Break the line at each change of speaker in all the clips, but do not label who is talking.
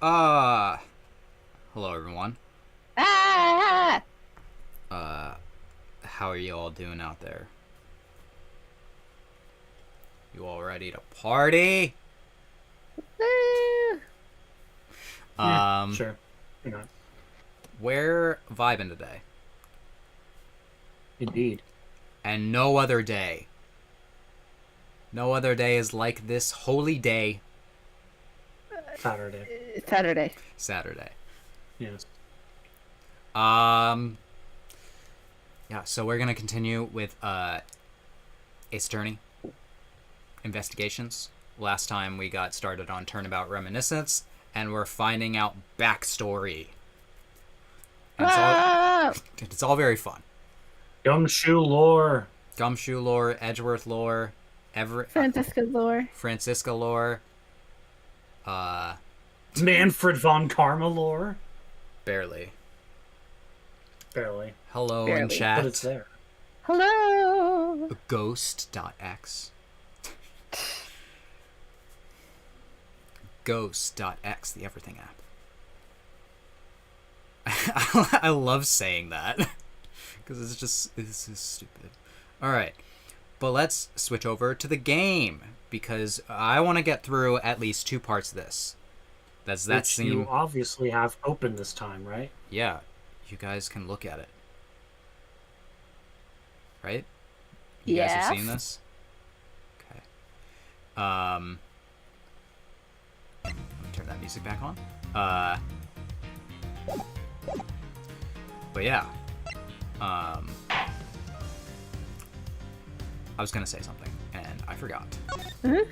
Uh, Hello everyone.
Ah!
How are you all doing out there? You all ready to party?
Woo!
Sure. You know,
We're vibing today.
indeed.
And no other day. No other day is like this holy day,
Saturday.
Saturday.
Saturday.
Yes.
Yeah, so we're gonna continue with Ace Attorney investigations. Last time we got started on Turnabout Reminiscence, and we're finding out backstory. And
Ah!
it's all very fun.
Gumshoe lore.
Gumshoe lore, Edgeworth lore,
Francisco lore.
Francisca lore,
Manfred von Karma lore.
barely.
Barely.
Hello in
Barely.
chat.
But it's there.
Hello.
Ghost.x. Ghost.x, the everything app. I love saying that. Because it's just stupid. Alright. But let's switch over to the game. Because I want to get through at least 2 parts of this. That
Which
seem...
you obviously have open this time, right?
Yeah. You guys can look at it. Right? You guys have seen this? Okay. Let me turn that music back on. But yeah. I was gonna say something, and I forgot.
Mm-hmm.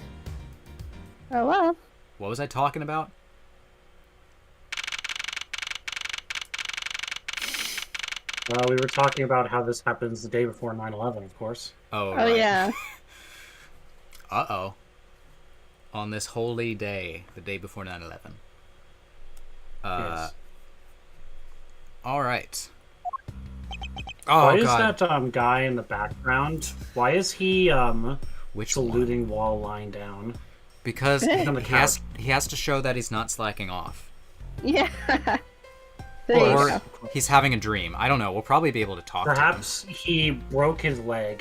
Oh well.
What was I talking about?
We were talking about how this happens the day before 9/11, of course.
Oh,
Oh
right.
yeah.
Uh-oh. On this holy day, the day before 9/11.
Yes.
Alright. Oh,
Why
God.
is that guy in the background? Why is he
Which one?
saluting while lying down?
Because
On the
he has to show that he's not slacking off.
Yeah. There you
Or
go.
he's having a dream. I don't know. We'll probably be able to talk
Perhaps he broke his leg,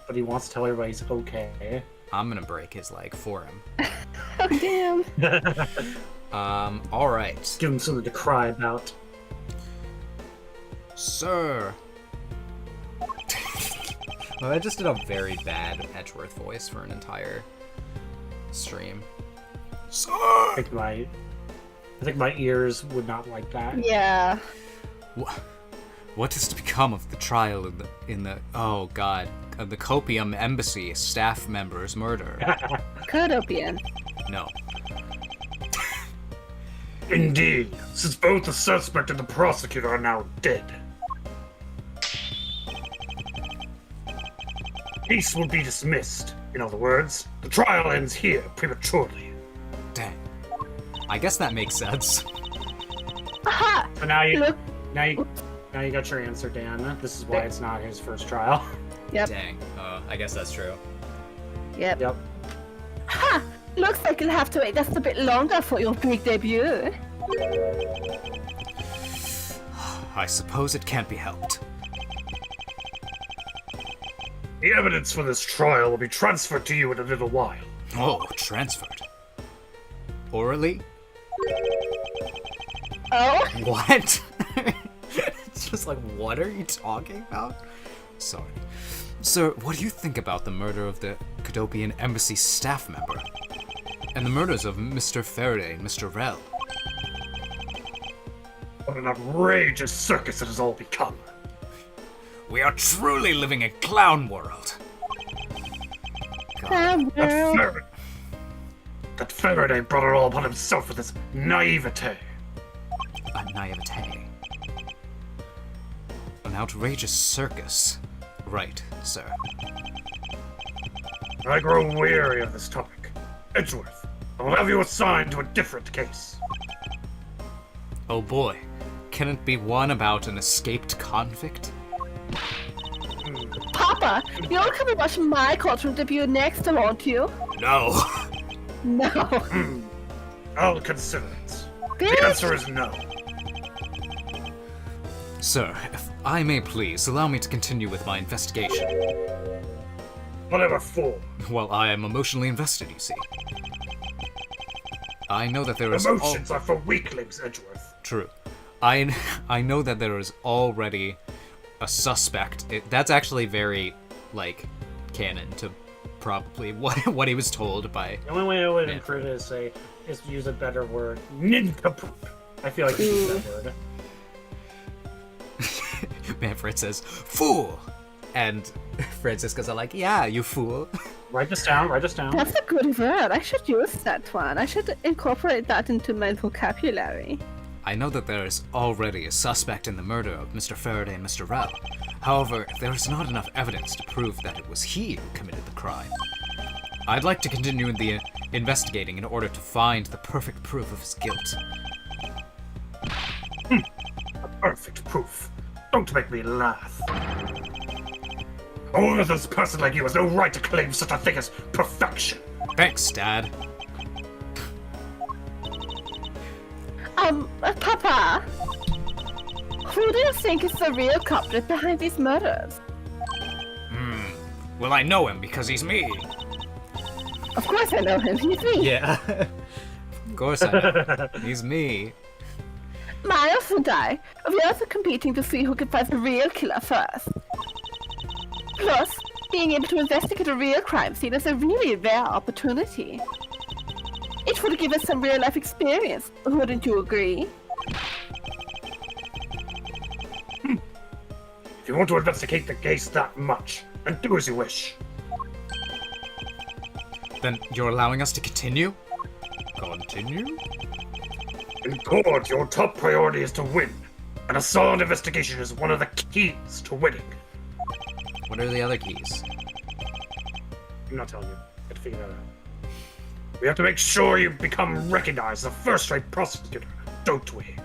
but he wants to tell everybody he's okay.
to him. I'm gonna break his leg for him.
Oh damn.
Alright.
Give him something to cry about.
Sir. Well, I just did a very bad Edgeworth voice for an entire stream. Sir!
I think my ears would not like that.
Yeah.
What is to become of the trial in the oh god of the Copium Embassy staff member's murder?
Codopian.
No.
Indeed, since both the suspect and the prosecutor are now dead. Case will be dismissed. In other words, the trial ends here prematurely.
Dang. I guess that makes sense.
Aha!
But now you
Look.
now you got your answer, Dan. This is why it's not his first trial.
Yep.
Dang. I guess that's true.
Yep.
Yep.
Ha! Looks like you'll have to wait just a bit longer for your big debut.
I suppose it can't be helped.
The evidence for this trial will be transferred to you in a little while.
Oh, transferred. Orally?
Oh?
What? It's just like, what are you talking about? Sorry. Sir, what do you think about the murder of the Cadopian Embassy staff member? And the murders of Mr. Faraday and Mr. Rell?
What an outrageous circus it has all become.
We are truly living a clown world. God.
That Faraday brought it all upon himself with his naivete.
A naivete. An outrageous circus. Right, sir.
I grow weary of this topic. Edgeworth, I will have you assigned to a different case.
Oh boy. Can it be one about an escaped convict?
Papa, you'll come and watch my courtroom debut next, won't you?
No.
No.
I'll consider it.
bitch!
The answer is no.
Sir, if I may please, allow me to continue with my investigation.
Whatever for.
Well, I am emotionally invested, you see. I know that there is...
Emotions are for weaklings, Edgeworth.
True. I know that there is already a suspect. That's actually very, like, canon to probably what he was told by...
The only way I would improve it is use a better word. Nincompoop. I feel like you use that word.
Manfred says, "Fool!" And Francisca's are like, "Yeah, you fool."
Write this down, write this down.
That's a good word. I should use that one. I should incorporate that into my vocabulary.
I know that there is already a suspect in the murder of Mr. Faraday and Mr. Rao. However, there is not enough evidence to prove that it was he who committed the crime. I'd like to continue the investigating in order to find the perfect proof of his guilt.
Perfect proof. Don't make me laugh. A worthless person like you has no right to claim such a thing as perfection.
Thanks, Dad.
Papa, who do you think is the real culprit behind these murders?
Well, I know him because he's me.
Of course I know him. He's me.
Yeah. Of course I know. He's me.
Miles and I, we are also competing to see who can find the real killer first. Plus, being able to investigate a real crime scene is a really rare opportunity. It would give us some real-life experience, wouldn't you agree?
If you want to investigate the case that much, then do as you wish.
Then you're allowing us to continue? Continue?
In court, your top priority is to win, and a solid investigation is one of the keys to winning.
What are the other keys?
I'm not telling you. I have to figure that out. We have to make sure you become recognized as a first-rate prosecutor, don't we?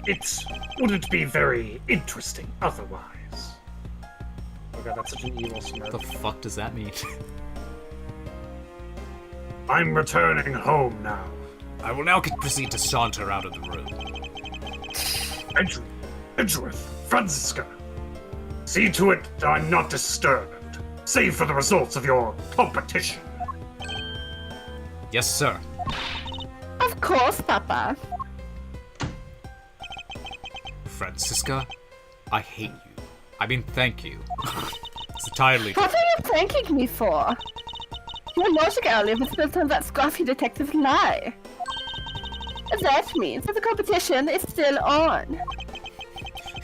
It wouldn't be very interesting otherwise.
Oh god, that's such an evil smirk.
What the fuck does that mean?
I'm returning home now.
I will now proceed to saunter out of the room.
Edgeworth, Francisca. See to it that I'm not disturbed, save for the results of your competition.
Yes, sir.
Of course, Papa.
Francisca, I hate you. I mean, thank you. It's entirely
What are you thanking me for? Your logic earlier was built on that scruffy detective's lie. That means that the competition is still on.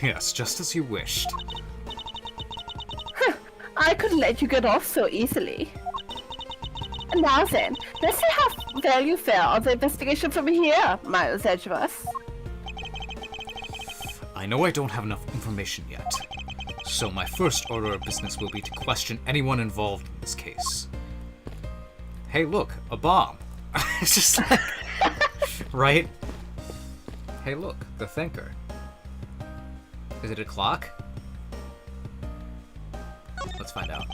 Yes, just as you wished.
I couldn't let you get off so easily. And now then, let's see how well you fare on the investigation from here, Miles Edgeworth.
I know I don't have enough information yet, so my first order of business will be to question anyone involved in this case. Hey, look, a bomb. It's just like, right? Hey, look, the thinker. Is it a clock? Let's find out.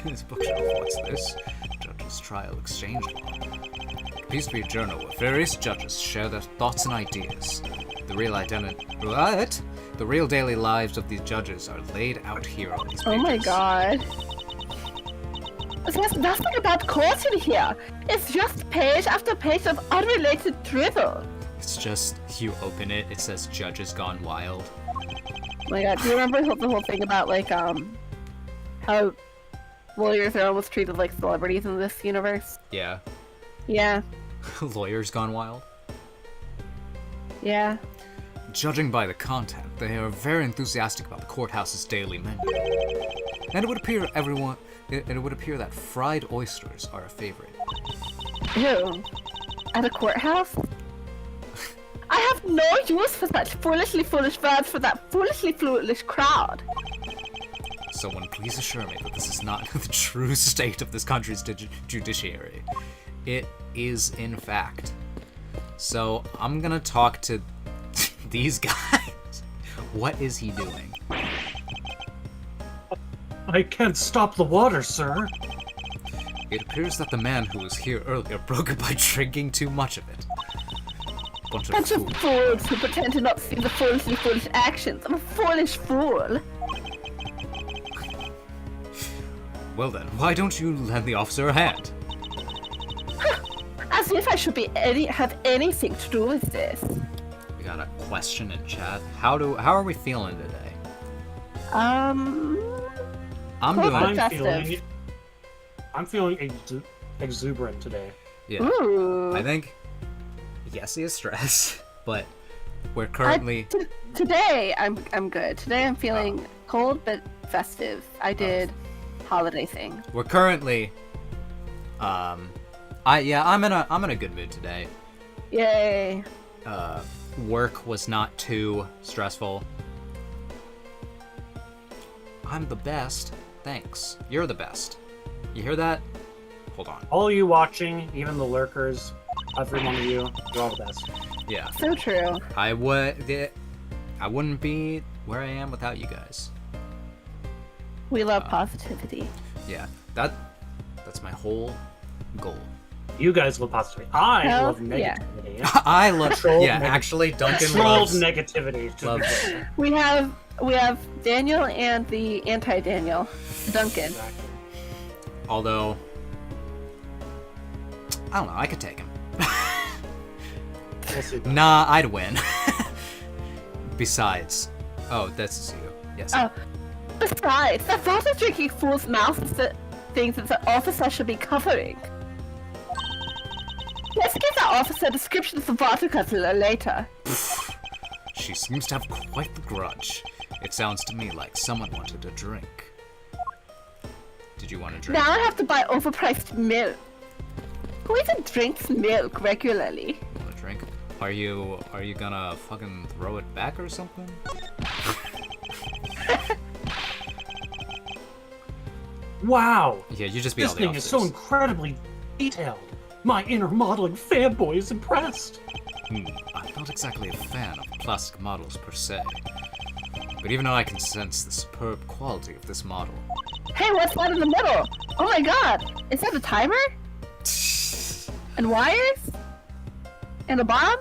This bookshelf, what's this? Judges Trial Exchange Law. It appears to be a journal where various judges share their thoughts and ideas. The real What? The real daily lives of these judges are laid out here on these pages.
Oh my god. There's nothing about court in here. It's just page after page of unrelated drivel.
It's just, you open it, it says Judges Gone Wild.
Oh my god, do you remember the whole thing about, like, how lawyers are almost treated like celebrities in this universe?
Yeah.
Yeah.
Lawyers Gone Wild.
Yeah.
Judging by the content, they are very enthusiastic about the courthouse's daily menu. And it would appear that fried oysters are a favorite.
Ew. At a courthouse? I have no use for such foolishly foolish verbs for that foolishly foolish crowd.
Someone please assure me that this is not the true state of this country's judiciary. It is, in fact. So, I'm gonna talk to these guys. What is he doing?
I can't stop the water, sir.
It appears that the man who was here earlier broke it by drinking too much of it. Bunch of fools.
Fools who pretend to not see the foolish actions of a foolish fool.
Well then, why don't you lend the officer a hand?
As if I should have anything to do with this.
We got a question in chat. How are we feeling today?
I'm
doing.
I'm feeling exuberant today.
Yeah.
Ooh.
I think. Yes, he is stressed, but we're currently.
Today I'm good. Today I'm feeling cold but festive. I did holiday thing.
We're currently. I'm in a good mood today.
Yay.
Work was not too stressful. I'm the best. Thanks. You're the best. You hear that? Hold on.
All you watching, even the lurkers, every one of you, you're all the best.
Yeah.
So true.
I wouldn't be where I am without you guys.
We love positivity.
Yeah. That's my whole goal.
You guys love positivity. I
Hell,
love
yeah.
negativity.
I love.
Controlled
Actually, Duncan
Controlled
loves.
negativity. to be
loves-
clear.
We have Daniel and the anti-Daniel, Duncan.
Exactly.
Although, I don't know. I could take him.
We'll see.
Nah, I'd win. Besides, that's you. Yes.
Oh, besides, that water drinking fool's mouth is the things that the officer should be covering. Let's give the officer a description of the water cutter later.
She seems to have quite the grudge. It sounds to me like someone wanted a drink. Did you want a drink?
Now I have to buy overpriced milk. Who even drinks milk regularly?
Want a drink? Are you gonna fucking throw it back or something?
Wow.
Yeah, you just be
This
all the
thing is so
officers.
incredibly detailed. My inner modeling fanboy is impressed.
I'm not exactly a fan of plastic models per se, but even though I can sense the superb quality of this model.
Hey, what's that in the middle? Oh my god, is that a timer? And wires? And a bomb?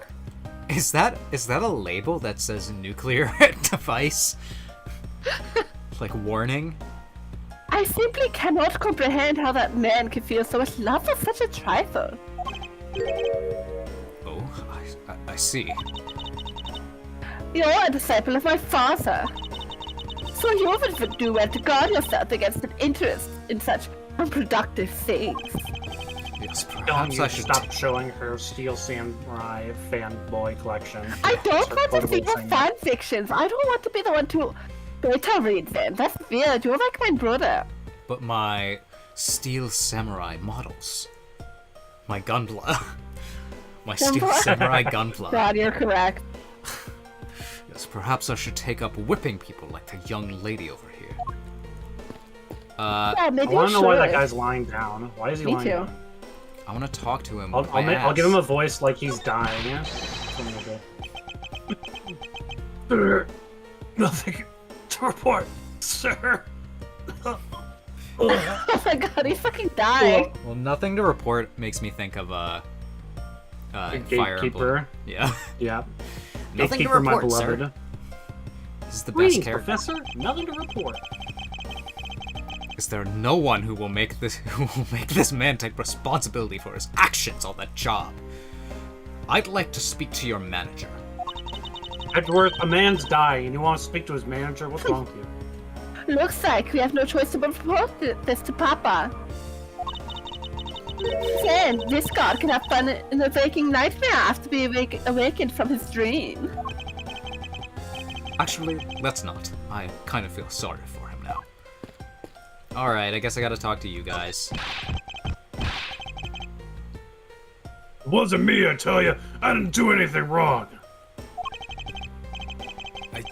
Is that a label that says nuclear device? Like warning?
I simply cannot comprehend how that man could feel so much love for such a trifle.
Oh, I see.
You're a disciple of my father. So you would do well to guard yourself against an interest in such unproductive things.
Yes,
Telling
perhaps
you
I
to
should.
stop showing her Steel Samurai fanboy collection.
I don't
Her
want to see
quotable
your
thing.
fan fictions. I don't want to be the one to beta read them. That's weird. You're like my brother.
But my steel samurai models, my gunpla, my steel samurai gunpla.
God, you're correct.
Yes, perhaps I should take up whipping people like the young lady over here.
Yeah,
I
maybe
want
you
to know why that
should.
guy's lying down. Why is he
Me
lying
too.
down?
I want to talk to him.
I'll give him a voice like he's dying. Yeah? That's what I'm gonna do.
Nothing to report, sir.
Oh my god, he's fucking dying.
Well, nothing to report makes me think of Fire Emblem.
Gatekeeper.
Yeah.
Yeah.
Nothing to
Gatekeeper, my
report, sir.
beloved.
This is the best
Greetings,
character.
Professor. Nothing to report.
Is there no one who will make this man take responsibility for his actions on that job? I'd like to speak to your manager.
Edward, a man's dying, and you want to speak to his manager? What's wrong with you?
Looks like we have no choice but to report this to Papa. Then this god can have fun in a waking nightmare after being awakened from his dream.
Actually, let's not. I kind of feel sorry for him now. Alright, I guess I gotta talk to you guys.
It wasn't me, I tell you. I didn't do anything wrong.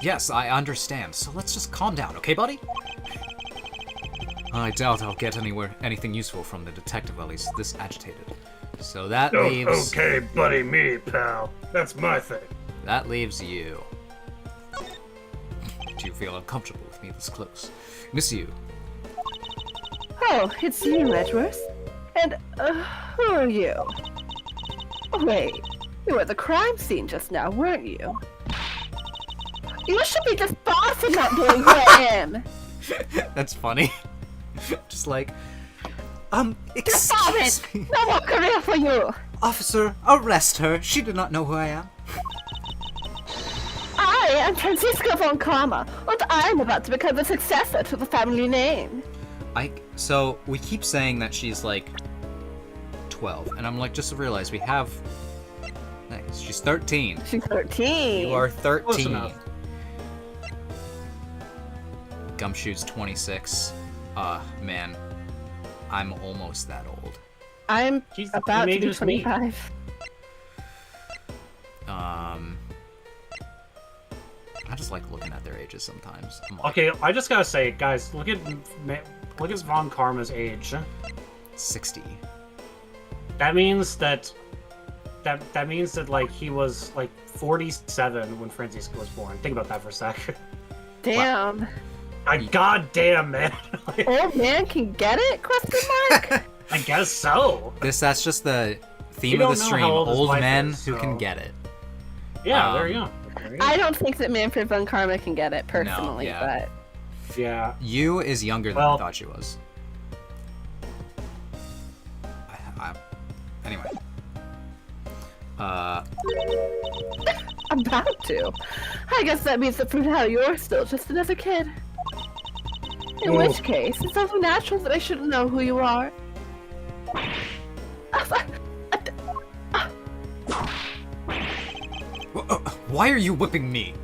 Yes, I understand, so let's just calm down, okay, buddy? I doubt I'll get anything useful from the detective while he's this agitated. So that
Oh,
leaves...
okay, buddy, me, pal. That's my thing.
That leaves you. Do you feel uncomfortable with me this close? Miss you.
Oh, it's you, Edward. And who are you? Wait, you were at the crime scene just now, weren't you? You should be just bossing not doing who I am.
That's funny. Just like,
Stop
excuse
it!
me.
No more career for you!
Officer, arrest her. She did not know who I am.
I am Francisco von Karma, and I am about to become the successor to the family name.
So we keep saying that she's like 12, and I'm like, just realized we have. Nice. She's 13.
She's 13.
You are
Close
13.
enough.
Gumshoe's 26. Man, I'm almost that old.
I'm
She's
about to be
teenagers me.
25.
I just like looking at their ages sometimes. I'm like,
Okay, I just gotta say, guys, look at Von Karma's age.
60.
That means that like he was like 47 when Francisco was born. Think about that for a sec.
Damn.
Goddamn, man.
Old man can get it? Question mark?
I guess so.
That's just the theme
You
of the
don't know
stream.
how old his
Old
wife
men
is,
who
so-
can get it.
Yeah, there you go.
I don't think that Manfred von Karma can get it personally,
yeah.
Yeah.
You is younger than I
Well-
thought she was. Anyway.
but about to. I guess that means that for now you're still just another kid. In
Oh.
which case, it's only natural that I shouldn't know who you are.
Why are you whipping me?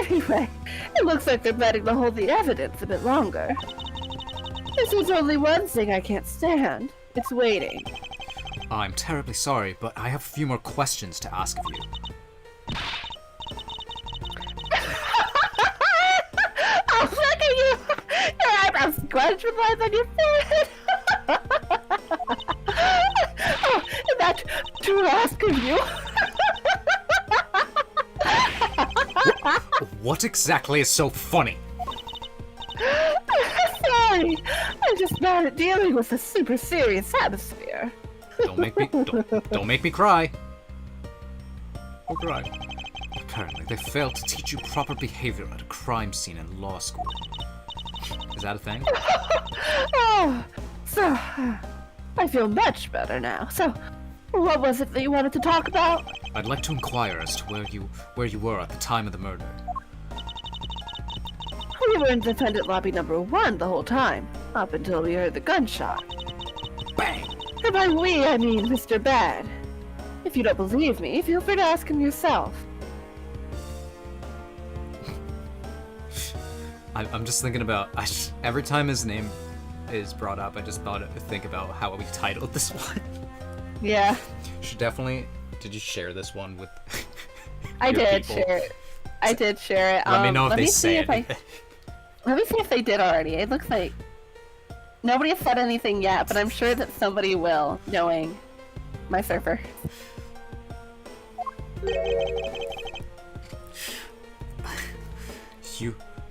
Anyway, it looks like they're planning to hold the evidence a bit longer. There's only one thing I can't stand. It's waiting.
I'm terribly sorry, but I have a few more questions to ask of you.
Oh, look at you! Your eyebrows squelch with lines on your forehead! Oh, and that to ask of you?
What exactly is so funny?
Sorry, I'm just bad at dealing with a super serious atmosphere.
Don't make me cry. Or cry. Apparently, they failed to teach you proper behavior at a crime scene in law school. Is that a thing?
Oh, so I feel much better now. So, what was it that you wanted to talk about?
I'd like to inquire as to where you were at the time of the murder.
We were in defendant lobby number 1 the whole time, up until we heard the gunshot.
Bang!
And by we, I mean Mr. Bad. If you don't believe me, feel free to ask him yourself.
I'm just thinking about. Every time his name is brought up, I just think about how we titled this one.
Yeah,
Should definitely. Did you share this one with?
I
your
did
people?
share it. I did share it.
Let me know if
let
they
me
say
see if
anything.
Let me see if they did already. It looks like nobody has said anything yet, but I'm sure that somebody will, knowing my server.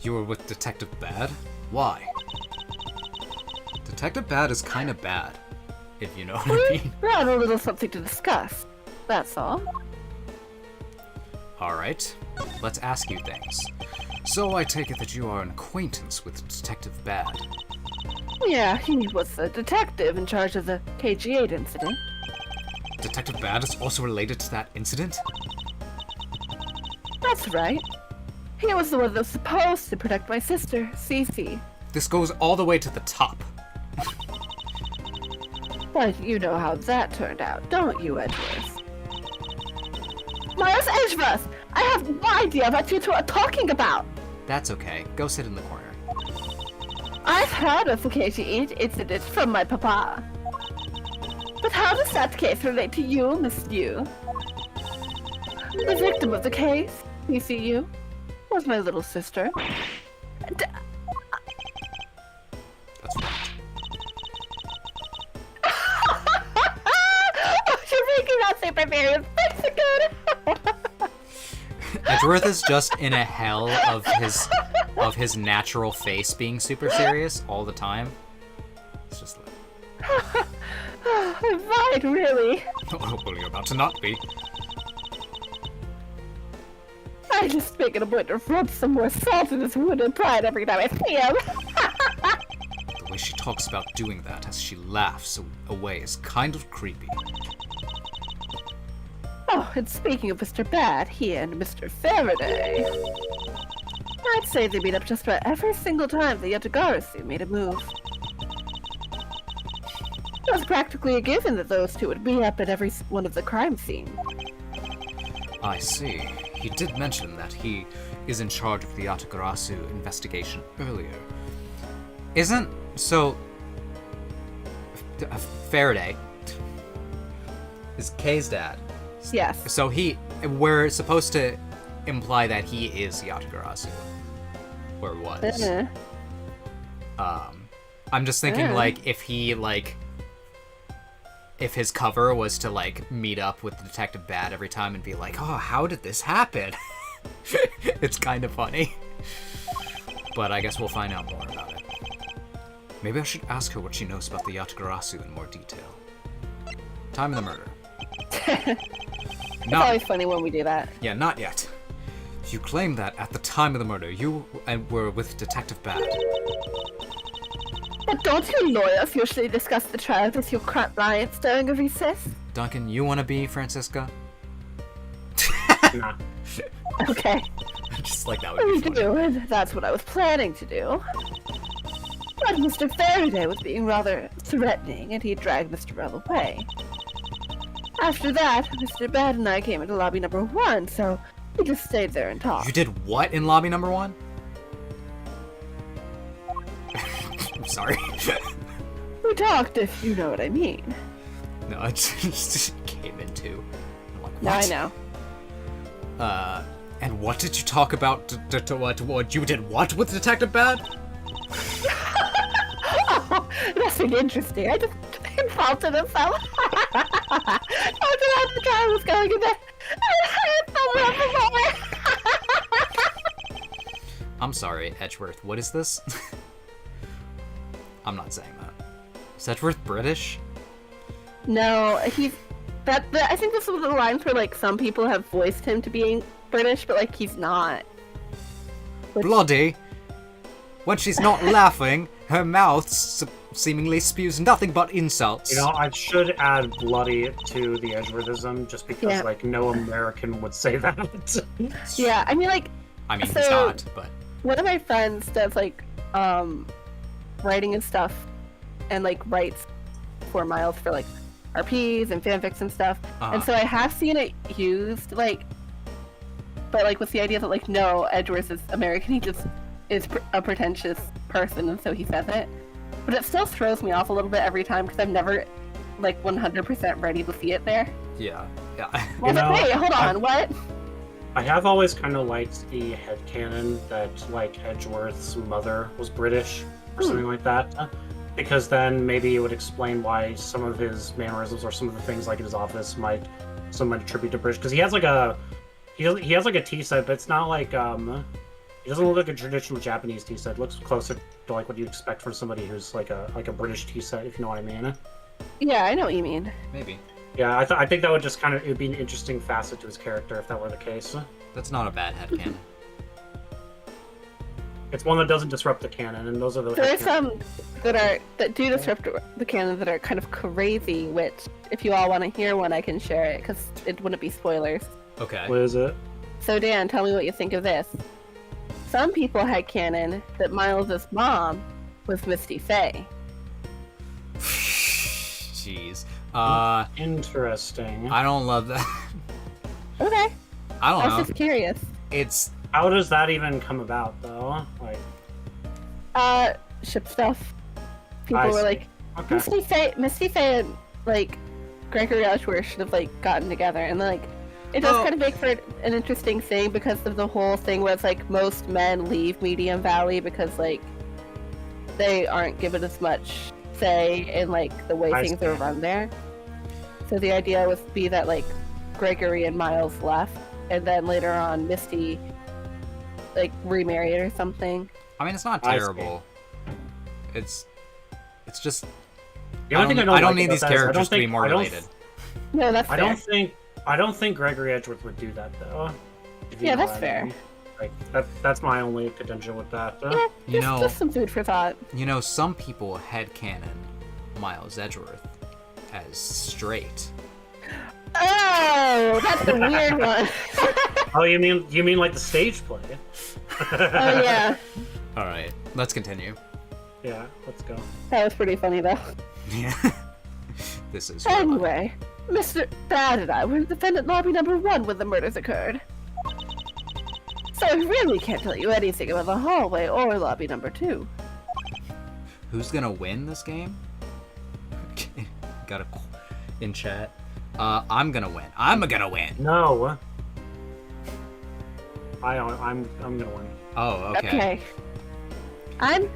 You were with Detective Bad? Why? Detective Bad is kind of bad, if you know what I mean.
We had a little something to discuss. That's all.
Alright, let's ask you things. So I take it that you are an acquaintance with Detective Bad.
Yeah, he was the detective in charge of the KG8 incident.
Detective Bad is also related to that incident?
That's right. He was the one that was supposed to protect my sister, Cece.
This goes all the way to the top.
But you know how that turned out, don't you, Edgeworth? Miles Edgeworth! I have no idea what you two are talking about!
That's okay. Go sit in the corner.
I've heard of the KG8 incident from my papa. But how does that case relate to you, Miss Yu? The victim of the case, PCU, was my little sister.
That's right.
Oh, you're making that Super Mario Mexican!
Edgeworth is just in a hell of his of his natural face being super serious all the time. It's just like,
Right, really.
oh, well, you're about to not be.
I just make it a point to rub some more salt in his wounded pride every time I see him.
The way she talks about doing that as she laughs away is kind of creepy.
Oh, and speaking of Mr. Bad, he and Mr. Faraday. I'd say they meet up just about every single time the Yatagarasu made a move. It was practically a given that those two would meet up at every one of the crime scenes.
I see. He did mention that he is in charge of the Yatagarasu investigation earlier. Faraday is Kei's dad.
Yes.
So we're supposed to imply that he is Yatagarasu. Or was. I'm just thinking, like, if his cover was to, like, meet up with Detective Bad every time and be like, oh, how did this happen? It's kind of funny. But I guess we'll find out more about it. Maybe I should ask her what she knows about the Yatagarasu in more detail. Time of the murder.
It's always funny when we do that.
Yeah, not yet. You claim that at the time of the murder, you were with Detective Bad.
But don't you lawyers usually discuss the trial with your clients during a recess?
Duncan, you want to be Francisca?
Nah.
Okay.
Just like that would
We
be funny.
do, and that's what I was planning to do. But Mr. Faraday was being rather threatening, and he dragged Mr. Bell away. After that, Mr. Bad and I came into lobby number 1, so we just stayed there and talked.
You did what in lobby number 1? I'm sorry.
We talked, if you know what I mean.
No, I just came into. I'm like, what?
Now I know.
And what did you talk about? What you did what with Detective Bad?
Oh, nothing interesting. I just insulted himself. Talked about the trial was going in there.
I'm sorry, Edgeworth. What is this? I'm not saying that. Is Edgeworth British?
No, he's I think this was the lines where like some people have voiced him to being British, but like he's not.
Bloody. When she's not laughing, her mouth seemingly spews nothing but insults.
You know, I should add bloody to the Edgeworthism just because,
Yeah.
like, no American would say that.
Yeah, I mean like
I mean,
so-
he's not, but
one of my friends does like writing and stuff, and like writes for Miles for like RPs and fanfics and stuff. And so I have seen it used like, but like with the idea that like no, Edgeworth is American. He just is a pretentious person, and so he says it. But it still throws me off a little bit every time because I'm never like 100% ready to see it there.
yeah.
Well,
know,
wait, hold on, what?
I have always kind of liked the headcanon that, like, Edgeworth's mother was British or something like that. Because then maybe it would explain why some of his mannerisms or some of the things like in his office might attribute to British. Because he has like a he has like a tea set, but it's not like it doesn't look like a traditional Japanese tea set. It looks closer to like what you expect from somebody who's like a British tea set, if you know what I mean.
Yeah, I know what you mean.
Maybe.
Yeah, I think that would just kind of it would be an interesting facet to his character if that were the case.
That's not a bad headcanon.
It's one that doesn't disrupt the canon, and those are the.
There are some that do disrupt the canon that are kind of crazy. Which, if you all want to hear one, I can share it because it wouldn't be spoilers.
Okay.
What is it?
So Dan, tell me what you think of this. Some people had canon that Miles' mom was Misty Faye.
Jeez.
Interesting.
I don't love that.
Okay,
I
I
don't
was
know.
just curious.
It's
How does that even come about, though? Like,
Ship stuff. People
I
were
see.
like,
okay.
Misty Faye, and like Gregory Ashworth should have like gotten together, and then, like it does
Oh.
kind of make for an interesting thing because of the whole thing where it's like most men leave Medium Valley because like they aren't given as much say in like the way
I
things
see.
are run there. So the idea was to be that like Gregory and Miles left, and then later on Misty like remarried or something.
I mean, it's not
I see.
terrible. It's just
The only thing I don't
I don't
like
need
about
these
that is I
characters
don't
to be
think-
more
I don't-
related.
No, that's fair.
I don't think Gregory Edgeworth would do that though. if you
Yeah,
know
that's
what I
fair.
mean. Like that's my only contention with that.
Yeah,
You
just,
know-
just some food for thought.
Some people headcanon Miles Edgeworth as straight.
Oh, that's a weird one.
Oh, you mean like the stage play?
Oh yeah,
All right, let's continue.
Yeah, let's go.
that was pretty funny though.
Yeah. This is
Anyway, Mr. Bad and I were in defendant lobby number 1 when the murders occurred. So I really can't tell you anything about the hallway or lobby number 2.
Who's gonna win this game? Got a in chat. I'm gonna win. I'm gonna win.
No. I'm gonna win.
Oh, okay.
Okay. I'm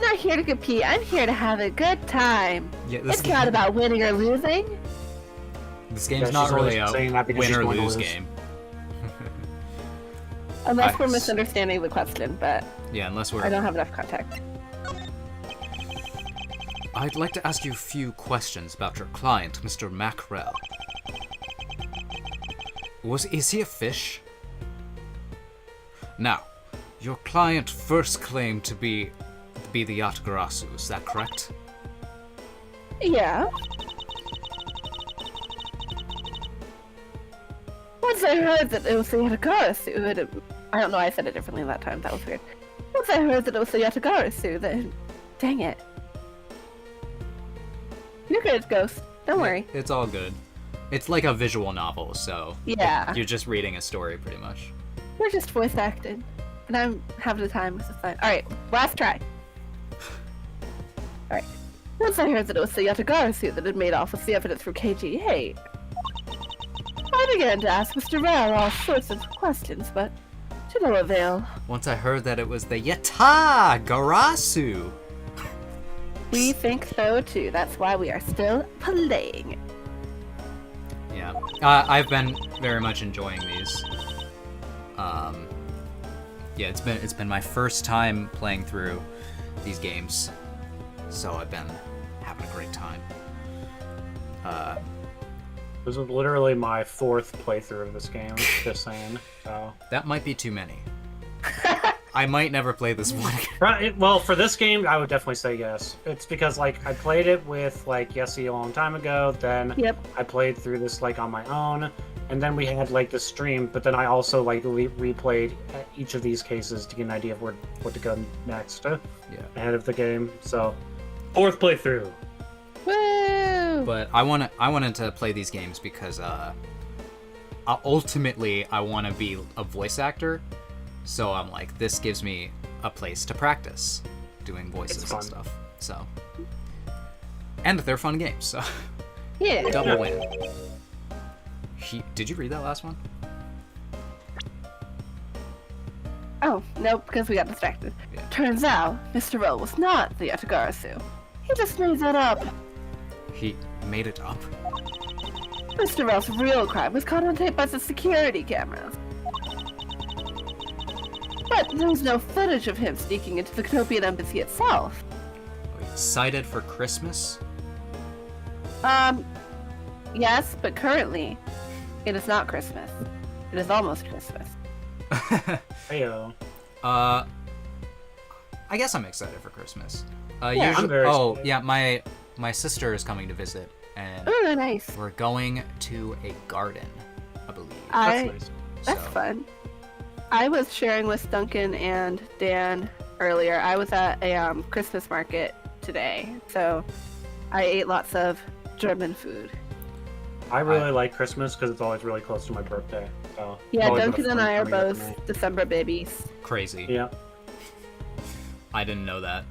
not here to compete. I'm here to have a good time.
Yeah, this,
It's not about winning or losing.
this game's
Yeah,
not
she's
really
always
a
saying that because
win
she's
or
going to
lose
lose.
game.
Unless we're
Nice.
misunderstanding the question, but
Yeah, unless
I
we're.
don't have enough context.
I'd like to ask you a few questions about your client, Mr. Mackerel. Is he a fish? Now, your client first claimed to be the Yatagarasu, is that correct?
Yeah. Once I heard that it was the Yatagarasu, I don't know why I said it differently that time, that was weird. Once I heard that it was the Yatagarasu, then... Dang it. You're good, Ghost. Don't worry.
It's all good. It's like a visual novel, so
Yeah.
you're just reading a story pretty much.
We're just voice acting. And I'm having a time with this fine. Alright, last try. Alright. Once I heard that it was the Yatagarasu that had made off with the evidence from KG8, I began to ask Mr. Rao all sorts of questions, but to no avail.
Once I heard that it was the Yatagarasu.
We think so too. That's why we are still playing.
Yeah, I've been very much enjoying these. Yeah, it's been my first time playing through these games, so I've been having a great time.
This is literally my 4th playthrough of this game. Just saying. So.
That might be too many. I might never play this one again.
Right, well, for this game, I would definitely say yes. It's because like I played it with like Yessie a long time ago. Then
Yep.
I played through this like on my own, and then we had like the stream. But then I also like replayed each of these cases to get an idea of what to go next
Yeah.
ahead of the game. So 4th playthrough.
Woo!
But I wanted to play these games because ultimately I want to be a voice actor. So I'm like, this gives me a place to practice doing voices
It's
and
fun.
stuff. So, and they're fun games. So
Yeah.
double win. Did you read that last one?
Oh, nope, because we got distracted.
Yeah.
Turns out, Mr. Rowe was not the Yatagarasu. He just made that up.
He made it up.
Mr. Rowe's real crime was caught on tape by the security cameras. But there was no footage of him sneaking into the Ctopian embassy itself.
Cited for Christmas?
Yes, but currently, it is not Christmas. It is almost Christmas.
Heyo.
I guess I'm excited for Christmas.
Yeah,
I'm very excited.
yeah, my sister is coming to visit, and
Oh, nice.
we're going to a garden, I believe.
That's nice.
That's
So,
fun. I was sharing with Duncan and Dan earlier. I was at a Christmas market today, so I ate lots of German food.
I really like Christmas because it's always really close to my birthday. So it's
Yeah,
always been a
Duncan and
fun
I are
time of year for
both
me.
December babies.
Crazy.
Yeah.
I didn't know that.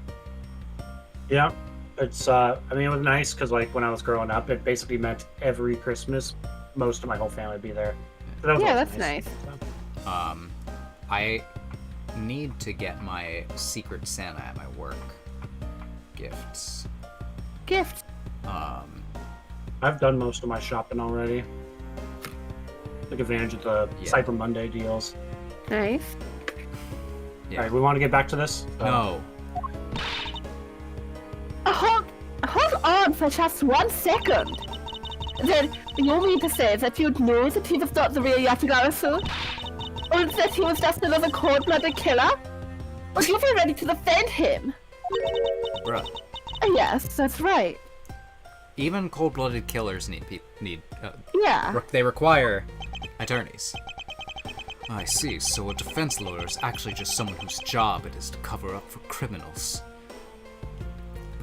Yeah, it's I mean it was nice because like when I was growing up, it basically meant every Christmas, most of my whole family would be there. So that was
Yeah,
always
that's nice.
So,
I need to get my Secret Santa at my work gifts.
Gift.
I've done most of my shopping already. Took advantage of the
Yeah.
Cyber Monday deals.
Nice.
Yeah.
Alright, we want to get back to this?
No.
Hold on for just 1 second. Then you mean to say that you knew that he was not the real Yatagarasu? Or that he was just another cold-blooded killer? Or you were ready to defend him?
Bruh.
Yes, that's right.
Even cold-blooded killers
Yeah.
they require attorneys. I see, so a defense lawyer is actually just someone whose job it is to cover up for criminals.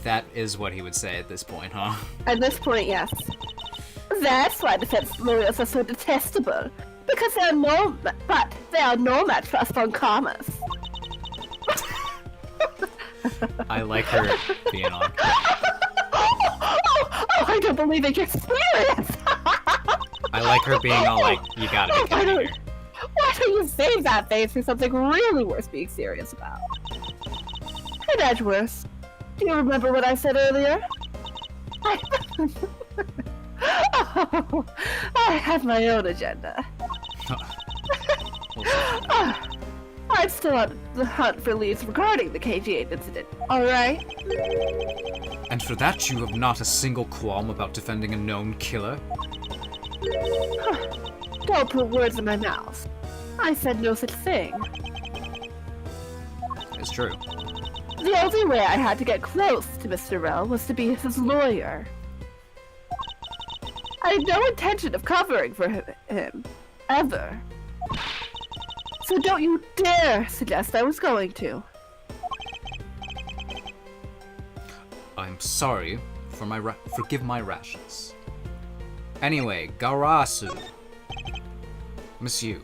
That is what he would say at this point, huh?
At this point, yes. That's why defense lawyers are so detestable. Because they are no match for us von Karmas.
I like her being on.
Oh, I don't believe it. You're serious.
I like her being all like, you gotta be kidding me here.
Why don't you save that face for something really worth being serious about? Hey, Edgeworth, do you remember what I said earlier? I have my own agenda. I'm still on the hunt for leads regarding the KG8 incident, alright?
And for that you have not a single qualm about defending a known killer?
Don't put words in my mouth. I said no such thing.
It's true.
The only way I had to get close to Mr. Rell was to be his lawyer. I had no intention of covering for him, ever. So don't you dare suggest I was going to.
I'm sorry for forgive my rashness. Anyway, Garasu. Monsieur.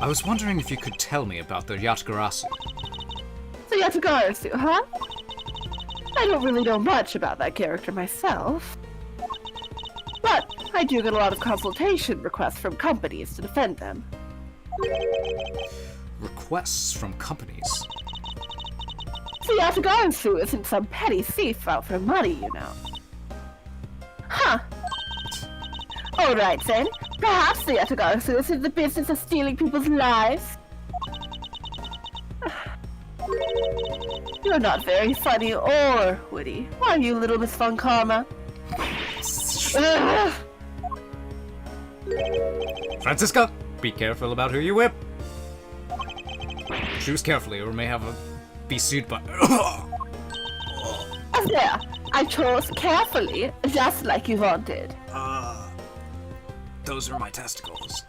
I was wondering if you could tell me about the Yatagarasu.
So Yatagarasu, huh? I don't really know much about that character myself. But I do get a lot of consultation requests from companies to defend them.
Requests from companies?
So Yatagarasu isn't some petty thief out for money, you know. Huh. Alright then, perhaps the Yatagarasu is in the business of stealing people's lives. You're not very funny or witty, are you, little Miss Von Karma?
Francisca, be careful about who you whip. Choose carefully or may be sued by...
There, I chose carefully, just like you wanted.
Those are my testicles.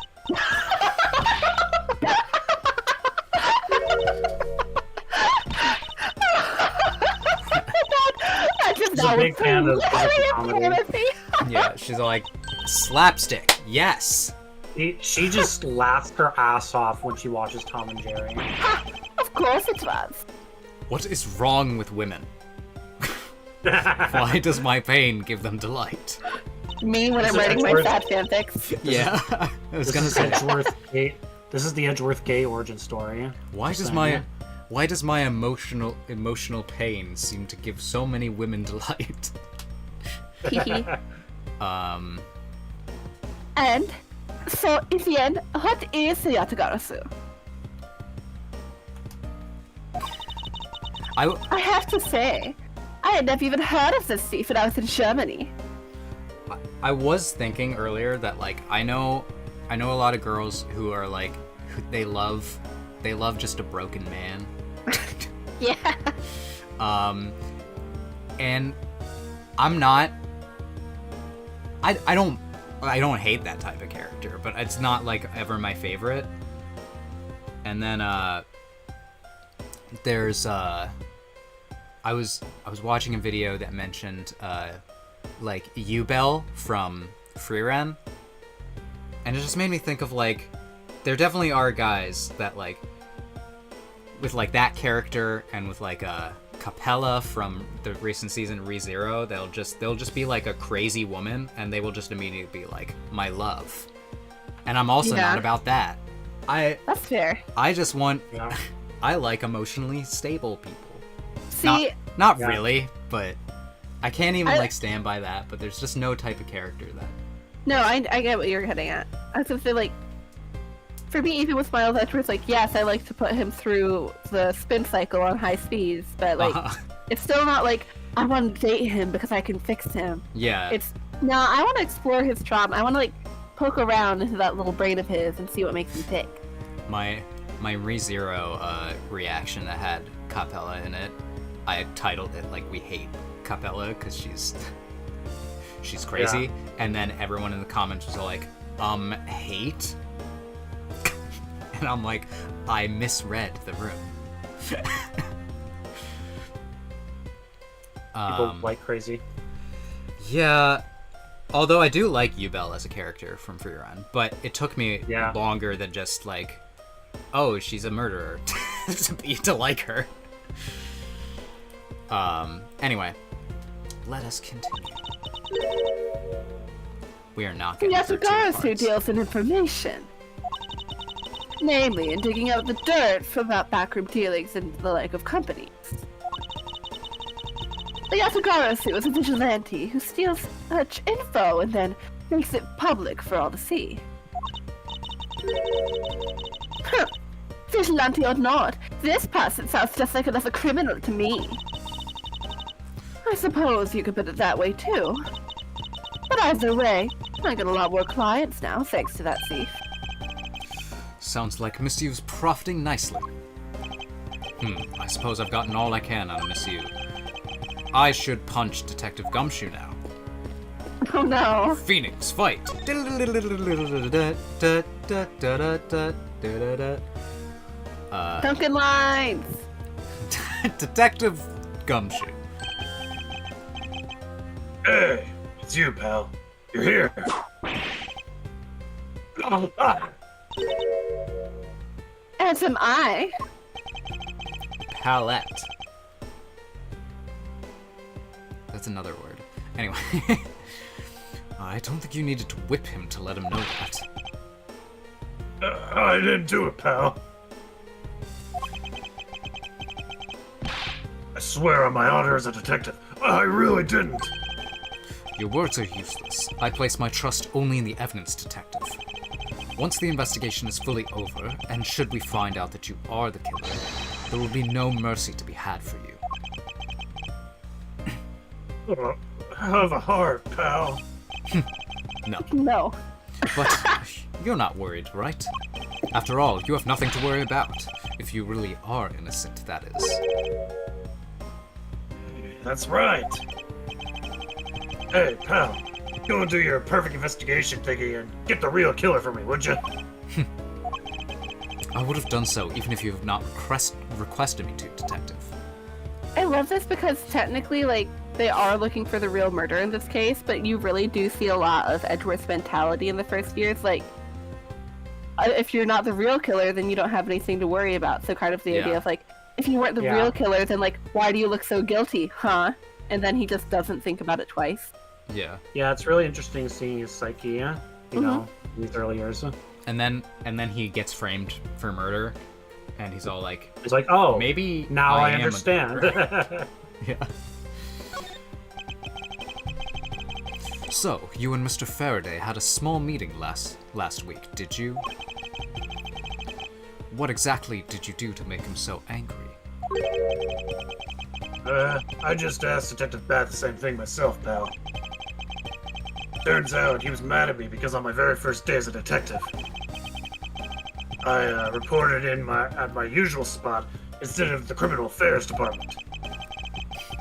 I just
She's a big fan of comedy.
Yeah, she's like, slapstick, yes.
She just laughs her ass off when she watches Tom and Jerry.
Of course it was.
What is wrong with women? Why does my pain give them delight?
Me when I'm writing my sad fanfics.
Yeah, I was gonna say.
This is the Edgeworth gay origin story.
Why does my emotional pain seem to give so many women delight?
And so in the end, what is the Yatagarasu? I have to say, I had never even heard of this thief when I was in Germany.
I was thinking earlier that like I know a lot of girls who are like they love just a broken man.
Yeah.
And I'm not. I don't hate that type of character, but it's not like ever my favorite. And then there's I was watching a video that mentioned like Yubel from Freeran, and it just made me think of like there definitely are guys that like with like that character and with like Capella from the recent season ReZero, they'll just be like a crazy woman and they will just immediately be like my love. And I'm also not about that.
That's fair.
I just want I like emotionally stable people.
See,
not really, but I can't even like stand by that, but there's just no type of character that
no, I get what you're getting at. I was gonna say like For me, even with Miles Edgeworth, like, yes, I like to put him through the spin cycle on high speeds, but, like, it's still not like, I want to date him because I can fix him.
Yeah.
It's, no, I want to explore his trauma. I want to, like, poke around into that little brain of his and see what makes him tick.
My ReZero reaction that had Capella in it, I titled it, like, We Hate Capella, because she's crazy.
Yeah.
And then everyone in the comments was all like, hate? And I'm like, I misread the room.
People like crazy.
Yeah, although I do like Yubel as a character from Free Run, but it took me longer than just like, oh, she's a murderer to like her. Anyway, let us continue. We are not getting through two
Yasugarasu
parts.
deals in information. Namely, in digging out the dirt from that backroom dealings and the like of companies. The Yasugarasu is a vigilante who steals such info and then makes it public for all to see. Huh. Vigilante or not, this person sounds just like another criminal to me. I suppose you could put it that way too. But either way, I got a lot more clients now thanks to that thief.
Sounds like Miss Yu's profiting nicely. I suppose I've gotten all I can out of Miss Yu. I should punch Detective Gumshoe now.
Oh no.
Phoenix, fight!
Duncan Lines!
Detective Gumshoe.
Hey, it's you, pal. You're here. Ah.
As am I.
Palette. That's another word. Anyway. I don't think you needed to whip him to let him know that.
I didn't do it, pal. I swear on my honor as a detective, I really didn't.
Your words are useless. I place my trust only in the evidence, detective. Once the investigation is fully over, and should we find out that you are the killer, there will be no mercy to be had for you.
Have a heart, pal.
No.
No.
But you're not worried, right? After all, you have nothing to worry about. If you really are innocent, that is.
That's right. Hey, pal. Go and do your perfect investigation thingy and get the real killer for me, would you?
I would have done so even if you have not requested me to, detective.
I love this because technically, like, they are looking for the real murder in this case, but you really do see a lot of Edgeworth's mentality in the first years. Like, if you're not the real killer, then you don't have anything to worry about. So kind of the idea of, like, if you weren't the real killer, then, like, why do you look so guilty, huh? And then he just doesn't think about it twice.
Yeah.
Yeah, it's really interesting seeing his psyche, you know, in these early years.
And then he gets framed for murder, and he's all like,
It's like, oh,
maybe
now I
am a
understand.
murderer." Yeah. So, you and Mr. Faraday had a small meeting last week, did you? What exactly did you do to make him so angry?
I just asked Detective Bat the same thing myself, pal. Turns out he was mad at me because on my very first day as a detective, I reported at my usual spot instead of the Criminal Affairs Department.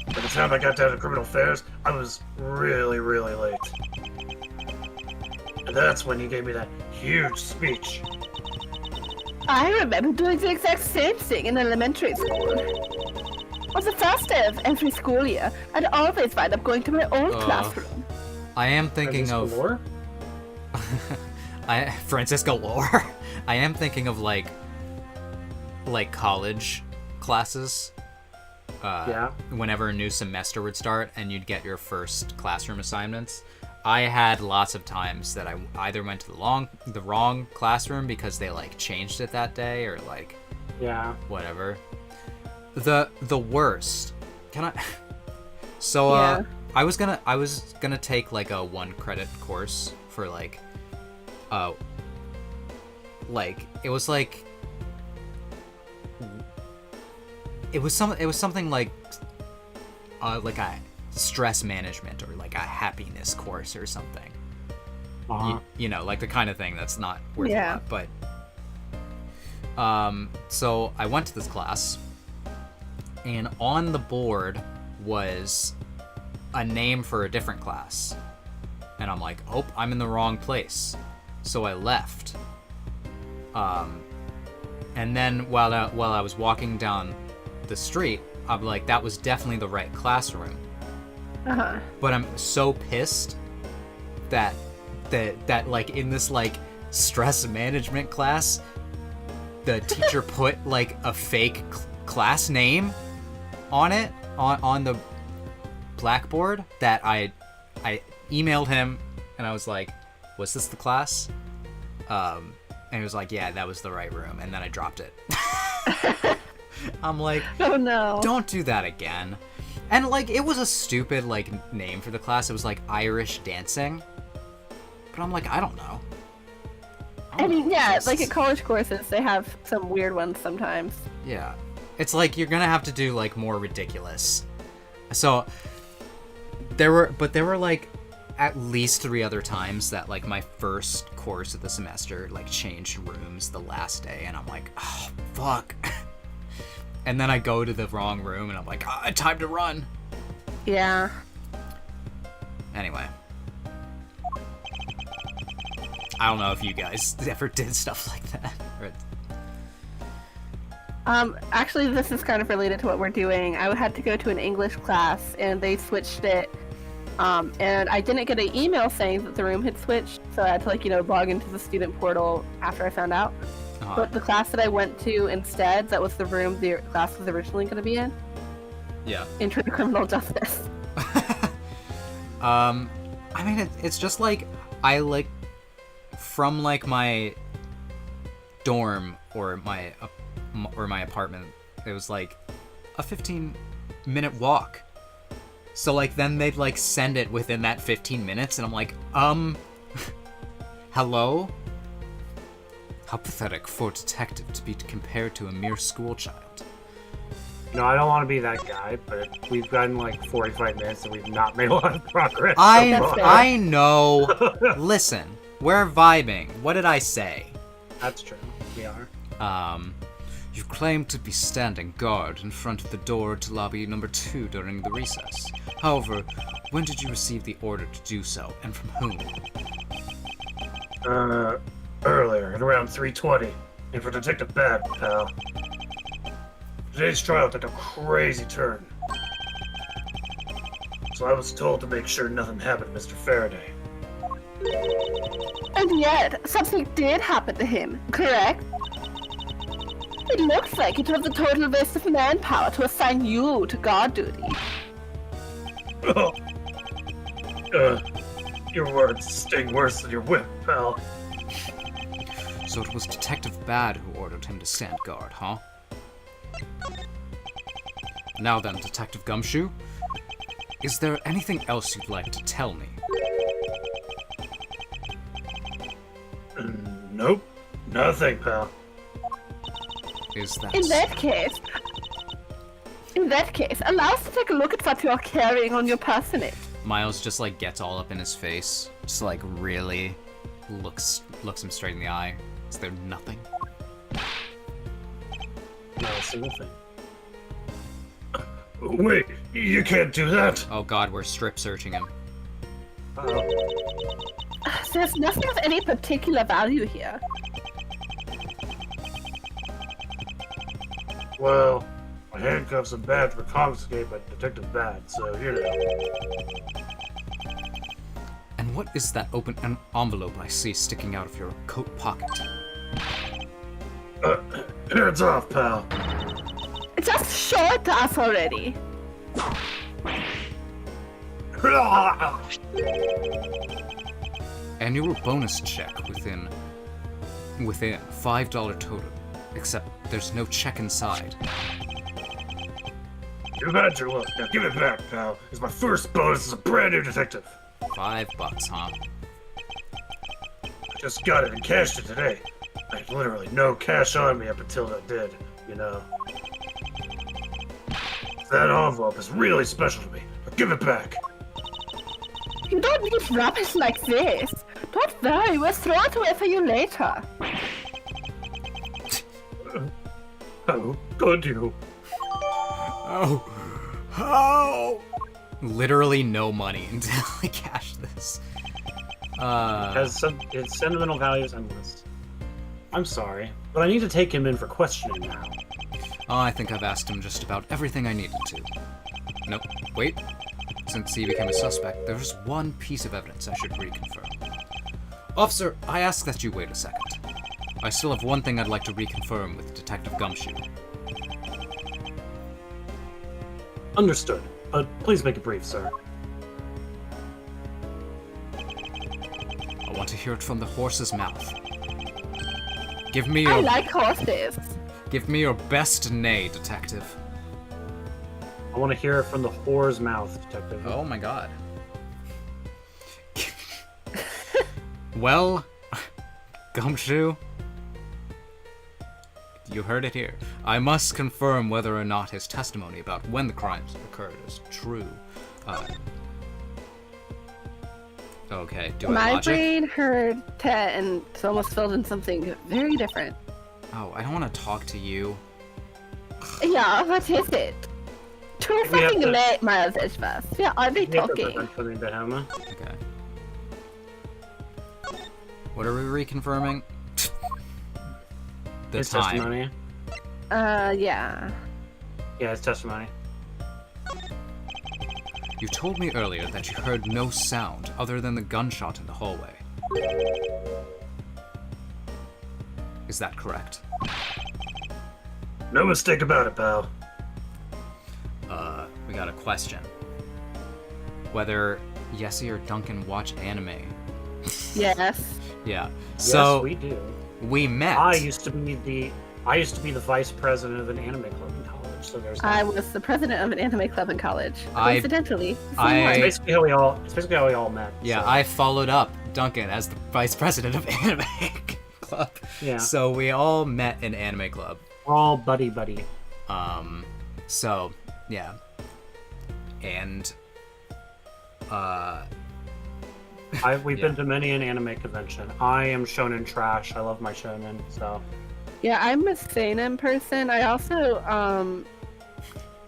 By the time I got down to Criminal Affairs, I was really, really late. And that's when he gave me that huge speech.
I remember doing the exact same thing in elementary school. On the first day of every school year, I'd always wind up going to my old classroom.
I am thinking of
Lore?
Francisco Lore. I am thinking of like college classes. Whenever a new semester would start and you'd get your first classroom assignments, I had lots of times that I either went to the wrong classroom because they like changed it that day or like whatever. The worst. Can I? So I was gonna take like a 1 credit course for like like it was something like a stress management or like a happiness course or something. You know, like the kind of thing that's not worth a lot. But so I went to this class, and on the board was a name for a different class, and I'm like, oh, I'm in the wrong place. So I left. And then while I was walking down the street, I'm like, that was definitely the right classroom. But I'm so pissed that like in this like stress management class, the teacher put like a fake class name on it on the blackboard that I emailed him, and I was like, was this the class? And he was like, yeah, that was the right room, and then I dropped it. I'm like,
oh no,
don't do that again. And like it was a stupid like name for the class. It was like Irish dancing, but I'm like, I don't know.
I mean, yeah, like at college courses, they have some weird ones sometimes.
Yeah, it's like you're gonna have to do like more ridiculous. So there were like at least 3 other times that like my first course of the semester like changed rooms the last day, and I'm like, oh fuck. And then I go to the wrong room, and I'm like, time to run.
Yeah.
Anyway. I don't know if you guys ever did stuff like that.
Actually, this is kind of related to what we're doing. I had to go to an English class, and they switched it. And I didn't get an email saying that the room had switched, so I had to, like, log into the student portal after I found out. But the class that I went to instead, that was the room the class was originally going to be in.
Yeah.
Intro to Criminal Justice.
I mean, it's just like, I like, from like my dorm or my apartment, it was like a 15-minute walk. So like then they'd like send it within that 15 minutes, and I'm like, hello? How pathetic for a detective to be compared to a mere school child.
No, I don't want to be that guy, but we've gotten like 45 minutes and we've not made a lot of progress.
I know. Listen, we're vibing. What did I say?
That's true. We are.
You claim to be standing guard in front of the door to lobby number 2 during the recess. However, when did you receive the order to do so, and from whom?
Earlier, at around 3:20. And for Detective Bad, pal. Today's trial took a crazy turn. So I was told to make sure nothing happened to Mr. Faraday.
And yet, something did happen to him, correct? It looks like it was a total waste of manpower to assign you to guard duty.
Your words sting worse than your whip, pal.
So it was Detective Bad who ordered him to stand guard, huh? Now then, Detective Gumshoe, is there anything else you'd like to tell me?
Nope. Nothing, pal.
Is that...
In that case, allow us to take a look at what you're carrying on your personage.
Miles just like gets all up in his face, just like really looks him straight in the eye. Is there nothing?
Not a single thing.
Wait, you can't do that.
Oh god, we're strip searching him.
There's nothing of any particular value here.
Well, my handcuffs and badge were confiscated by Detective Bad, so you know.
And what is that open envelope I see sticking out of your coat pocket?
Hands off, pal.
Just show it to us already.
Annual bonus check within $5 total. Except there's no check inside.
You've had your luck. Now give it back, pal. It's my first bonus as a brand new detective.
$5, huh?
Just got it and cashed it today. I had literally no cash on me up until I did, you know. That envelope is really special to me. Now give it back.
You don't need rubbish like this. Don't worry, we'll throw it away for you later.
How could you?
Oh. Oh. Literally no money until I cash this.
Its sentimental value is endless. I'm sorry, but I need to take him in for questioning now.
Oh, I think I've asked him just about everything I needed to. Nope. Wait. Since he became a suspect, there's one piece of evidence I should reconfirm. Officer, I ask that you wait a second. I still have one thing I'd like to reconfirm with Detective Gumshoe.
Understood, but please make it brief, sir.
I want to hear it from the horse's mouth. Give me
I
your
like horses.
give me your best neigh, detective.
I want to hear it from the whore's mouth, Detective.
Oh my god. Well, Gumshoe, you heard it here. I must confirm whether or not his testimony about when the crimes occurred is true. Okay, do I
My
logic?
brain heard 10 and it's almost filled in something very different.
Oh, I don't want to talk to you.
Yeah, what is it? Too
We have
fucking
to-
late, Miles Edgeworth. Yeah, are they
We have to
talking?
present something to him.
Okay. What are we reconfirming? The
His
time.
testimony.
Yeah.
Yeah, his testimony.
You told me earlier that you heard no sound other than the gunshot in the hallway. Is that correct?
No mistake about it, pal.
We got a question. Whether Yessie or Duncan watch anime.
Yes.
Yeah. So
Yes, we do.
we met.
I used to be the vice president of an anime club in college, so there's that.
I was the president of an anime club in college.
I-
Coincidentally.
I-
It's basically how we all met.
Yeah,
so.
I followed up Duncan as the vice president of anime club.
Yeah.
So we all met in anime club.
We're all buddy.
So yeah. And
We've
Yeah.
been to many an anime convention. I am shonen trash. I love my shonen, so
Yeah, I'm a seinen person. I also,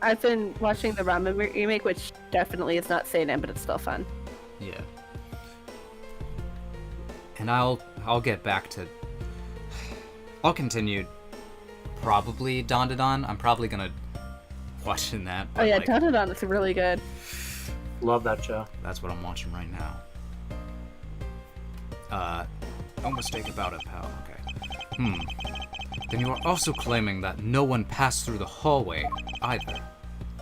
I've been watching the Ramen remake, which definitely is not seinen, but it's still fun.
yeah. And I'll get back to. I'll continue. Probably Don to Don. I'm probably gonna watching that.
Oh
but,
yeah,
like,
Dandadan is really good.
love that show.
that's what I'm watching right now. No mistake about it, pal. Okay. Then you are also claiming that no one passed through the hallway either.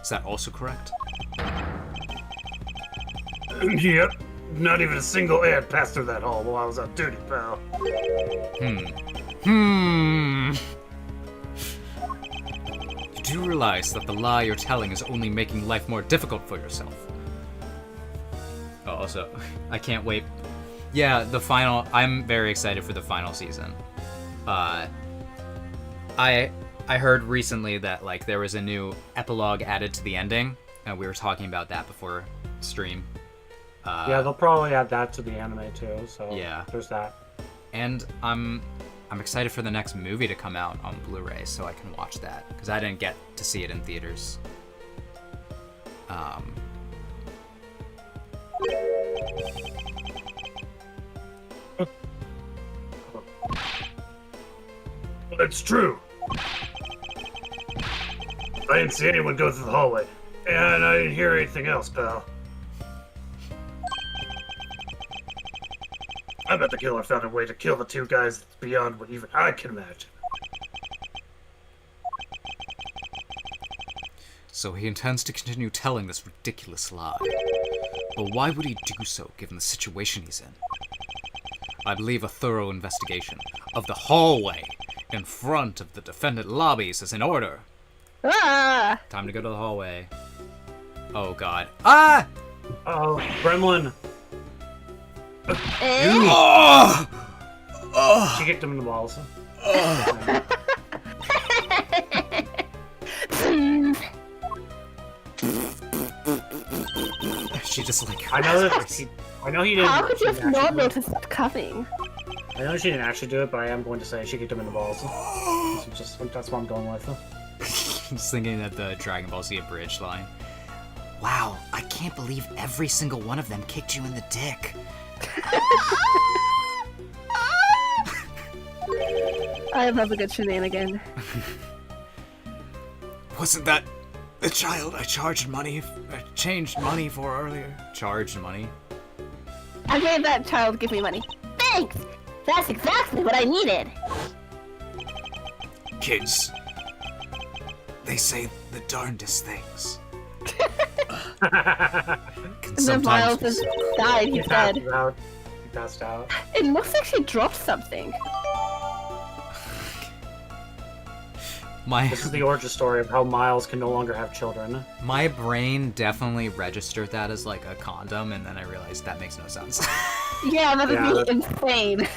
Is that also correct?
Yep. Not even a single ant passed through that hall while I was on duty, pal.
You do realize that the lie you're telling is only making life more difficult for yourself. Oh, also, I can't wait. Yeah, the final. I'm very excited for the final season. I heard recently that like there was a new epilogue added to the ending, and we were talking about that before stream.
Yeah, they'll probably add that to the anime too. So
Yeah.
there's that.
And I'm excited for the next movie to come out on Blu-ray so I can watch that because I didn't get to see it in theaters.
It's true. I didn't see anyone go through the hallway, and I didn't hear anything else, pal. I bet the killer found a way to kill the two guys that's beyond what even I can imagine.
So he intends to continue telling this ridiculous lie. But why would he do so given the situation he's in? I believe a thorough investigation of the hallway in front of the defendant lobbies is in order.
Ah!
Time to go to the hallway. Oh god. Ah!
Oh, Gremlin!
Eh?
Oh! Oh!
She kicked him in the balls.
She just like.
I know he didn't.
How could you have
actually
not
do it.
noticed that coming?
I know she didn't actually do it, but I am going to say she kicked him in the balls. That's what I'm going with.
Just thinking that the Dragon Ball Z abridged line. Wow, I can't believe every single one of them kicked you in the dick.
I love a good shenanigan.
Wasn't that the child I changed money for earlier? Charged money?
I made that child give me money.
Thanks! That's exactly what I needed!
Kids, they say the darndest things.
And then Miles just died, he's dead.
He passed out.
It looks like she dropped something.
This is the origin story of how Miles can no longer have children.
My brain definitely registered that as like a condom, and then I realized that makes no sense.
Yeah, that would
Yeah,
be insane.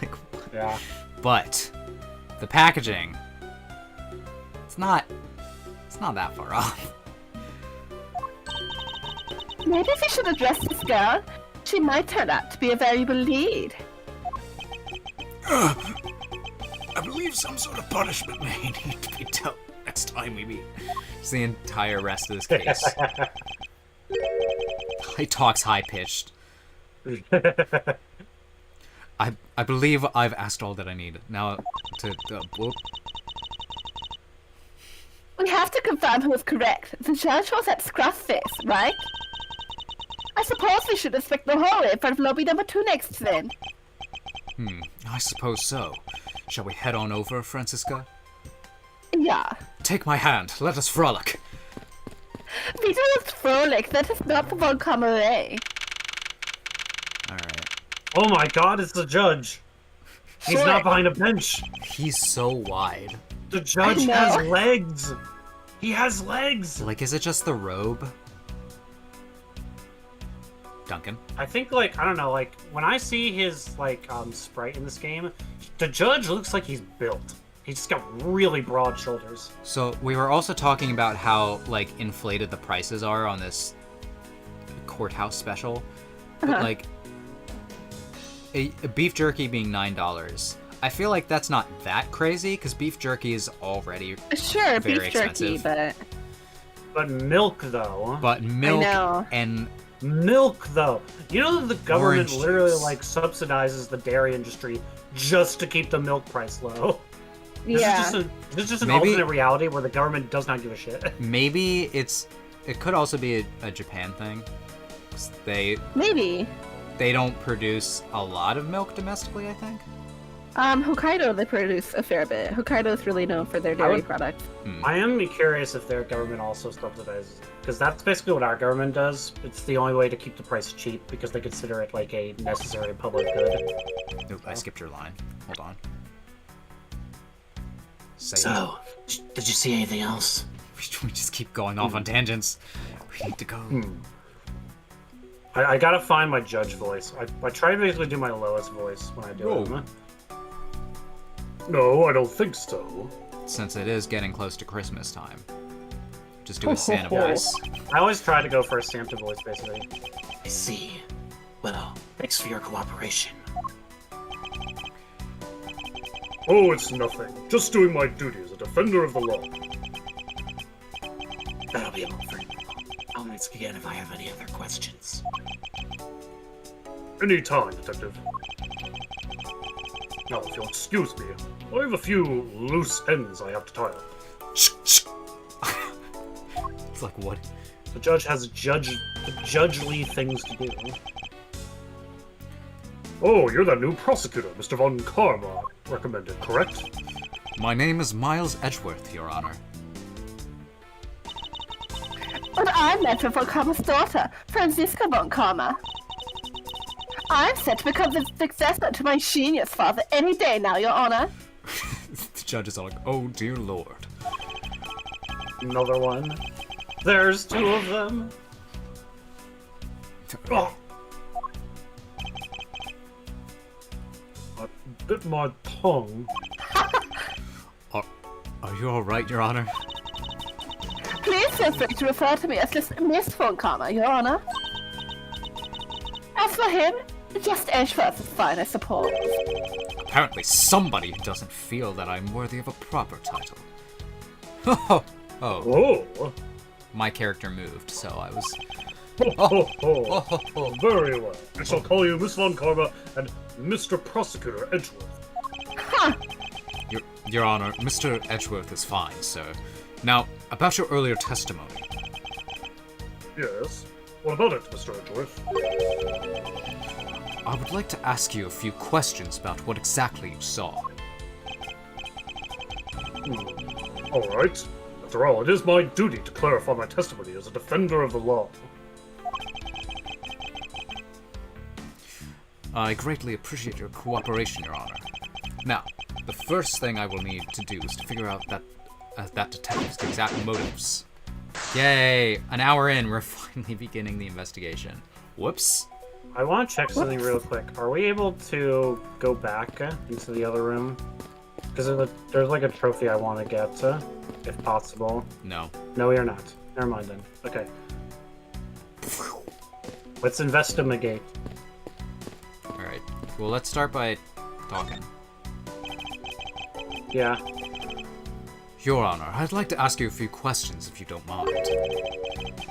Like,
Yeah.
but the packaging, it's not that far off.
Maybe if we should address this girl, she might turn out to be a valuable lead.
I believe some sort of punishment may need to be dealt next time we meet. It's the entire rest of this case. He talks high-pitched. I believe I've asked all that I need. Now whoop.
We have to confirm who is correct. The judge was that scruff face, right? I suppose we should inspect the hallway in front of lobby number 2 next then.
I suppose so. Shall we head on over, Francisca?
Yeah.
Take my hand. Let us frolic.
Peter looks frolic. That is not the Von Cabaret.
Alright.
Oh my god, it's the judge! He's
Sure.
not behind a bench!
He's so wide.
The judge
I know.
has legs! He has legs!
Like, is it just the robe? Duncan?
I think, like, I don't know, like, when I see his, like, sprite in this game, the judge looks like he's built. He's just got really broad shoulders.
So, we were also talking about how, like, inflated the prices are on this courthouse special. But, like, a beef jerky being $9. I feel like that's not that crazy, because beef jerky is already
Sure,
very
beef jerky,
expensive.
but...
But milk, though.
But milk
know.
and
Milk, though. You know that the government
Orange
literally,
juice.
like, subsidizes the dairy industry just to keep the milk price low.
Yeah.
This is just an
Maybe-
alternate reality where the government does not give a shit.
maybe it could also be a Japan thing. 'Cause
Maybe.
they don't produce a lot of milk domestically, I think.
Hokkaido, they produce a fair bit. Hokkaido's really known for their dairy products.
I am curious if their government also subsidizes, because that's basically what our government does. It's the only way to keep the price cheap, because they consider it like a necessary public good.
Oop, I skipped your line. Hold on. Say
So, did you see anything else?
we just keep going off on tangents. We need to go.
I gotta find my judge voice. I try to basically do my lowest voice when I do
Whoa.
it. No, I don't think so.
Since it is getting close to Christmas time, just do a Santa voice.
I always try to go for a Santa voice, basically.
I see. Well, thanks for your cooperation.
Oh, it's nothing. Just doing my duty as a defender of the law.
That'll be enough for now. I'll ask again if I have any other questions.
Any time, Detective. Now, if you'll excuse me, I have a few loose ends I have to tie up.
It's like, what?
The judge has judgely things to do.
Oh, you're that new prosecutor Mr. Von Karma recommended, correct?
My name is Miles Edgeworth, Your Honor.
And I'm Metro Von Karma's daughter, Francisca Von Karma. I'm set to become the successor to my genius father any day now, Your Honor.
The judge is all like, oh dear lord.
Another one. There's two of them. Oh. my tongue.
Are you alright, Your Honor?
Please feel free to refer to me as just Miss Von Karma, Your Honor. As for him, just Edgeworth is fine, I suppose.
Apparently somebody doesn't feel that I'm worthy of a proper title. Oh.
Oh.
My character moved, so I was...
Very well. I shall call you Miss Von Karma and Mr. Prosecutor Edgeworth.
Ha!
Your Honor, Mr. Edgeworth is fine, sir. Now, about your earlier testimony.
Yes. What about it, Mr. Edgeworth?
I would like to ask you a few questions about what exactly you saw.
All right. After all, it is my duty to clarify my testimony as a defender of the law.
I greatly appreciate your cooperation, Your Honor. Now, the first thing I will need to do is to figure out that detective's exact motives. Yay! An hour in, we're finally beginning the investigation. Whoops.
I want to check something real quick. Are we able to go back into the other room? Because there's like a trophy I want to get, if possible.
No.
No, we are not. Never mind then. Okay. Let's investigate.
Alright. Well, let's start by talking.
Yeah.
Your Honor, I'd like to ask you a few questions if you don't mind.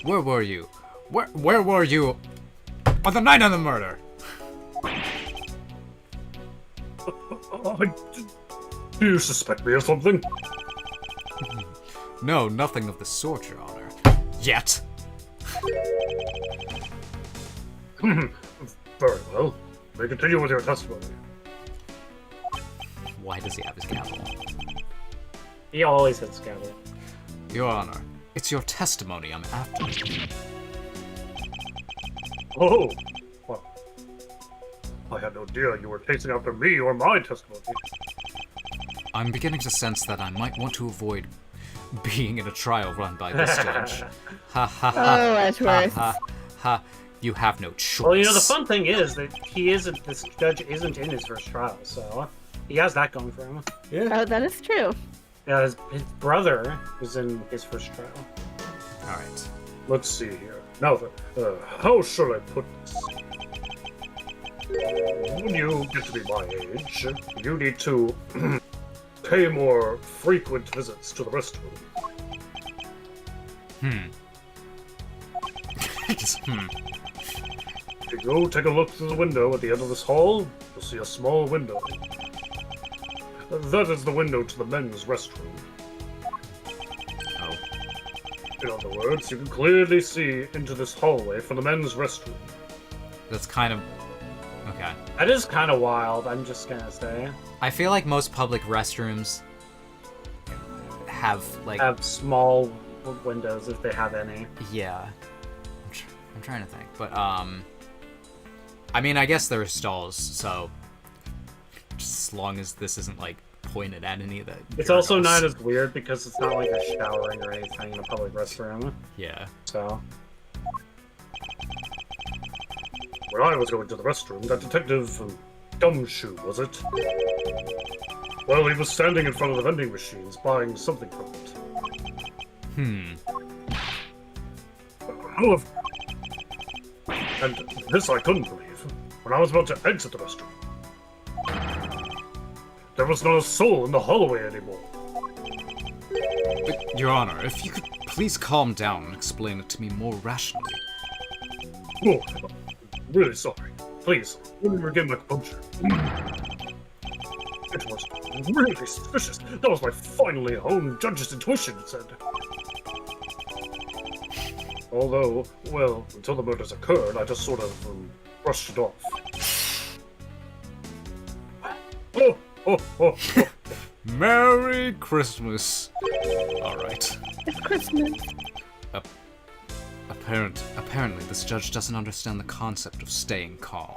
Where were you? Where were you on the night of the murder?
Do you suspect me of something?
No, nothing of the sort, Your Honor. Yet.
Very well. May continue with your testimony.
Why does he have his gavel?
He always hits gavel.
Your Honor, it's your testimony I'm after.
Oh, well, I had no idea you were chasing after me or my testimony.
I'm beginning to sense that I might want to avoid being in a trial run by this judge. Ha ha ha.
Oh, Edgeworth.
Ha ha. You have no choice.
Well, you know, the fun thing is that this judge isn't in his first trial, so he has that going for him.
Oh, that is true.
Yeah, his brother was in his first trial.
Alright.
Let's see here. Now then, how shall I put this? When you get to be my age, you need to pay more frequent visits to the restroom.
Just,
If you take a look through the window at the end of this hall, you'll see a small window. That is the window to the men's restroom.
Oh.
In other words, you can clearly see into this hallway from the men's restroom.
That's kind of... Okay.
That is kind of wild, I'm just gonna say.
I feel like most public restrooms have, like...
Have small windows if they have any.
Yeah. I'm trying to think. But, I mean, I guess there are stalls, so... Just as long as this isn't, like, pointed at any of the
It's also
urinals.
not as weird because it's not like a showering or anything in a public restroom.
Yeah.
So,
When I was going to the restroom, that detective, Gumshoe, was it? Well, he was standing in front of the vending machines buying something from it. However, and this I couldn't believe, when I was about to exit the restroom, there was not a soul in the hallway anymore.
But, Your Honor, if you could please calm down and explain it to me more rationally.
Oh, I'm really sorry. Please, let me regain my composure. It was really suspicious. That was my finely honed judge's intuition, it said. Although, well, until the murders occurred, I just sort of brushed it off. Oh.
Merry Christmas. Alright.
It's Christmas.
Apparently, this judge doesn't understand the concept of staying calm.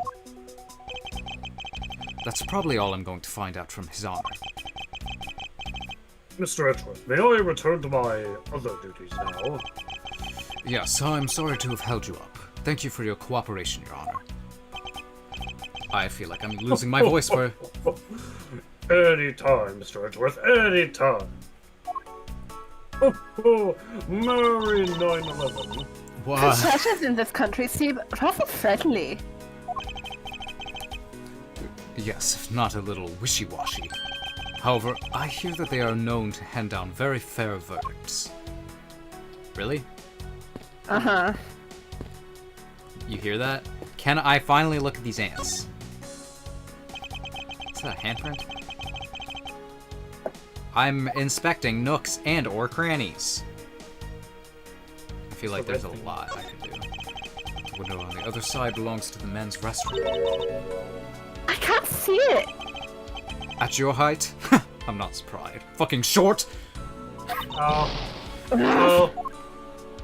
That's probably all I'm going to find out from His Honor.
Mr. Edgeworth, may I return to my other duties now?
Yes, I'm sorry to have held you up. Thank you for your cooperation, Your Honor. I feel like I'm losing my voice for...
Anytime, Mr. Edgeworth, anytime. Merry 9/11.
The
What?
churches in this country seem rather friendly.
Yes, if not a little wishy-washy. However, I hear that they are known to hand down very fair verdicts. Really?
Uh-huh.
You hear that? Can I finally look at these ants? Is that a handprint? I'm inspecting nooks and or crannies. I feel like there's a lot I could do. The window on the other side belongs to the men's restroom.
I can't see it.
At your height? I'm not surprised. Fucking short!
Oh. Oh.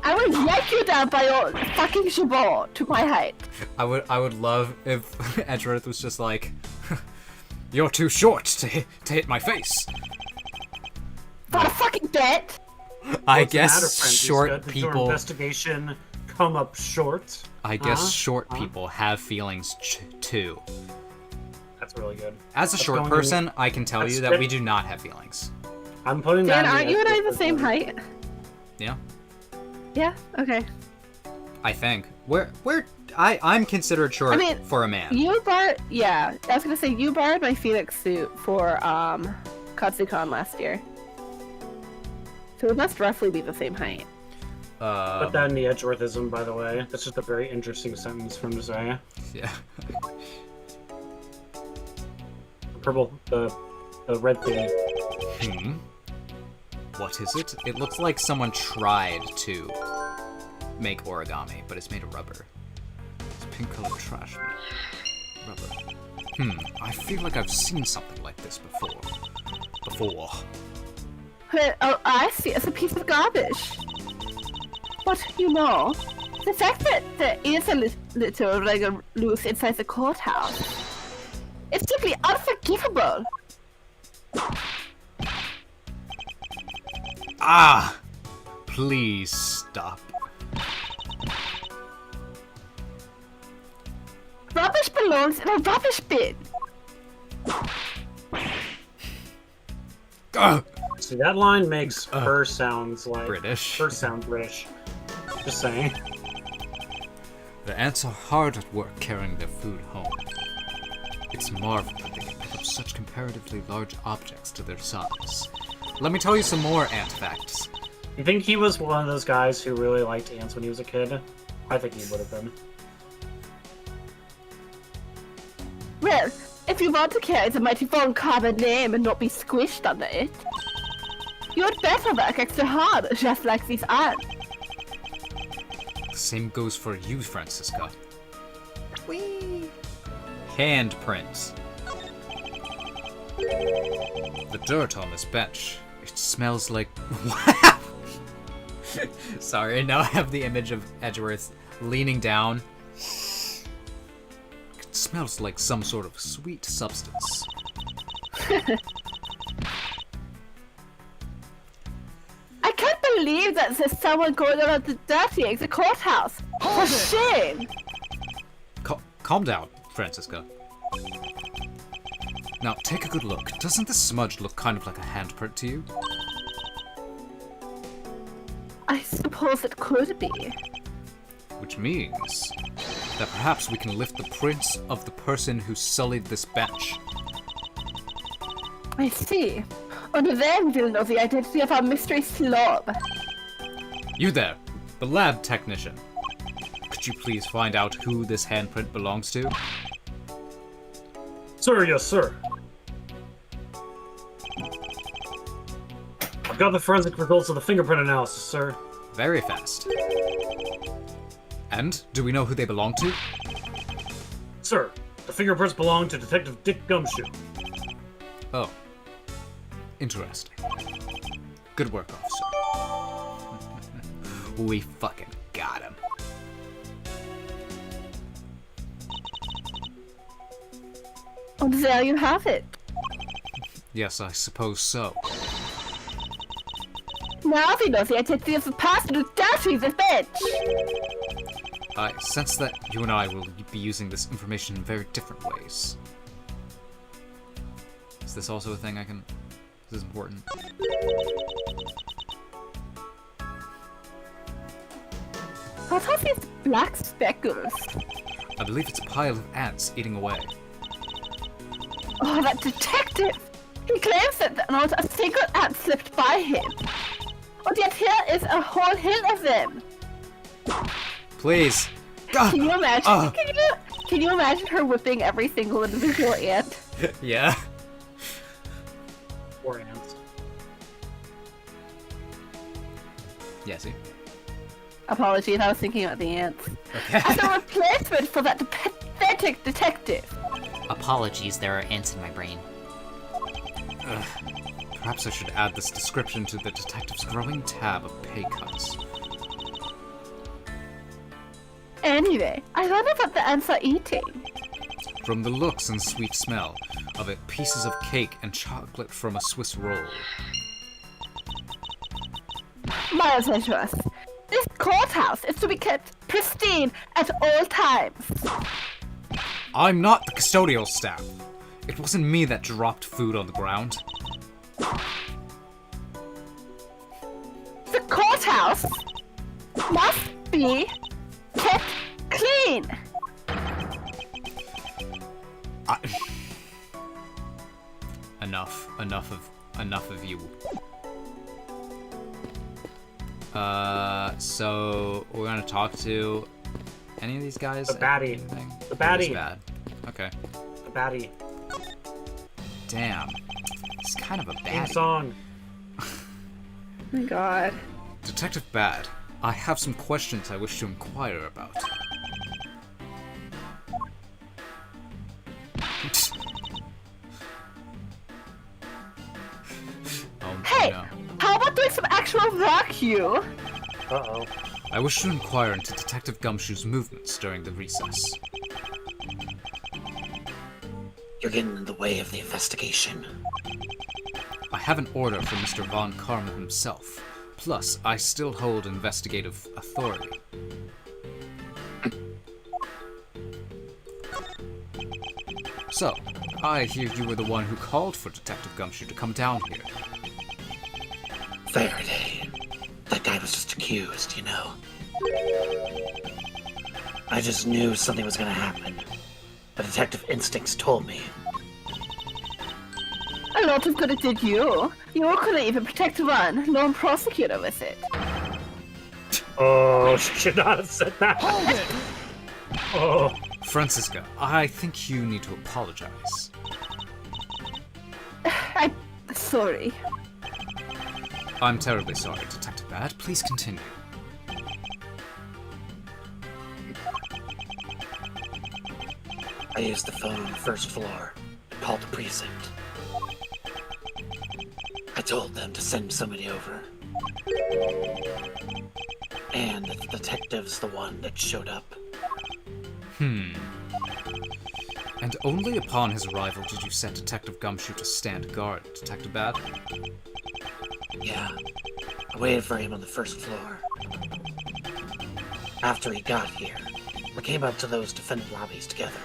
I will yank you down by your fucking jabot to my height.
I would love if Edgeworth was just like, you're too short to hit my face.
For a fucking bet.
I
What's the matter,
guess
Francisca?
short
Did your
people.
investigation come up short?
I guess
Huh?
short
Huh?
people have feelings too.
That's really good.
As a
That's
short
going
person, I can tell
that's
you that
good.
we do not have feelings.
I'm putting
Dan,
that. in
aren't you and I the
Edgeworth
same
as well.
height?
Yeah,
Yeah, okay.
I think. I'm considered short
I mean,
for a man.
You borrowed, yeah, I was gonna say, you borrowed my Phoenix suit for, Katsucon last year. So we must roughly be the same height.
Put that in the Edgeworthism, by the way. That's just a very interesting sentence for him to say.
Yeah.
Purple, the red thing.
Hmm. What is it? It looks like someone tried to make origami, but it's made of rubber. It's pink colored trash. Rubber. I feel like I've seen something like this before.
But, oh, I see, it's a piece of garbage. But, you know, the fact that there is a little regular loose inside the courthouse, it's simply unforgivable.
Ah! Please stop.
Rubbish belongs in a rubbish bin.
Ugh!
See, that line makes her sounds like
British.
Her sound British. Just saying.
The ants are hard at work carrying their food home. It's marvelous that they can pick up such comparatively large objects to their size. Let me tell you some more ant facts.
You think he was one of those guys who really liked ants when he was a kid? I think he would have been.
Well, if you want to carry the mighty Von Carbon name and not be squished under it, you'd better work extra hard, just like these ants.
The same goes for you, Francisca. Whee! Handprints. The dirt on this bench. It smells like... Sorry, now I have the image of Edgeworth leaning down. It smells like some sort of sweet substance.
I can't believe that there's someone going around dirtying the courthouse. For shame!
Calm down, Francisca. Now, take a good look. Doesn't this smudge look kind of like a handprint to you?
I suppose it could be.
Which means that perhaps we can lift the prints of the person who sullied this bench.
I see. And then we'll know the identity of our mystery slob.
You there, the lab technician. Could you please find out who this handprint belongs to?
Sir, yes, sir. I've got the forensic results of the fingerprint analysis, sir.
Very fast. And do we know who they belong to?
Sir, the fingerprints belong to Detective Dick Gumshoe.
Oh. Interesting. Good work, officer. We fucking got him.
And there you have it.
Yes, I suppose so.
Now we know the identity of the person who dirtied the bench.
I sense that you and I will be using this information in very different ways. Is this also a thing I can... This is important.
What are these black speckles?
I believe it's a pile of ants eating away.
Oh, that detective! He claims that not a single ant slipped by him. And yet here is a whole hill of them.
Please!
Can you imagine? Can you imagine her whipping every single individual ant?
Yeah.
Poor ants.
Yeah, see?
Apologies, I was thinking about the ants.
Okay.
As a replacement for that pathetic detective.
Apologies, there are ants in my brain.
Perhaps I should add this description to the detective's growing tab of pay cuts.
Anyway, I wonder what the ants are eating.
From the looks and sweet smell of it, pieces of cake and chocolate from a Swiss roll.
My attention. This courthouse is to be kept pristine at all times.
I'm not the custodial staff. It wasn't me that dropped food on the ground.
The courthouse must be kept clean.
Enough of you. So we're gonna talk to any of these guys?
The baddie.
Anything?
The baddie.
It's bad. Okay.
The baddie.
Damn. It's kind of a
Theme
baddie.
song.
Oh my god.
Detective Bad, I have some questions I wish to inquire about. Oh,
Hey,
no.
how about doing some actual work, you?
Uh-oh.
I wish to inquire into Detective Gumshoe's movements during the recess.
You're getting in the way of the investigation.
I have an order from Mr. Von Karma himself. Plus, I still hold investigative authority. So, I hear you were the one who called for Detective Gumshoe to come down here.
Faraday. That guy was just accused, you know. I just knew something was gonna happen. The detective instincts told me.
A lot of good it did you. You couldn't even protect one lone prosecutor with it.
Oh, she should not have said that. Oh.
Francisca, I think you need to apologize.
I'm sorry.
I'm terribly sorry, Detective Bad. Please continue.
I used the phone on the first floor and called the precinct. I told them to send somebody over. And the detective's the one that showed up.
And only upon his arrival did you set Detective Gumshoe to stand guard, Detective Bad?
Yeah, I waited for him on the first floor. After he got here, we came up to those defendant lobbies together.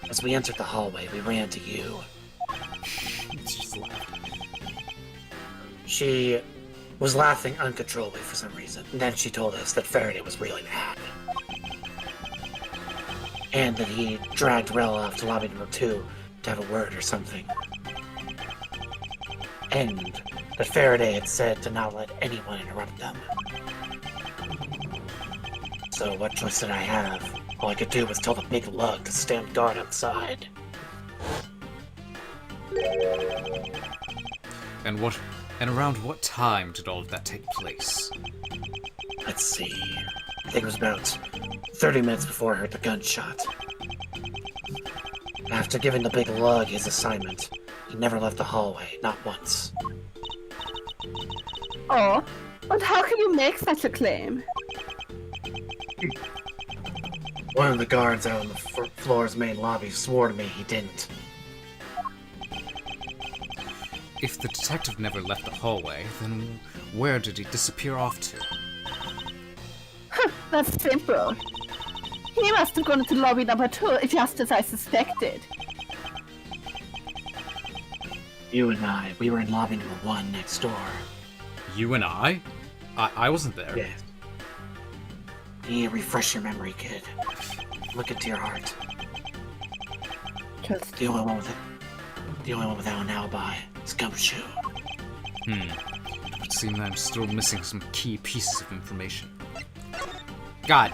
As we entered the hallway, we ran to you.
Just laughed.
She was laughing uncontrollably for some reason. And then she told us that Faraday was really mad. And that he dragged Rel off to lobby number 2 to have a word or something. And that Faraday had said to not let anyone interrupt them. So what choice did I have? All I could do was tell the big lug to stand guard outside.
And around what time did all of that take place?
Let's see. I think it was about 30 minutes before I heard the gunshot. After giving the big lug his assignment, he never left the hallway, not once.
Oh, but how can you make such a claim?
One of the guards out on the floor's main lobby swore to me he didn't.
if the detective never left the hallway, then where did he disappear off to?
That's simple. He must have gone into lobby number 2, just as I suspected.
You and I, we were in lobby number 1 next door.
You and I? I wasn't there.
Yes. You need to refresh your memory, kid. Look into your heart.
Just
The only one without an alibi is Gumshoe.
It would seem that I'm still missing some key pieces of information. God.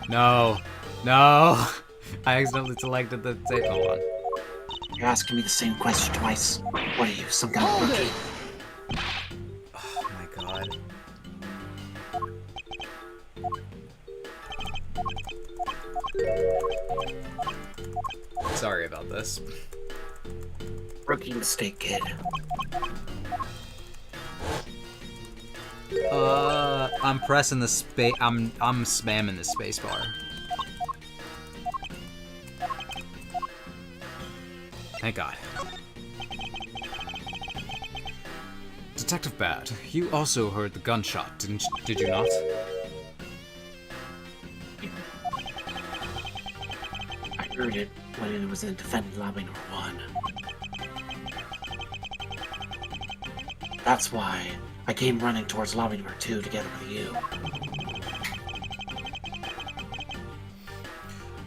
No. No. I accidentally selected the tape. Hold on.
You're asking me the same question twice. What are you, some kind of rookie?
Oh my god. Sorry about this.
Rookie mistake, kid.
I'm pressing the space. I'm spamming the space bar. Thank God. Detective Bad, you also heard the gunshot, did you not?
I heard it when it was in defendant lobby number 1. That's why I came running towards lobby number 2 together with you.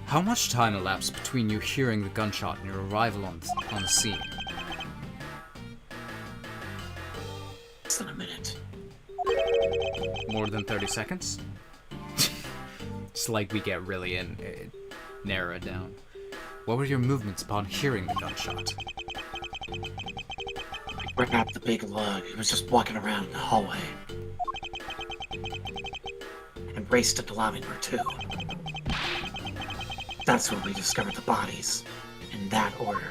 How much time elapsed between you hearing the gunshot and your arrival on the scene?
Less than a minute.
More than 30 seconds? It's like we get really narrow it down. What were your movements upon hearing the gunshot?
I grabbed the big lug. He was just walking around in the hallway. And raced into lobby number 2. That's when we discovered the bodies. In that order.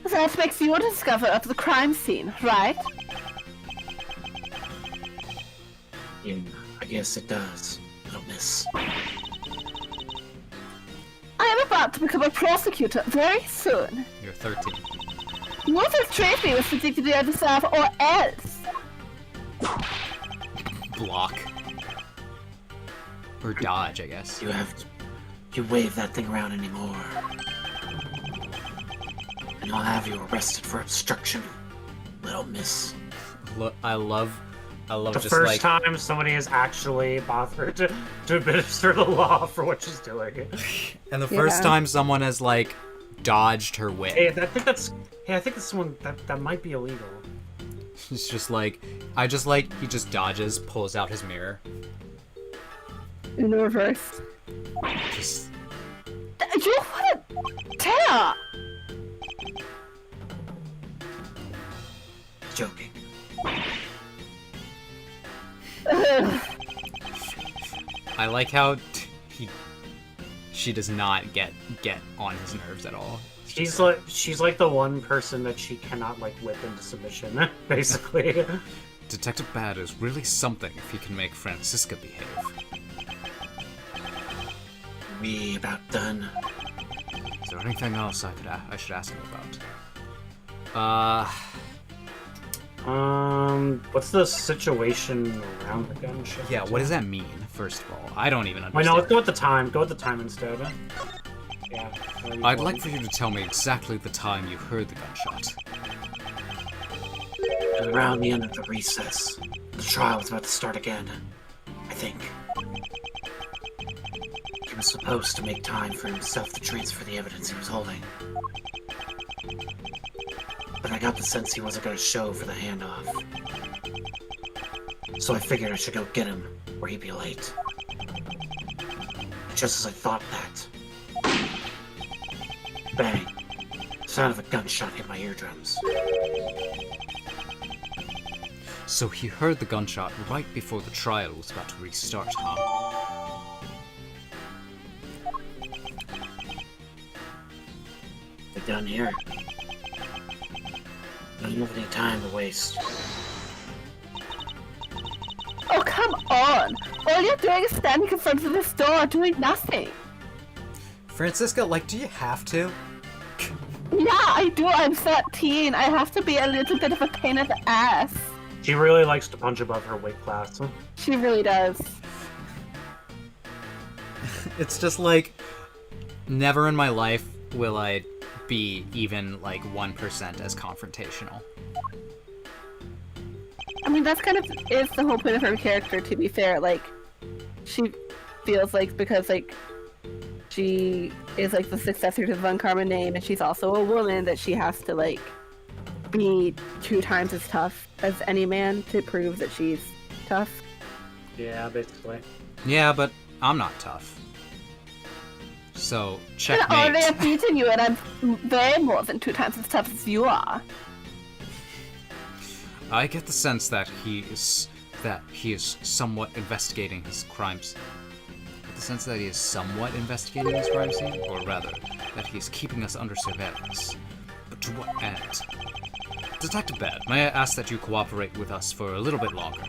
that makes you discover of the crime scene, right?
Yeah, I guess it does, little miss.
I am about to become a prosecutor very soon.
You're 13.
You will treat me with the dignity I deserve, or else.
Block. Or dodge, I guess.
You wave that thing around anymore. And I'll have you arrested for obstruction, little miss.
Look, I love
The
just
first
like
time somebody has actually bothered to administer the law for what she's doing.
and the first
Yeah.
time someone has like dodged her
Hey,
way.
I think that's one that might be illegal.
It's just like he just dodges, pulls out his mirror.
In reverse.
Just
You want to tear!
Joking.
I like how she does not get on his nerves at all.
She's like the one person that she cannot like whip into submission, basically.
Detective Bad is really something if he can make Francisca behave.
We about done.
Is there anything else I should ask him about?
What's the situation around the gunshot?
Yeah, what does that mean, first of all? I don't even
Wait,
understand.
no, let's go with the time. Go with the time instead. Yeah.
I'd like for you to tell me exactly the time you heard the gunshot.
It was around the end of the recess. The trial was about to start again. I think. He was supposed to make time for himself to transfer the evidence he was holding. But I got the sense he wasn't going to show for the handoff. So I figured I should go get him, or he'd be late. Just as I thought that... Bang! The sound of a gunshot hit my eardrums.
So he heard the gunshot right before the trial was about to restart, huh?
We're done here. Don't have any time to waste.
Oh, come on! All you're doing is standing in front of this door doing nothing.
Francisca, like, do you have to?
You Yeah, I do. I'm 13. I have to be a little bit of a pain in the ass.
She really likes to punch above her weight class.
She really does.
It's just like, never in my life will I be even like 1% as confrontational.
I mean, that's kind of is the whole point of her character, to be fair. Like, she feels like because, like, she is, like, the successor to the Von Karma name, and she's also a woman, that she has to, like, be 2 times as tough as any man to prove that she's tough.
Yeah, basically.
Yeah, but I'm not tough. So,
And
checkmate.
already I've beaten you, and I'm way more than 2 times as tough as you are.
I get the sense that he is somewhat investigating his crimes. The sense that he is somewhat investigating his crime scene, or rather, that he is keeping us under surveillance. But to what end? Detective Bad, may I ask that you cooperate with us for a little bit longer?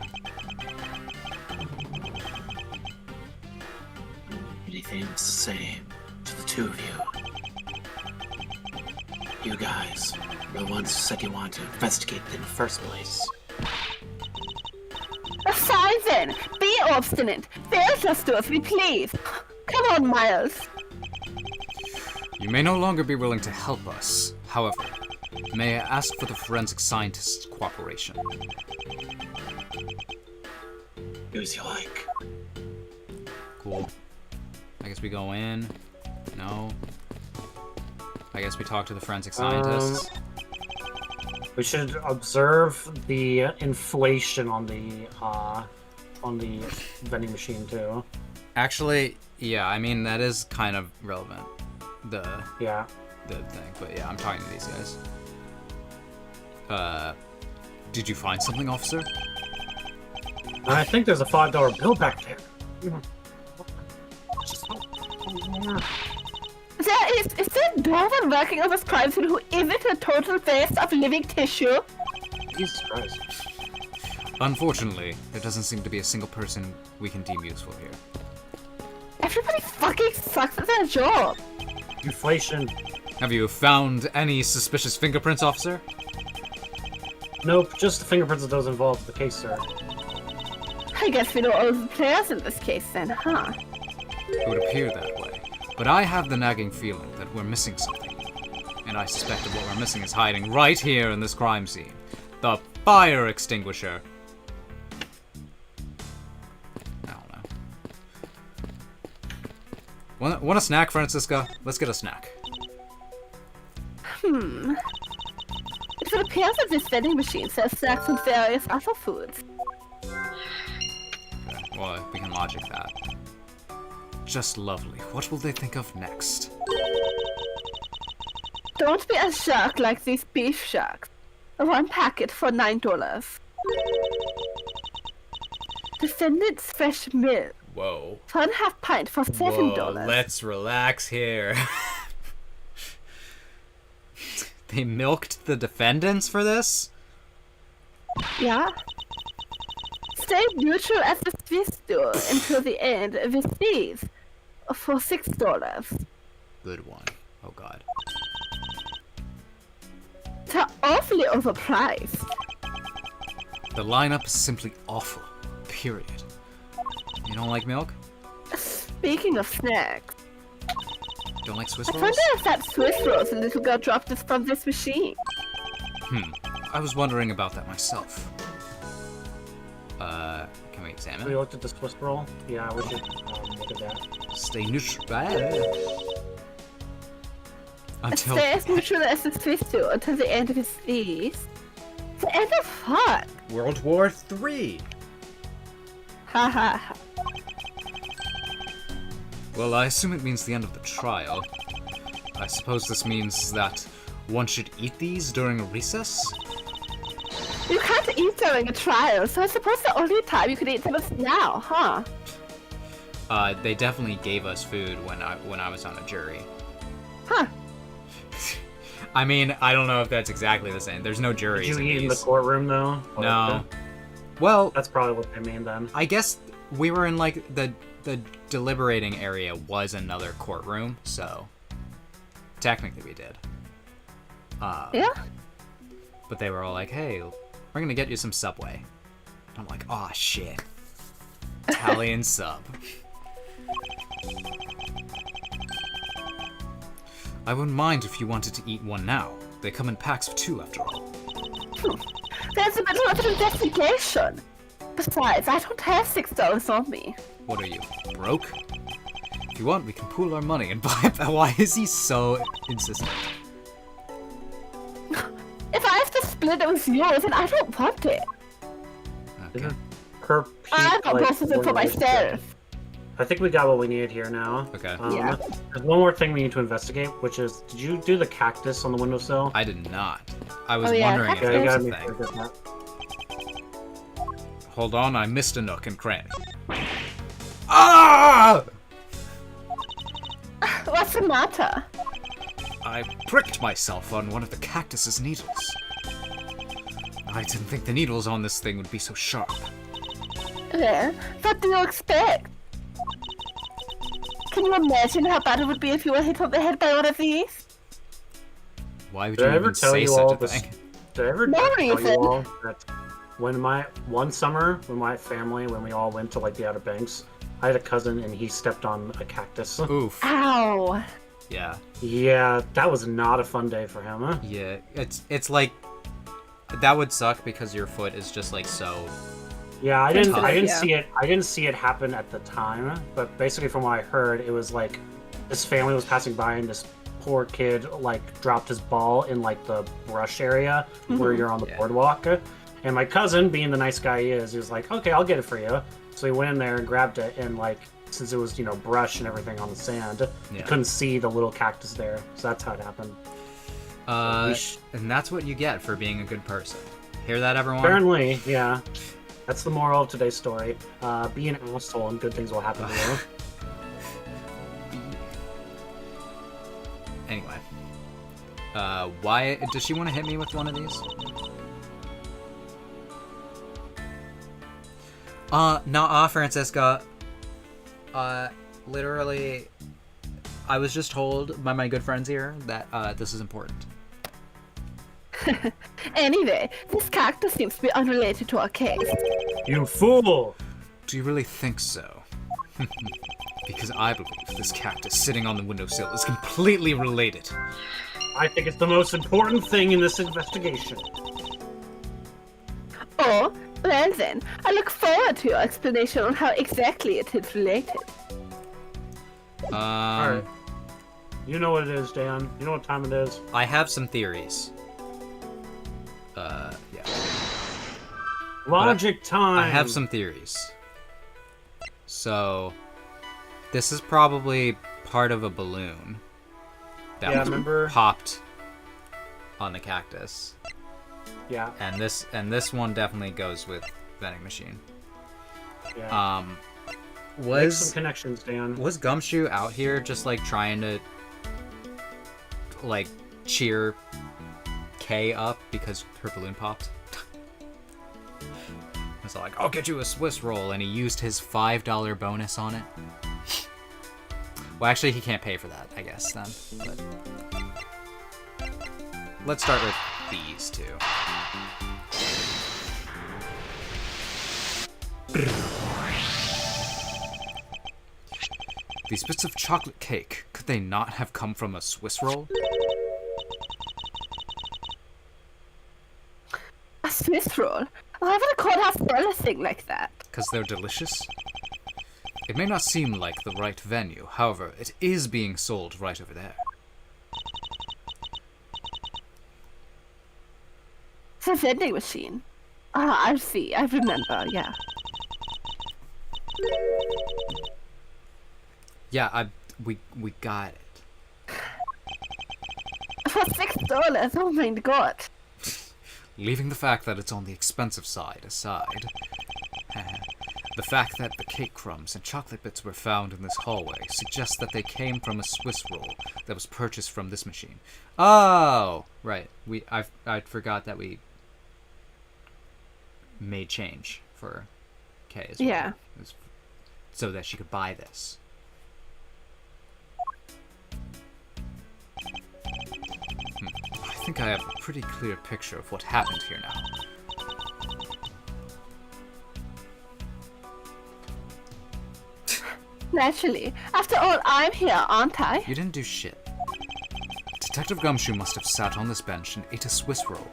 Anything to say to the 2 of you? You guys were the ones who said you wanted to investigate in the first place.
Aside then! Be obstinate! Fail just to us, we please! Come on, Miles!
You may no longer be willing to help us. However, may I ask for the forensic scientist's cooperation?
Do as you like.
Cool. I guess we go in. No. I guess we talk to the forensic scientists.
We should observe the inflation on the vending machine too.
Actually, yeah, I mean that is kind of relevant.
Yeah.
The thing, but yeah, I'm talking to these guys. Did you find something, officer?
I think there's a $5 bill back there.
Is there no one working on this crime scene who isn't a total waste of living tissue?
Jesus Christ.
Unfortunately, there doesn't seem to be a single person we can deem useful here.
Everybody fucking sucks at their job!
Inflation.
Have you found any suspicious fingerprints, officer?
Nope, just the fingerprints of those involved in the case, sir.
I guess we know all the players in this case then, huh?
It would appear that way. But I have the nagging feeling that we're missing something. And I suspect that what we're missing is hiding right here in this crime scene. The fire extinguisher. I don't know. Want a snack, Francisca? Let's get a snack.
It would appear that this vending machine sells snacks and various other foods.
Okay, well, we can logic that. Just lovely. What will they think of next?
Don't be a shark like these beef sharks. 1 packet for $9. Defendant's fresh milk.
Whoa.
1/2 pint for $7.
Let's relax here. They milked the defendants for this?
Yeah. Stay neutral at the Swiss store until the end with these for $6.
Good one. Oh god.
They're awfully overpriced.
The lineup is simply awful. Period. You don't like milk?
Speaking of snacks,
Don't like Swiss
I
rolls?
wonder if that Swiss rolls the little girl dropped us from this machine.
I was wondering about that myself. Can we examine?
We looked at the Swiss roll. Yeah, we should look at that.
Stay neutral. Until
Stay as neutral as the Swiss store until the end of his lease. The end of what?
World War III.
Ha ha ha.
Well, I assume it means the end of the trial. I suppose this means that one should eat these during a recess?
You can't eat during a trial, so I suppose the only time you could eat them is now, huh?
They definitely gave us food when I was on a jury.
Huh.
I mean, I don't know if that's exactly the same. There's no juries
Did you eat in the
these.
courtroom though?
No. Well,
That's probably what they mean then.
I guess we were in like the deliberating area was another courtroom, so technically we did.
Yeah?
But they were all like, hey, we're gonna get you some Subway. And I'm like, aw, shit. Italian sub. I wouldn't mind if you wanted to eat one now. They come in packs of 2 after all.
There's a bit of an investigation. Besides, I don't have $6 on me.
What are you, broke? If you want, we can pool our money and buy it. Why is he so insistent?
If I have to split it with yours, then I don't want it.
Okay.
Isn't her peak,
I got
like,
most of it for
one nice
myself.
thing? I think we got what we needed here now.
Okay.
Yeah.
There's one more thing we need to investigate, which is, did you do the cactus on the windowsill?
I did not. I was
Oh, yeah,
wondering if
Yeah,
there
you
was
gotta
a
make sure
thing.
to get that.
Hold on, I missed a nook and cranny. Ah!
What's the matter?
I pricked myself on one of the cactus's needles. I didn't think the needles on this thing would be so sharp.
What do you expect? Can you imagine how bad it would be if you were hit on the head by one of these?
Why would
Did
you
I ever
even
tell
say
you
such
all
a
this?
thing?
Did I ever
No
tell you
reason.
all that one summer, when my family, when we all went to like the Outer Banks, I had a cousin and he stepped on a cactus.
Oof.
Ow.
Yeah.
Yeah, that was not a fun day for him. Huh?
Yeah. It's like that would suck because your foot is just like so.
Yeah, I didn't
Yeah.
I didn't see it happen at the time, but basically from what I heard, it was like this family was passing by and this poor kid like dropped his ball in like the brush area where you're on the
Yeah.
boardwalk. And my cousin, being the nice guy he is, he was like, "Okay, I'll get it for you." So he went in there and grabbed it, and like since it was, you know, brush and everything on the sand, you
Yeah.
couldn't see the little cactus there. So that's how it happened.
And that's what you get for being a good person. Hear that, everyone?
Apparently, yeah. That's the moral of today's story. Be an asshole and good things will happen to you.
Anyway. Why does she want to hit me with one of these? Francisca. Literally, I was just told by my good friends here that this is important.
Anyway, this cactus seems to be unrelated to our case.
You fool!
Do you really think so? Because I believe this cactus sitting on the windowsill is completely related.
I think it's the most important thing in this investigation.
Oh, well then, I look forward to your explanation on how exactly it is related.
Alright. You know what it is, Dan. You know what time it is.
I have some theories. Yeah.
Logic time!
I have some theories. So, this is probably part of a balloon that
Yeah,
was
remember?
popped on the cactus,
Yeah,
and this one definitely goes with vending machine.
yeah. Make some
Was
connections, Dan.
Gumshoe out here just like trying to like cheer Kay up because her balloon popped? It's like, I'll get you a Swiss roll, and he used his $5 bonus on it. Well, actually, he can't pay for that, I guess, then. But let's start with these two. These bits of chocolate cake, could they not have come from a Swiss roll?
A Swiss roll? Why would a courthouse sell a thing like that?
Because they're delicious? It may not seem like the right venue, however, it is being sold right over there.
It's a vending machine. Ah, I see. I remember, yeah.
Yeah, we got it.
For $6? Oh my god.
Leaving the fact that it's on the expensive side aside, the fact that the cake crumbs and chocolate bits were found in this hallway suggests that they came from a Swiss roll that was purchased from this machine. Oh, right. I forgot that we made change for Kay as well.
Yeah.
It was so that she could buy this. I think I have a pretty clear picture of what happened here now.
Naturally. After all, I'm here, aren't I?
You didn't do shit. Detective Gumshoe must have sat on this bench and ate a Swiss roll.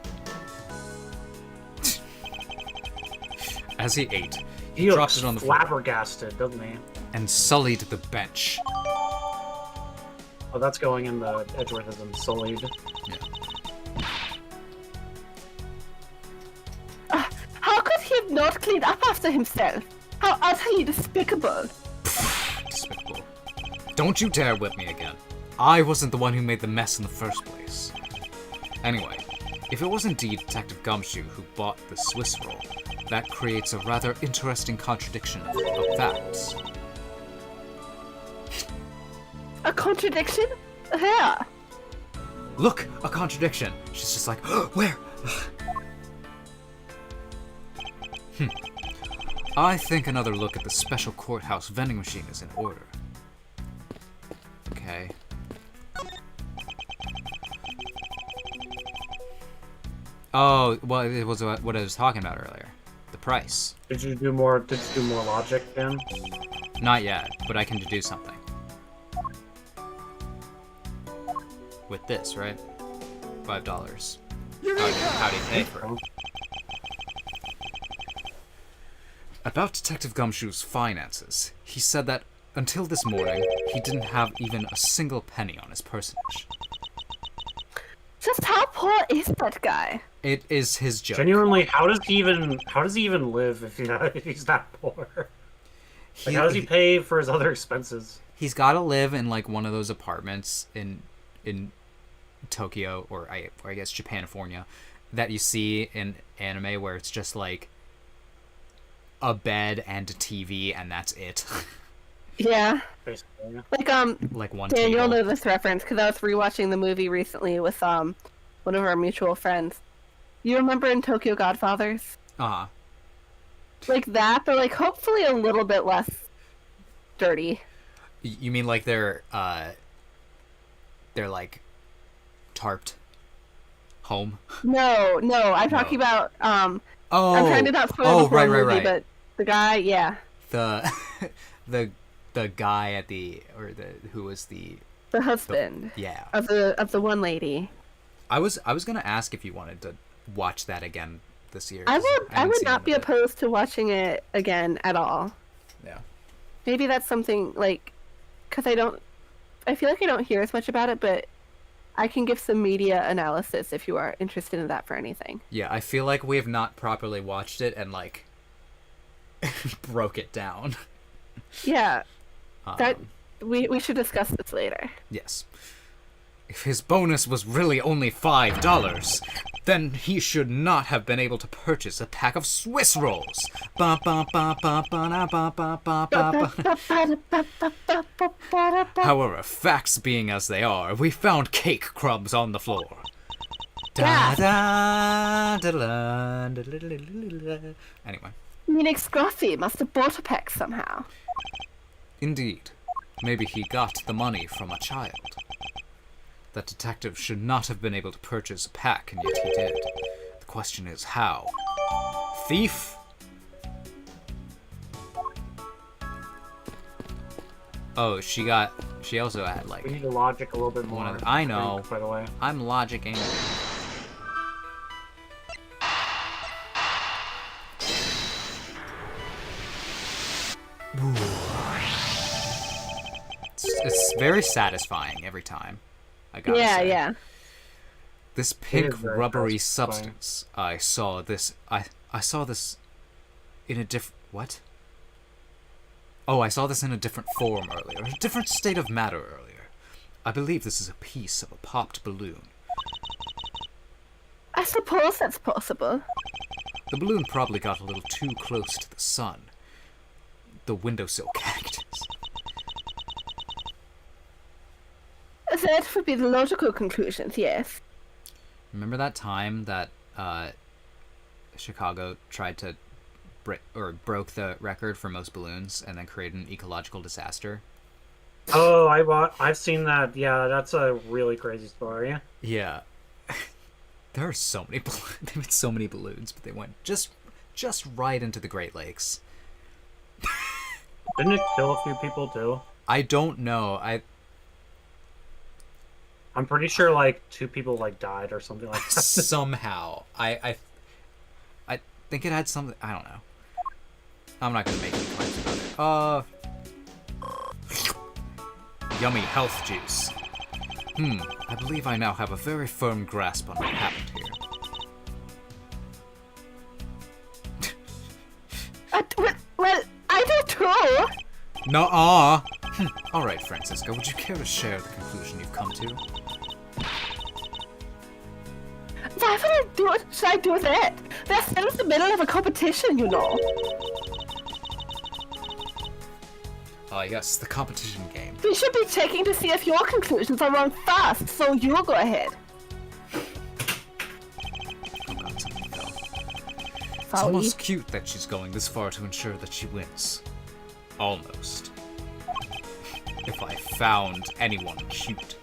As he ate, he dropped
looks
it on the floor
flabbergasted, doesn't he?
and sullied the bench.
Oh, that's going in the Edgeworthism sullied.
How could he have not cleaned up after himself? How utterly despicable.
Despicable. Don't you dare whip me again. I wasn't the one who made the mess in the first place. Anyway, if it was indeed Detective Gumshoe who bought the Swiss roll, that creates a rather interesting contradiction of facts.
A contradiction? Yeah.
Look, a contradiction. She's just like, where? I think another look at the special courthouse vending machine is in order. Okay. Oh, well, it was what I was talking about earlier. The price.
Did you do more logic, Dan?
Not yet, but I can deduce something. With this, right? $5. How do you pay for it? About Detective Gumshoe's finances, he said that until this morning, he didn't have even a single penny on his personage.
Just how poor is that guy?
It is his joke.
Genuinely, how does he even live if he's that poor? Like, how does he pay for his other expenses?
He's got to live in like one of those apartments in Tokyo or I guess Japanifornia that you see in anime where it's just like a bed and a TV and that's it.
Yeah.
Basically.
Like one
Dan, you'll
table.
know this reference because I was rewatching the movie recently with one of our mutual friends. You remember in Tokyo Godfathers?
Uh-huh.
Like that, but like hopefully a little bit less dirty.
You mean like they're like tarped home?
No, I'm talking about I'm trying to not spoil the whole
right,
movie,
right.
but the guy, yeah.
The the guy at who was the
The husband
yeah.
of the one lady.
I was gonna ask if you wanted to watch that again this year.
I
'cause
would
haven't seen
not
it
be
in a bit.
opposed to watching it again at all.
Yeah.
Maybe that's something like, because I feel like I don't hear as much about it, but I can give some media analysis if you are interested in that for anything.
Yeah, I feel like we have not properly watched it and like broke it down.
Yeah, that
Um,
we should discuss this later.
Yes. If his bonus was really only $5, then he should not have been able to purchase a pack of Swiss rolls. Ba ba ba ba ba da ba ba ba ba ba. However, facts being as they are, we found cake crumbs on the floor. Da da da da da da da. Anyway,
Meaning Scruffy must have bought a pack somehow.
indeed, maybe he got the money from a child. That detective should not have been able to purchase a pack, and yet he did. The question is how? Thief? Oh, she also had like
We need to logic a little bit more.
one of the, I know.
By the way.
I'm logicking. It's very satisfying every time. I gotta say.
Yeah.
This pink
is very
rubbery
satisfying.
substance. I saw this in a different what? Oh, I saw this in a different form earlier, a different state of matter earlier. I believe this is a piece of a popped balloon.
I suppose that's possible.
The balloon probably got a little too close to the sun. The windowsill cactus.
That would be the logical conclusions, yes.
Remember that time that Chicago tried to broke the record for most balloons and then created an ecological disaster?
Oh, I've seen that. Yeah, that's a really crazy story.
Yeah. There are so many they made so many balloons, but they went just right into the Great Lakes.
Didn't it kill a few people too?
I don't know.
I'm pretty sure like 2 people like died or something like that.
Somehow I think it had something. I don't know. I'm not gonna make any claims about it. Yummy health juice. I believe I now have a very firm grasp on what happened here.
Well, I do too.
Nuh-uh. Alright, Francisco, would you care to share the conclusion you've come to?
Why would I do it? Should I do that? They're still in the middle of a competition, you know.
Yes, the competition game.
We should be checking to see if your conclusions are wrong first, so you go ahead.
Forgot something, though. It's
Sorry.
almost cute that she's going this far to ensure that she wins. Almost. If I found anyone cute.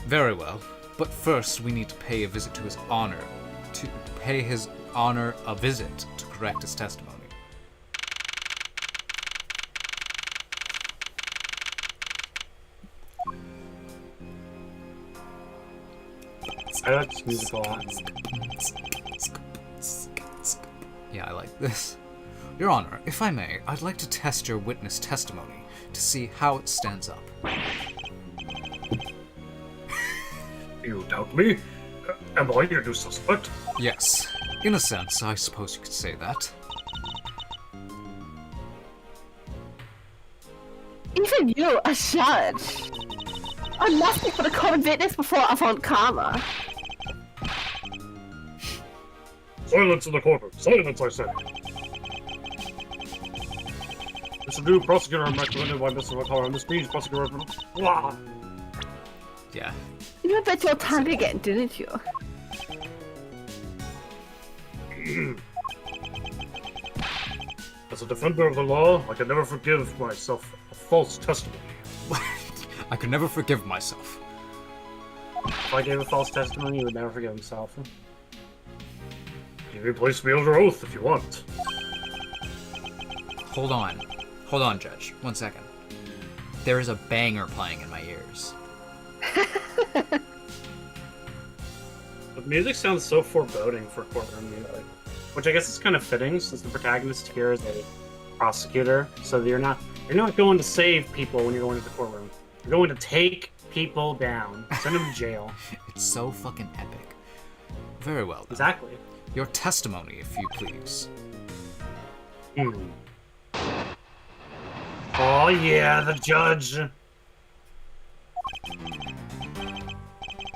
Very well, but first we need to pay a visit to his honor. To pay his honor a visit to correct his testimony.
I like this music a lot.
Yeah, I like this. Your Honor, if I may, I'd like to test your witness testimony to see how it stands up.
You doubt me? Am I your new suspect?
Yes. In a sense, I suppose you could say that.
Even you, a judge. I'm nothing but a common witness before avant karma.
Silence in the courtroom. Silence, I said. Mr. New Prosecutor, I'm recommended by Mr. McCall. This means Prosecutor. Blah.
Yeah.
You bit your tongue again, didn't you?
As a defender of the law, I can never forgive myself a false testimony.
I could never forgive myself.
If I gave a false testimony, he would never forgive himself.
You may place me under oath if you want.
Hold on. Hold on, Judge. 1 second. There is a banger playing in my ears.
The music sounds so foreboding for courtroom music, which I guess is kind of fitting since the protagonist here is a prosecutor. So you're not going to save people when you're going to the courtroom. You're going to take people down, send them to jail.
It's so fucking epic. Very well, then.
Exactly.
Your testimony, if you please.
Oh yeah, the judge.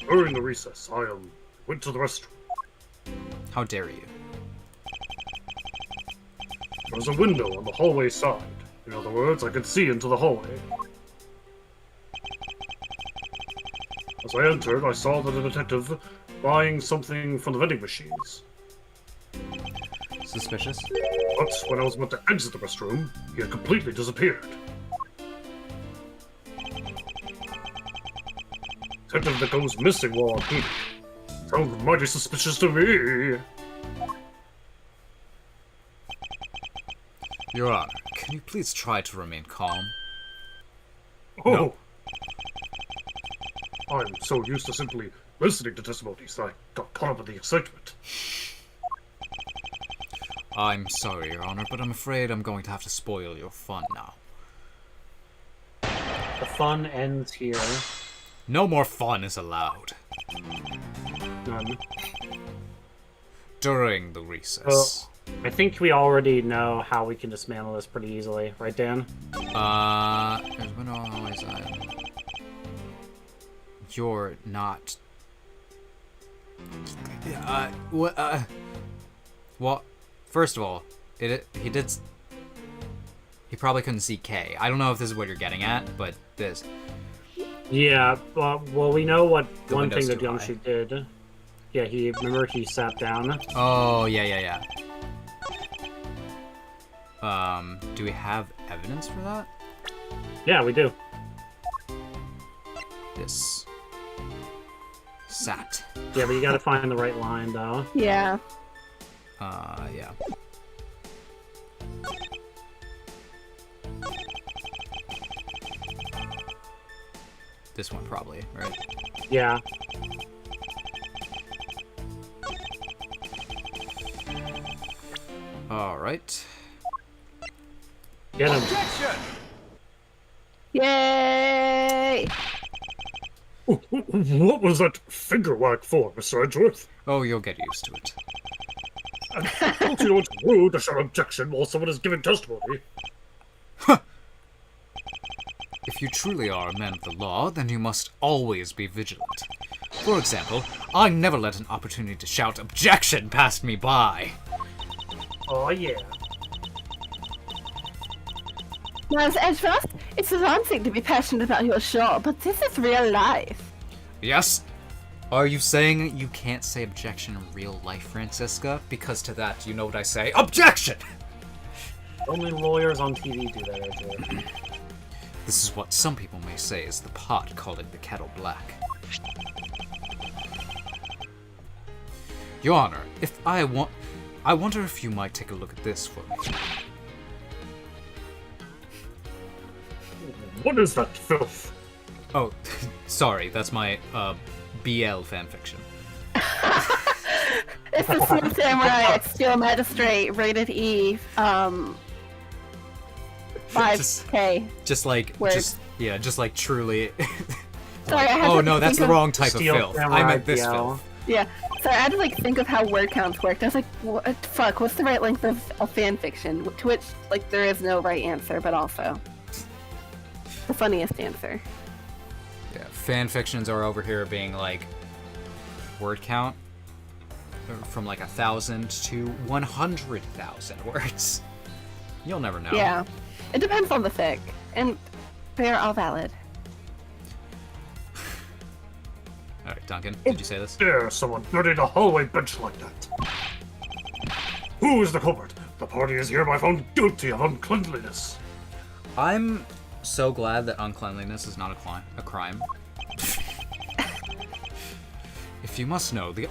During the recess, I went to the restroom.
How dare you?
There was a window on the hallway side. In other words, I could see into the hallway. As I entered, I saw the detective buying something from the vending machines.
Suspicious?
But when I was about to exit the restroom, he had completely disappeared. Detective that goes missing while on duty. Sounds mighty suspicious to me.
Your Honor, can you please try to remain calm?
Oh!
No.
I'm so used to simply listening to testimonies that I got caught up in the excitement.
I'm sorry, Your Honor, but I'm afraid I'm going to have to spoil your fun now.
The fun ends here.
No more fun is allowed.
None.
During the recess.
Well, I think we already know how we can dismantle this pretty easily, right, Dan?
There's been always you're not. What? Well, first of all, he probably couldn't see K. I don't know if this is what you're getting at, but this.
Yeah, well, we know what
The
one thing
window's
that
too
Yamcha did. Yeah, he sat down.
Oh, yeah. Do we have evidence for that?
Yeah, we do.
This Sat.
Yeah, but you gotta find the right line, though.
Yeah.
Yeah. This one probably, right?
Yeah.
Alright.
Get him.
Yay!
What was that finger whack for, Mr. Edgeworth?
Oh, you'll get used to it.
Don't you know it's rude to shout objection while someone is giving testimony?
If you truly are a man of the law, then you must always be vigilant. For example, I never let an opportunity to shout objection pass me by.
Oh, yeah.
Now, as Edgeworth, it's one thing to be passionate about your show, but this is real life.
Yes? Are you saying you can't say objection in real life, Francisca? Because to that, you know what I say? Objection!
Only lawyers on TV do that, Edgeworth.
This is what some people may say is the pot calling the kettle black. Your Honor, if I wonder if you might take a look at this for me.
What is that filth?
Oh, sorry, that's my, BL fanfiction.
It's the Smooth Samurai Steel Magistrate rated E, 5K.
Just like,
Words.
just like truly.
Sorry, I had
Oh
to
no, that's
think
the
of-
wrong type of
Steel
filth. I
Samurai
meant this
BL.
filth.
Yeah. So I had to like think of how word counts worked. I was like, what fuck, what's the right length of fan fiction? To which, like, there is no right answer, but also the funniest answer.
Yeah, fan fictions are over here being like word count from like 1,000 to 100,000 words. You'll never know.
Yeah. It depends on the fic, and they're all valid.
All right, Duncan, did you say this?
Dare someone dirty the hallway bench like that? Who is the culprit? The party is hereby found guilty of uncleanliness.
I'm so glad that uncleanliness is not a crime. If you must know, the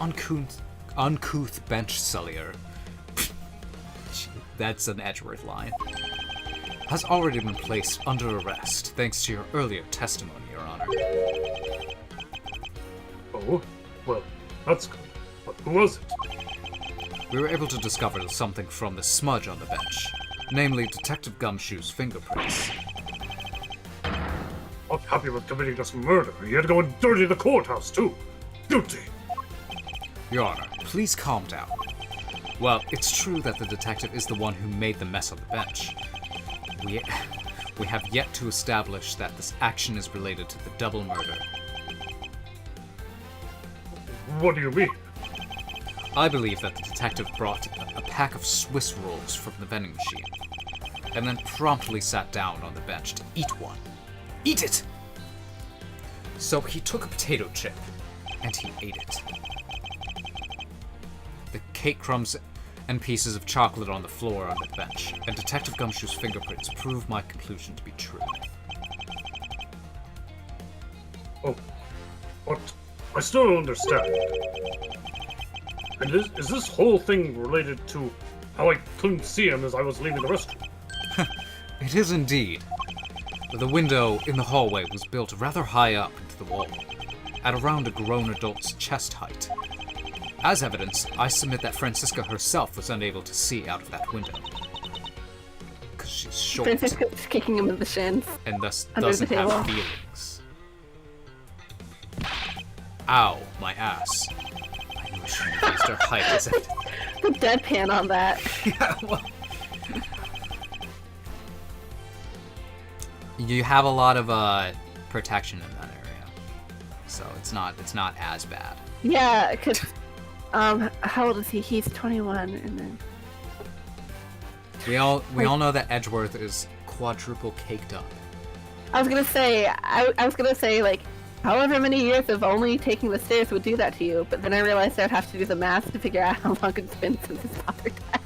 uncouth bench sullier, that's an Edgeworth line, has already been placed under arrest thanks to your earlier testimony, Your Honor.
Oh, well, that's good. But who was it?
We were able to discover something from the smudge on the bench, namely Detective Gumshoe's fingerprints.
Not happy with committing this murder. He had to go and dirty the courthouse, too. Guilty.
Your Honor, please calm down. Well, it's true that the detective is the one who made the mess on the bench. We have yet to establish that this action is related to the double murder.
What do you mean?
I believe that the detective brought a pack of Swiss rolls from the vending machine, and then promptly sat down on the bench to eat one. Eat it! So he took a potato chip, and he ate it. The cake crumbs and pieces of chocolate on the floor on the bench, and Detective Gumshoe's fingerprints prove my conclusion to be true.
Oh, but I still don't understand. And is this whole thing related to how I couldn't see him as I was leaving the restaurant?
It is indeed. The window in the hallway was built rather high up into the wall, at around a grown adult's chest height. As evidence, I submit that Francisca herself was unable to see out of that window. Because she's short
Francisco's kicking him in the shins.
and thus
under the
doesn't have
table.
feelings. Ow, my ass. I knew I shouldn't have used her height as evidence.
The deadpan on that.
Yeah, well, you have a lot of protection in that area, so it's not as bad.
Yeah, because, how old is he? He's 21, and then...
We all know that Edgeworth is quadruple caked up.
I was gonna say, I was gonna say, like, however many years of only taking the stairs would do that to you, but then I realized I'd have to do the math to figure out how long it's been since his father died.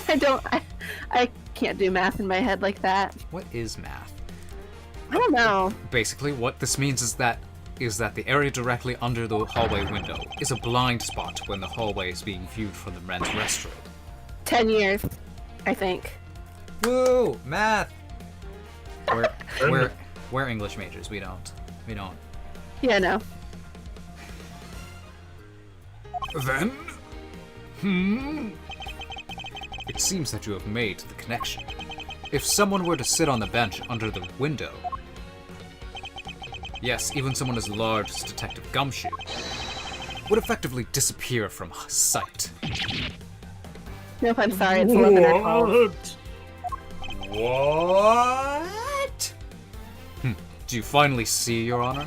And I can't do math in my head like that.
What is math?
I don't know.
Basically, what this means is that is that the area directly under the hallway window is a blind spot when the hallway is being viewed from the men's restroom.
10 years, I think.
Woo! Math! We're English majors. We don't.
Yeah, no.
Then? It seems that you have made the connection. If someone were to sit on the bench under the window, yes, even someone as large as Detective Gumshoe would effectively disappear from sight.
Nope, I'm sorry, it's 11 or 12.
What?
What? Do you finally see, Your Honor?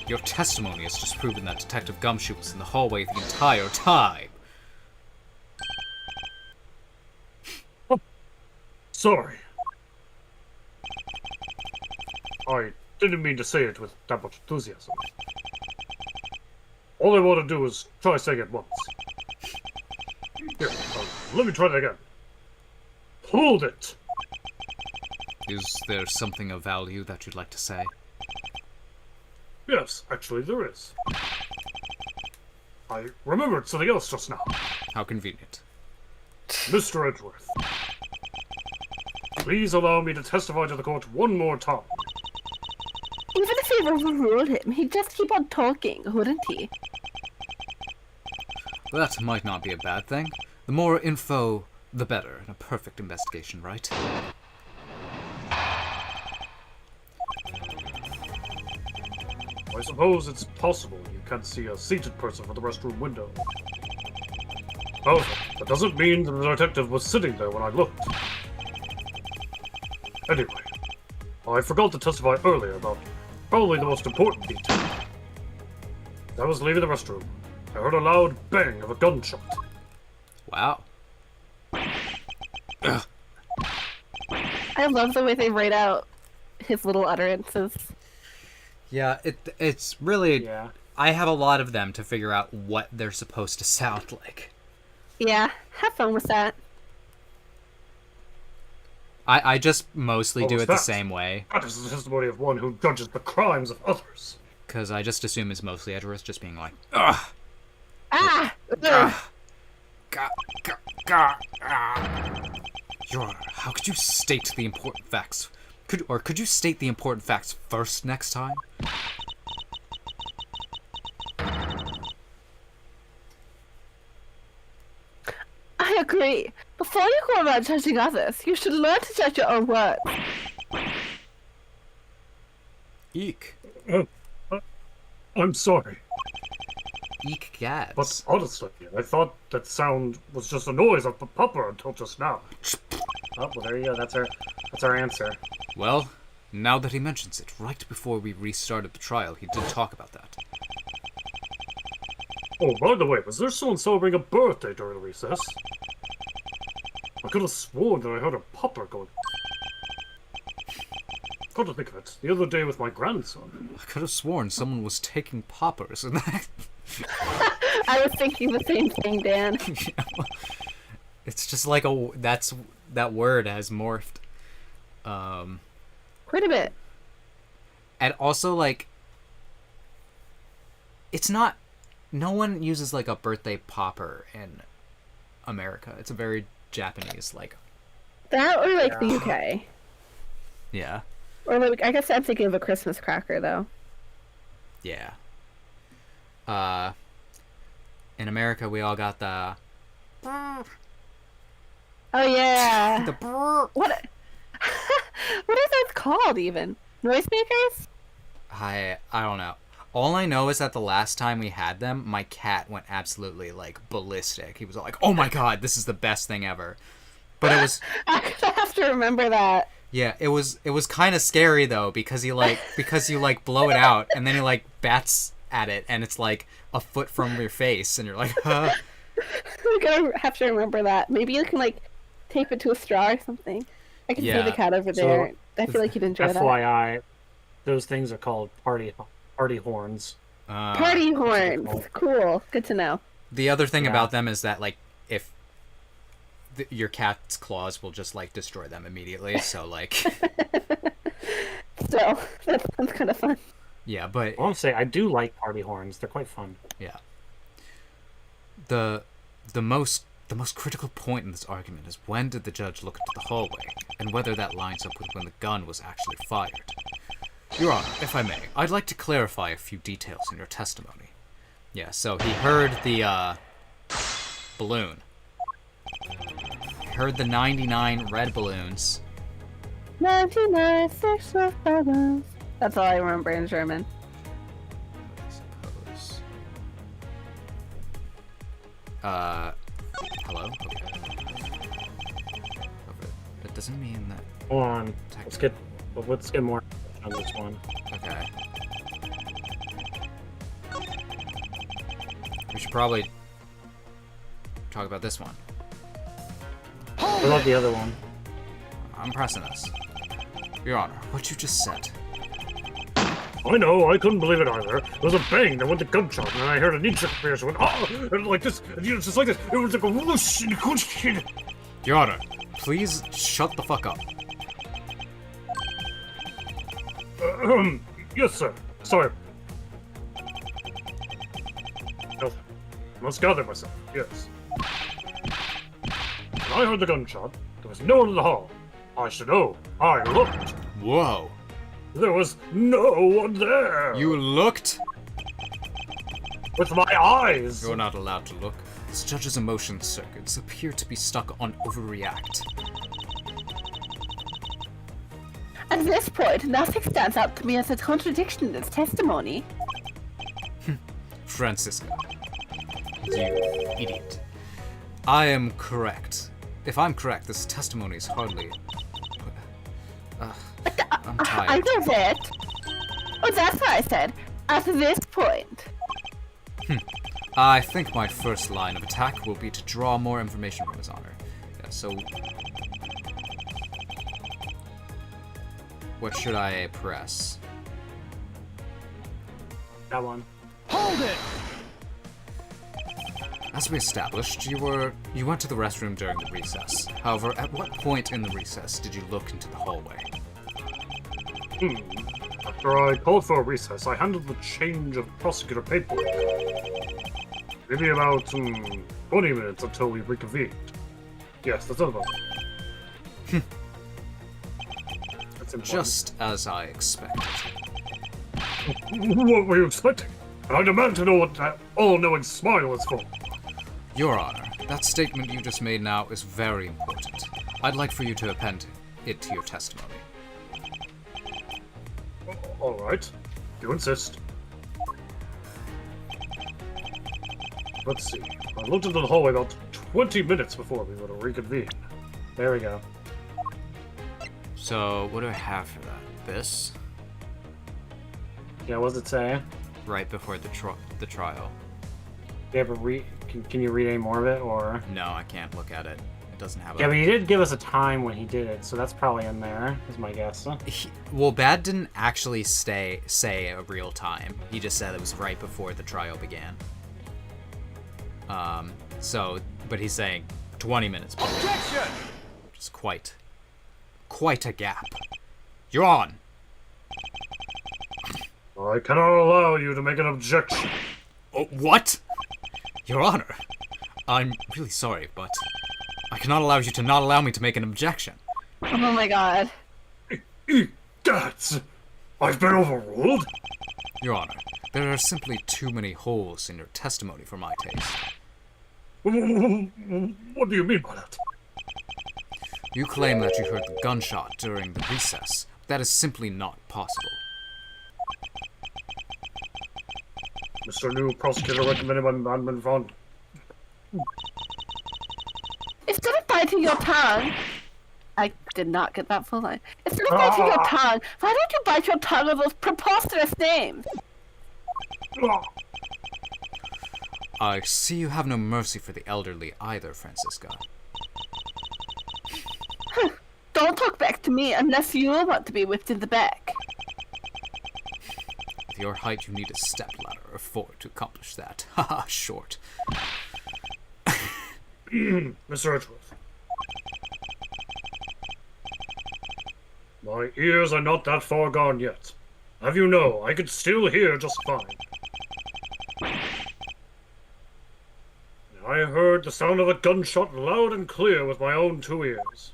Your testimony has just proven that Detective Gumshoe was in the hallway the entire time.
Sorry. I didn't mean to say it with that much enthusiasm. All I want to do is try saying it once. Here, let me try that again. Hold it!
Is there something of value that you'd like to say?
Yes, actually there is. I remembered something else just now.
How convenient.
Mr. Edgeworth. Please allow me to testify to the court one more time.
Even if he overruled him, he'd just keep on talking, wouldn't he?
That might not be a bad thing. The more info, the better in a perfect investigation, right?
I suppose it's possible you can't see a seated person from the restroom window. However, that doesn't mean that the detective was sitting there when I looked. Anyway, I forgot to testify earlier about probably the most important detail. As I was leaving the restroom, I heard a loud bang of a gunshot.
Wow.
I love the way they write out his little utterances.
Yeah, it's really...
Yeah.
I have a lot of them to figure out what they're supposed to sound like.
Yeah, have fun with that.
I just mostly
What
do
was
it the
that?
same way,
That is the testimony of one who judges the crimes of others.
because I just assume it's mostly Edgeworth just being like, ugh,
Ah! Ugh.
gah, gah, gah, ah. Your Honor, how could you state the important facts? Could you state the important facts first next time?
I agree. Before you go around judging others, you should learn to judge your own words.
Eek.
I'm sorry,
Eek gads.
but honestly, I thought that sound was just a noise of the pupper until just now.
Oh, well, there you go. That's our answer.
Well, now that he mentions it, right before we restarted the trial, he did talk about that.
Oh, by the way, was there someone celebrating a birthday during recess? I could have sworn that I heard a pupper going. Come to think of it, the other day with my grandson.
I could have sworn someone was taking poppers and that.
I was thinking the same thing, Dan.
It's just like that word has morphed.
Quite a bit.
And also, like, it's not. No one uses like a birthday popper in America. It's a very Japanese, like.
That or like the UK.
Yeah.
Or like, I guess I'm thinking of a Christmas cracker though.
Yeah. In America, we all got the.
Oh yeah.
The
what? What are those called even? Noisemakers?
I don't know. All I know is that the last time we had them, my cat went absolutely like ballistic. He was like, "Oh my god, this is the best thing ever." But it was
I'm gonna have to remember that.
yeah, it was kind of scary though because you like blow it out and then he like bats at it and it's like a foot from your face and you're like, huh.
I'm gonna have to remember that. Maybe you can like tape it to a straw or something. I can see
Yeah.
the cat over
So,
there. I feel like you'd enjoy that.
FYI, those things are called party horns.
Party horns. Cool. Good to know.
The other thing
Yeah.
about them is that like if your cat's claws will just like destroy them immediately, so like
So that sounds kind of fun.
Yeah, but
I want to say I do like party horns. They're quite fun.
yeah. The most critical point in this argument is when did the judge look into the hallway, and whether that lines up with when the gun was actually fired. Your Honor, if I may, I'd like to clarify a few details in your testimony. Yeah, so he heard the balloon. He heard the 99 red balloons.
99 sexual balloons. That's all I remember in German.
I suppose. Hello? Okay. That doesn't mean that...
Hold on. Let's get more on this one.
Okay. We should probably talk about this one.
What about the other one?
I'm pressing this. Your Honor, what you just said.
I know, I couldn't believe it either. There was a bang, there went the gunshot, and I heard a knee-jerk appear, so went, oh! And like this, and, just like this. It was like a whoosh, and a
Your Honor, please shut the fuck up.
Yes, sir. Sorry. No, I must gather myself, yes. When I heard the gunshot, there was no one in the hall. I should know. I looked.
Whoa.
There was no one there.
You looked?
With my eyes.
You're not allowed to look. This judge's emotion circuits appear to be stuck on overreact.
At this point, nothing stands out to me as a contradiction in this testimony.
Francisca. You idiot. I am correct. If I'm correct, this testimony is hardly... I'm tired.
I know that. Oh, that's what I said. At this point.
I think my first line of attack will be to draw more information from His Honor. Yeah, so... What should I press?
That one.
As we established, you went to the restroom during the recess. However, at what point in the recess did you look into the hallway?
After I called for a recess, I handled the change of prosecutor paperwork. Maybe about 20 minutes until we reconvened. Yes, that's all about it.
That's important.
Just as I expected.
What were you expecting? And I demand to know what that all-knowing smile is for.
Your Honor, that statement you just made now is very important. I'd like for you to append it to your testimony.
All right, you insist. Let's see. I looked into the hallway about 20 minutes before we were to reconvene.
There we go.
So, what do I have for that? This?
Yeah, what does it say?
Right before the trial.
Do you ever can you read any more of it, or?
No, I can't look at it. It doesn't have
Yeah,
a...
but he did give us a time when he did it, so that's probably in there, is my guess.
Well, Bad didn't actually say a real time. He just said it was right before the trial began. But he's saying 20 minutes before. Objection! Which is quite a gap. You're on!
I cannot allow you to make an objection.
Oh, what? Your Honor, I'm really sorry, but I cannot allow you to not allow me to make an objection.
Oh my god.
Egats! I've been overruled?
Your Honor, there are simply too many holes in your testimony for my taste.
What do you mean by that?
You claim that you heard the gunshot during the recess. That is simply not possible.
Mr. New Prosecutor recommended by Madman Von.
Instead of biting your tongue... I did not get that full line. Instead of biting your tongue, why don't you bite your tongue of those preposterous names?
I see you have no mercy for the elderly either, Francisca.
Don't talk back to me unless you want to be whipped in the back.
With your height, you need a stepladder or 4 to accomplish that. Haha, short.
Mr. Edgeworth. My ears are not that far gone yet. Have you know, I could still hear just fine. I heard the sound of a gunshot loud and clear with my own 2 ears.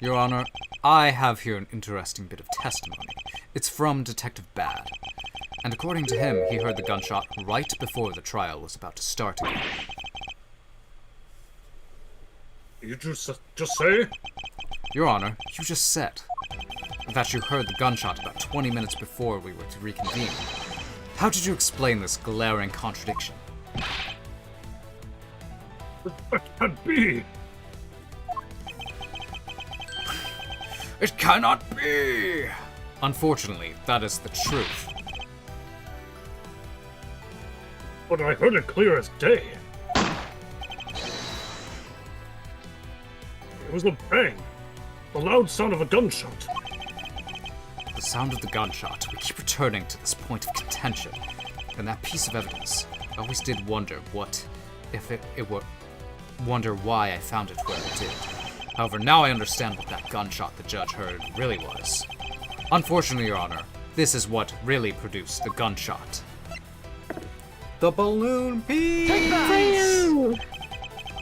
Your Honor, I have here an interesting bit of testimony. It's from Detective Bad. And according to him, he heard the gunshot right before the trial was about to start again.
You just say?
Your Honor, you just said that you heard the gunshot about 20 minutes before we were to reconvene. How did you explain this glaring contradiction?
That can't be!
It cannot be! Unfortunately, that is the truth.
But I heard it clear as day. It was the bang. The loud sound of a gunshot.
The sound of the gunshot, we keep returning to this point of contention. And that piece of evidence, I always did wonder wonder why I found it where I did. However, now I understand what that gunshot the judge heard really was. Unfortunately, Your Honor, this is what really produced the gunshot. The balloon piece!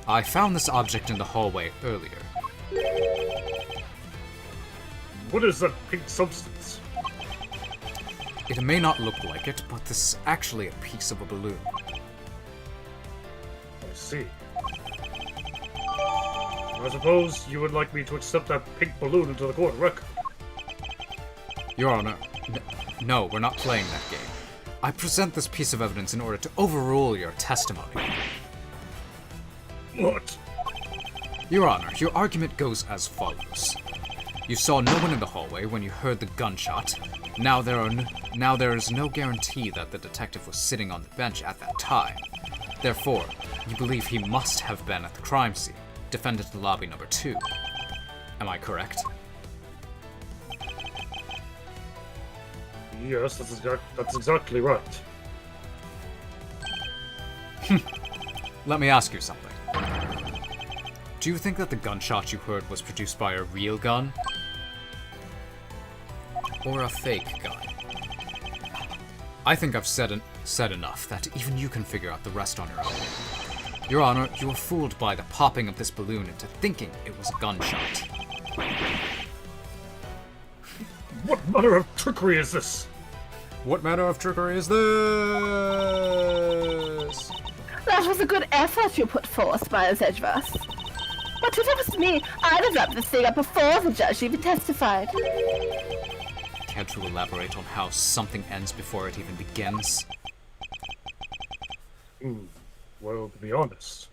I found this object in the hallway earlier.
What is that pink substance?
It may not look like it, but this is actually a piece of a balloon.
I see. I suppose you would like me to accept that pink balloon into the court record.
Your Honor, no, we're not playing that game. I present this piece of evidence in order to overrule your testimony.
What?
Your Honor, your argument goes as follows. You saw no one in the hallway when you heard the gunshot. Now there is no guarantee that the detective was sitting on the bench at that time. Therefore, you believe he must have been at the crime scene, defendant in lobby number 2. Am I correct?
Yes, that's exactly right.
Let me ask you something. Do you think that the gunshot you heard was produced by a real gun? Or a fake gun? I think I've said enough that even you can figure out the rest on your own. Your Honor, you were fooled by the popping of this balloon into thinking it was a gunshot.
What manner of trickery is this?
What manner of trickery is this?
That was a good effort you put forth, Miles Edgeworth. But if it was me, I'd have wrapped this thing up before the judge even testified.
Care to elaborate on how something ends before it even begins?
Well, to be honest,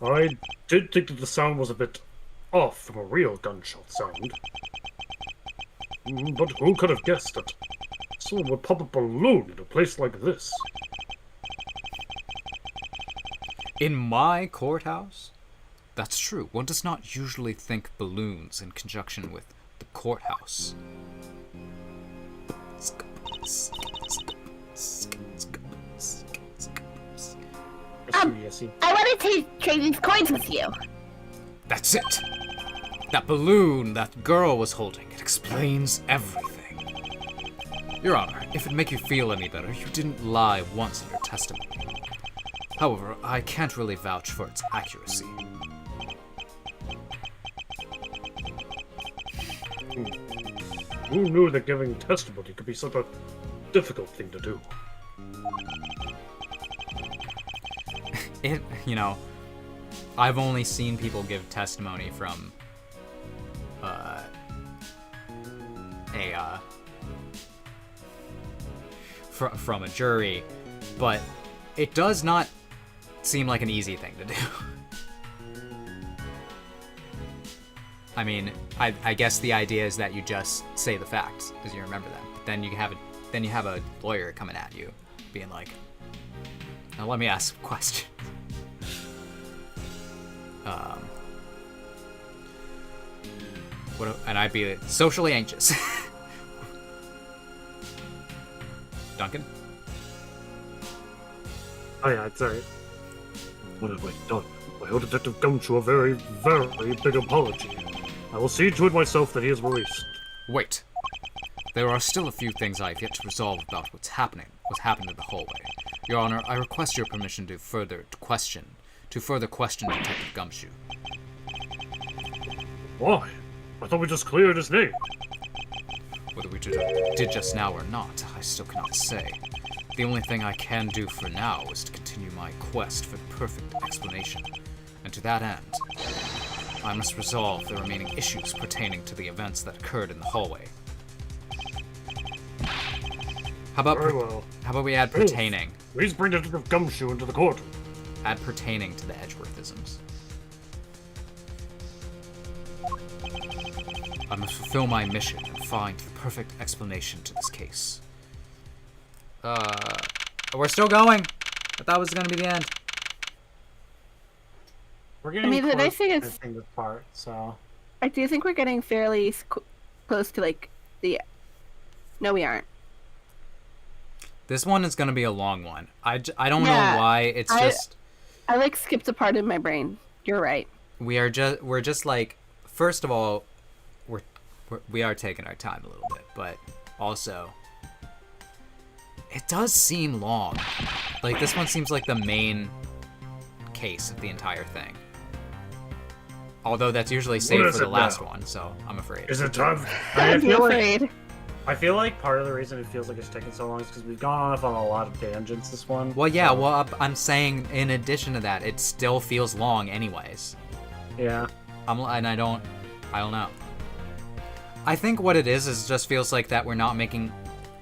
I did think that the sound was a bit off from a real gunshot sound. But who could have guessed that someone would pop a balloon in a place like this?
In my courthouse? That's true. One does not usually think balloons in conjunction with the courthouse.
Yes.
I wanted to trade these coins with you.
That's it! That balloon that girl was holding, it explains everything. Your Honor, if it make you feel any better, you didn't lie once in your testimony. However, I can't really vouch for its accuracy.
Who knew that giving testimony could be such a difficult thing to do?
I've only seen people give testimony from from a jury, but it does not seem like an easy thing to do. I mean, I guess the idea is that you just say the facts because you remember them. But then you have a lawyer coming at you, being like, "Now let me ask a question." And I'd be socially anxious. Duncan?
Aye, I'd say. What have I done? I owe Detective Gumshoe a very, very big apology. I will see to it myself that he is released.
Wait. There are still a few things I have yet to resolve about what's happened in the hallway. Your Honor, I request your permission to further question Detective Gumshoe.
Why? I thought we just cleared his name.
Whether we did just now or not, I still cannot say. The only thing I can do for now is to continue my quest for the perfect explanation. And to that end, I must resolve the remaining issues pertaining to the events that occurred in the hallway. How about we add pertaining?
Please bring Detective Gumshoe into the courtroom.
Add pertaining to the Edgeworthisms. I must fulfill my mission and find the perfect explanation to this case. We're still going. I thought it was gonna be the end.
We're getting
I mean,
close
I think
to
it's-
finishing this part, so...
I do think we're getting fairly close to, like, the... No, we aren't.
This one is gonna be a long one. I don't
Yeah,
know why. It's just
I, like, skipped a part in my brain. You're right.
we're just like, first of all, we are taking our time a little bit, but also it does seem long. Like, this one seems like the main case of the entire thing. Although that's usually saved
is
for the
it
last
now?
one, so I'm afraid.
Is it time?
I'm
feel like-
afraid.
I feel like part of the reason it feels like it's taking so long is because we've gone off on a lot of tangents this one.
Well, yeah,
so-
well, I'm saying in addition to that, it still feels long anyways.
Yeah.
I don't know. I think what it is just feels like that we're not making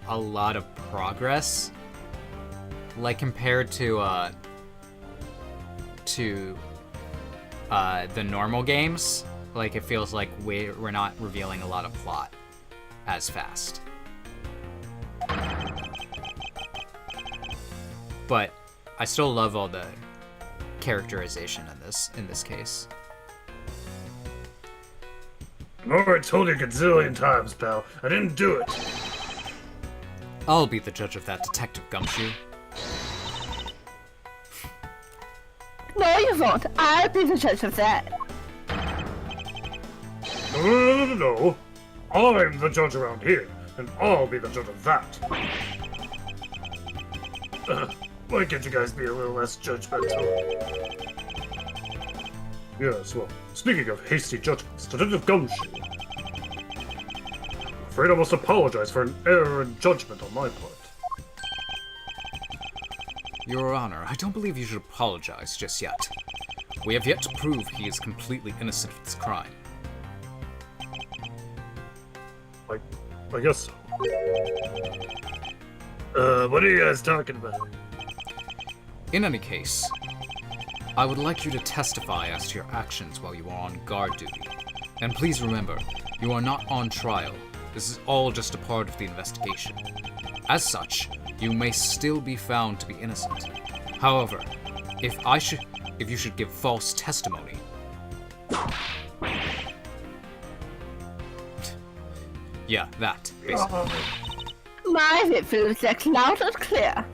a lot of progress, like compared to the normal games. Like, it feels like we're not revealing a lot of plot as fast. But I still love all the characterization in this case.
I've already told you a gazillion times, pal. I didn't do it.
I'll be the judge of that, Detective Gumshoe.
No, you won't. I'll be the judge of that.
No. I'm the judge around here, and I'll be the judge of that. Why can't you guys be a little less judgmental? Yes, well, speaking of hasty judgments, Detective Gumshoe. I'm afraid I must apologize for an error in judgment on my part.
Your Honor, I don't believe you should apologize just yet. We have yet to prove he is completely innocent of this crime.
I guess so. What are you guys talking about?
In any case, I would like you to testify as to your actions while you are on guard duty. And please remember, you are not on trial. This is all just a part of the investigation. As such, you may still be found to be innocent. However, if you should give false testimony, yeah, that, basically.
Mine, it feels like loud and clear.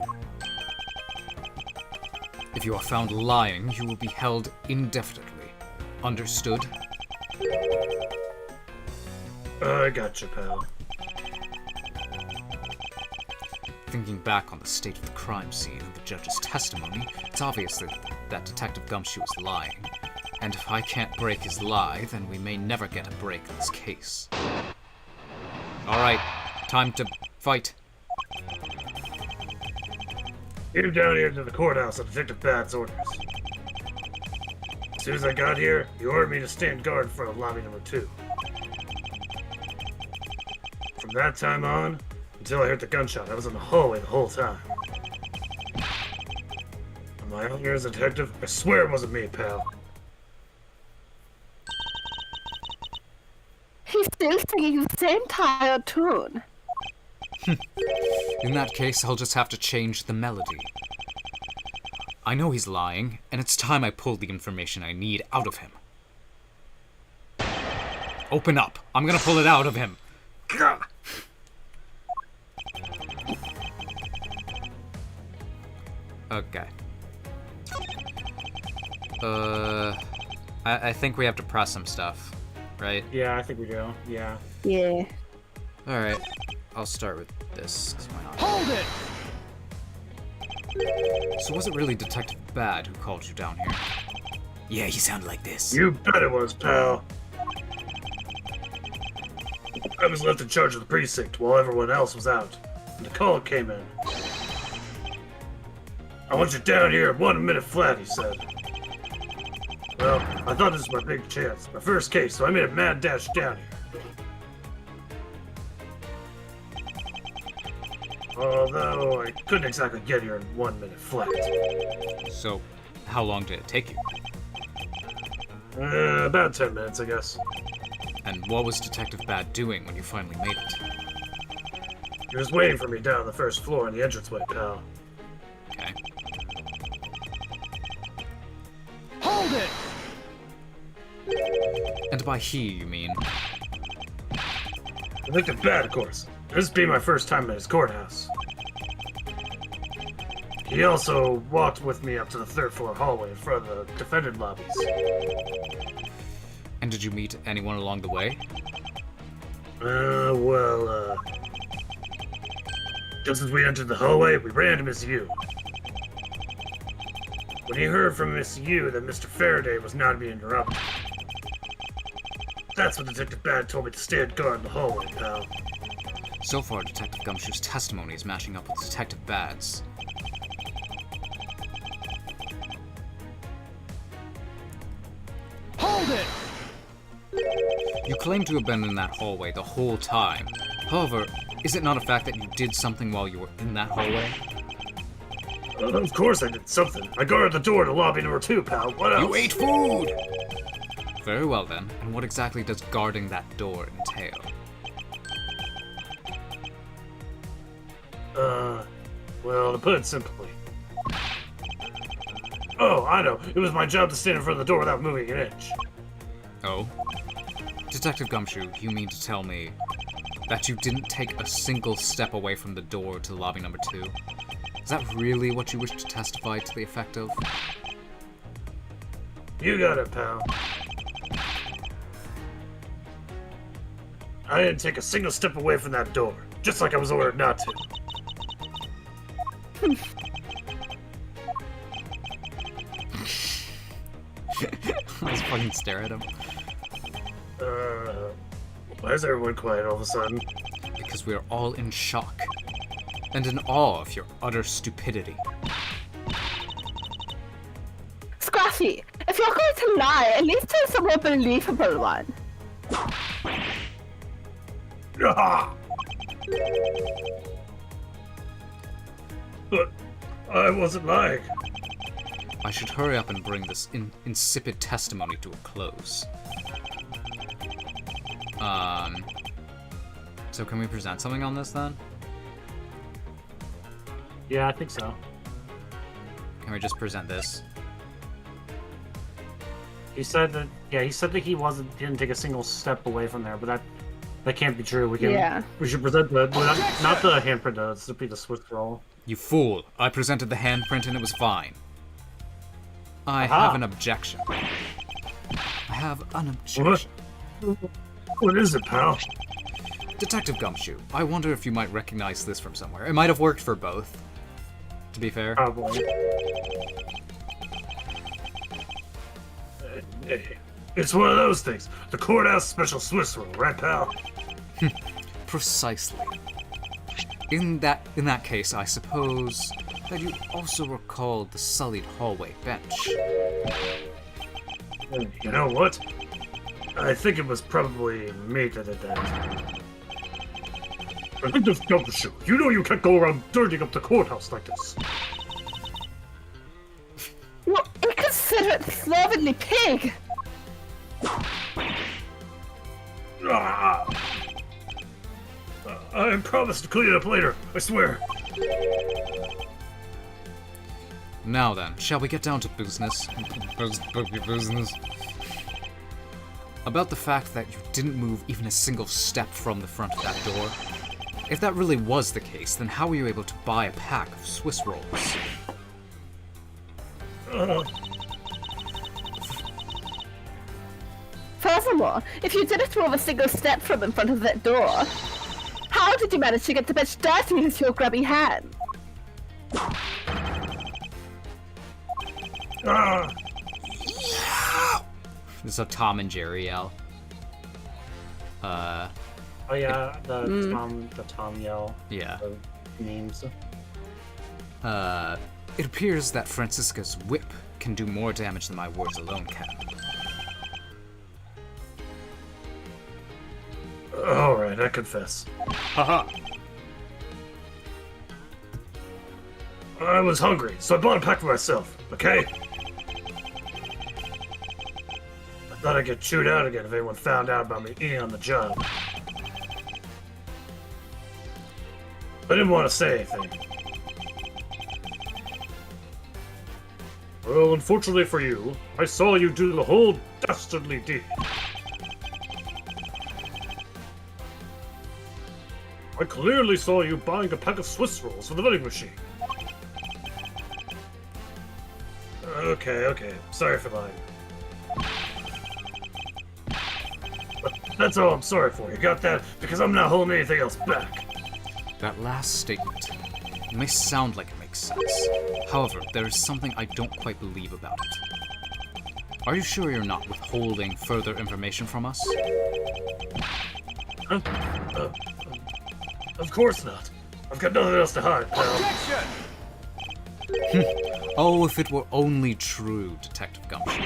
If you are found lying, you will be held indefinitely. Understood?
I gotcha, pal.
Thinking back on the state of the crime scene and the judge's testimony, it's obvious that Detective Gumshoe is lying. And if I can't break his lie, then we may never get a break in this case. Alright, time to fight.
Came down here to the courthouse on Detective Bat's orders. As soon as I got here, he ordered me to stand guard in front of lobby number 2. From that time on, until I heard the gunshot, I was in the hallway the whole time. On my honor as a detective, I swear it wasn't me, pal.
He's still singing the same tired tune.
In that case, I'll just have to change the melody. I know he's lying, and it's time I pulled the information I need out of him. Open up. I'm gonna pull it out of him. Gah! Okay. I think we have to press some stuff. right?
Yeah, I think we do. Yeah.
Yeah.
Alright, I'll start with this, 'cause why not?
Hold it!
So was it really Detective Bad who called you down here? Yeah, you sound like this.
You bet it was, pal. I was left in charge of the precinct while everyone else was out, and the call came in. I want you down here in 1 minute flat, he said. Well, I thought this was my big chance, my first case, so I made a mad dash down here. Although I couldn't exactly get here in 1 minute flat.
So, how long did it take you?
About 10 minutes, I guess.
And what was Detective Bad doing when you finally made it?
He was waiting for me down on the first floor in the entranceway, pal.
Okay.
Hold it!
And by he, you mean?
Detective Bad, of course. This being my first time at his courthouse. He also walked with me up to the 3rd floor hallway in front of the defendant lobbies.
And did you meet anyone along the way?
Just as we entered the hallway, we ran to Miss Yu. When he heard from Miss Yu that Mr. Faraday was not to be interrupted, that's when Detective Bad told me to stand guard in the hallway, pal.
So far, Detective Gumshoe's testimony is matching up with Detective Bad's.
Hold it!
You claim to have been in that hallway the whole time. However, is it not a fact that you did something while you were in that hallway?
Of course I did something. I guarded the door to lobby number 2, pal. What else?
You ate food! Very well then, and what exactly does guarding that door entail?
Well, to put it simply. Oh, I know. It was my job to stand in front of the door without moving an inch.
Oh? Detective Gumshoe, you mean to tell me that you didn't take a single step away from the door to lobby number 2? Is that really what you wish to testify to the effect of?
You got it, pal. I didn't take a single step away from that door, just like I was ordered not to.
Let's fucking stare at him.
Why is everyone quiet all of a sudden?
Because we are all in shock. And in awe of your utter stupidity.
Scruffy, if you're going to lie, at least tell someone a believable one.
Ah! But I wasn't lying.
I should hurry up and bring this insipid testimony to a close. So can we present something on this then?
Yeah, I think so.
Can we just present this?
He said that. Yeah, he said that he didn't take a single step away from there, but that can't be true. We can.
Yeah.
We should present the not the handprint. It's to be the Swiss roll.
You fool! I presented the handprint and it was fine. I
Aha.
have an objection. I have an objection.
What is it, pal?
Detective Gumshoe, I wonder if you might recognize this from somewhere. It might have worked for both, to be fair.
Probably.
Hey, it's one of those things. The courthouse special Swiss roll, right, pal?
Precisely. In that case, I suppose that you also recalled the sullied hallway bench.
You know what? I think it was probably me that did that. I think this Gumshoe. You know you can't go around dirtying up the courthouse like this.
You inconsiderate, slovenly pig!
Ah! I promise to clean it up later, I swear.
Now then, shall we get down to business? Business. About the fact that you didn't move even a single step from the front of that door. If that really was the case, then how were you able to buy a pack of Swiss rolls?
First Furthermore, if you didn't move a single step from in front of that door, how did you manage to get the much dirty with your grubby hand?
Ah!
This is a Tom and Jerry yell.
Oh yeah, the Tom yell.
Yeah.
The memes.
It appears that Francisca's whip can do more damage than my words alone can.
Alright, I confess.
Haha.
I was hungry, so I bought a pack for myself, okay? I thought I'd get chewed out again if anyone found out about me eating on the job. I didn't want to say anything. Well, unfortunately for you, I saw you do the whole dastardly deed. I clearly saw you buying a pack of Swiss rolls for the vending machine. Okay. Sorry for lying. But that's all I'm sorry for. You got that? Because I'm not holding anything else back.
That last statement may sound like it makes sense. However, there is something I don't quite believe about it. Are you sure you're not withholding further information from us?
Of course not. I've got nothing else to hide, pal.
Objection!
Oh, if it were only true, Detective Gumshoe.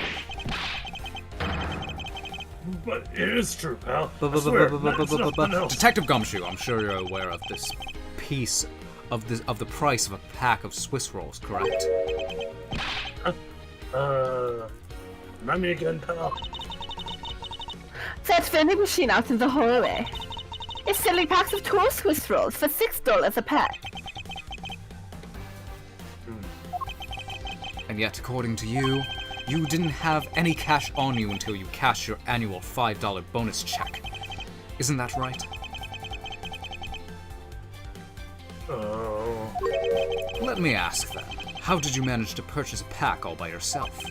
But it is true, pal. I swear, it's nothing else.
Detective Gumshoe, I'm sure you're aware of this piece of the price of a pack of Swiss rolls, correct?
Remind me again, pal.
That vending machine out in the hallway is selling packs of 2 Swiss rolls for $6 a pack.
And yet, according to you, you didn't have any cash on you until you cashed your annual $5 bonus check. Isn't that right?
Oh.
Let me ask then, how did you manage to purchase a pack all by yourself?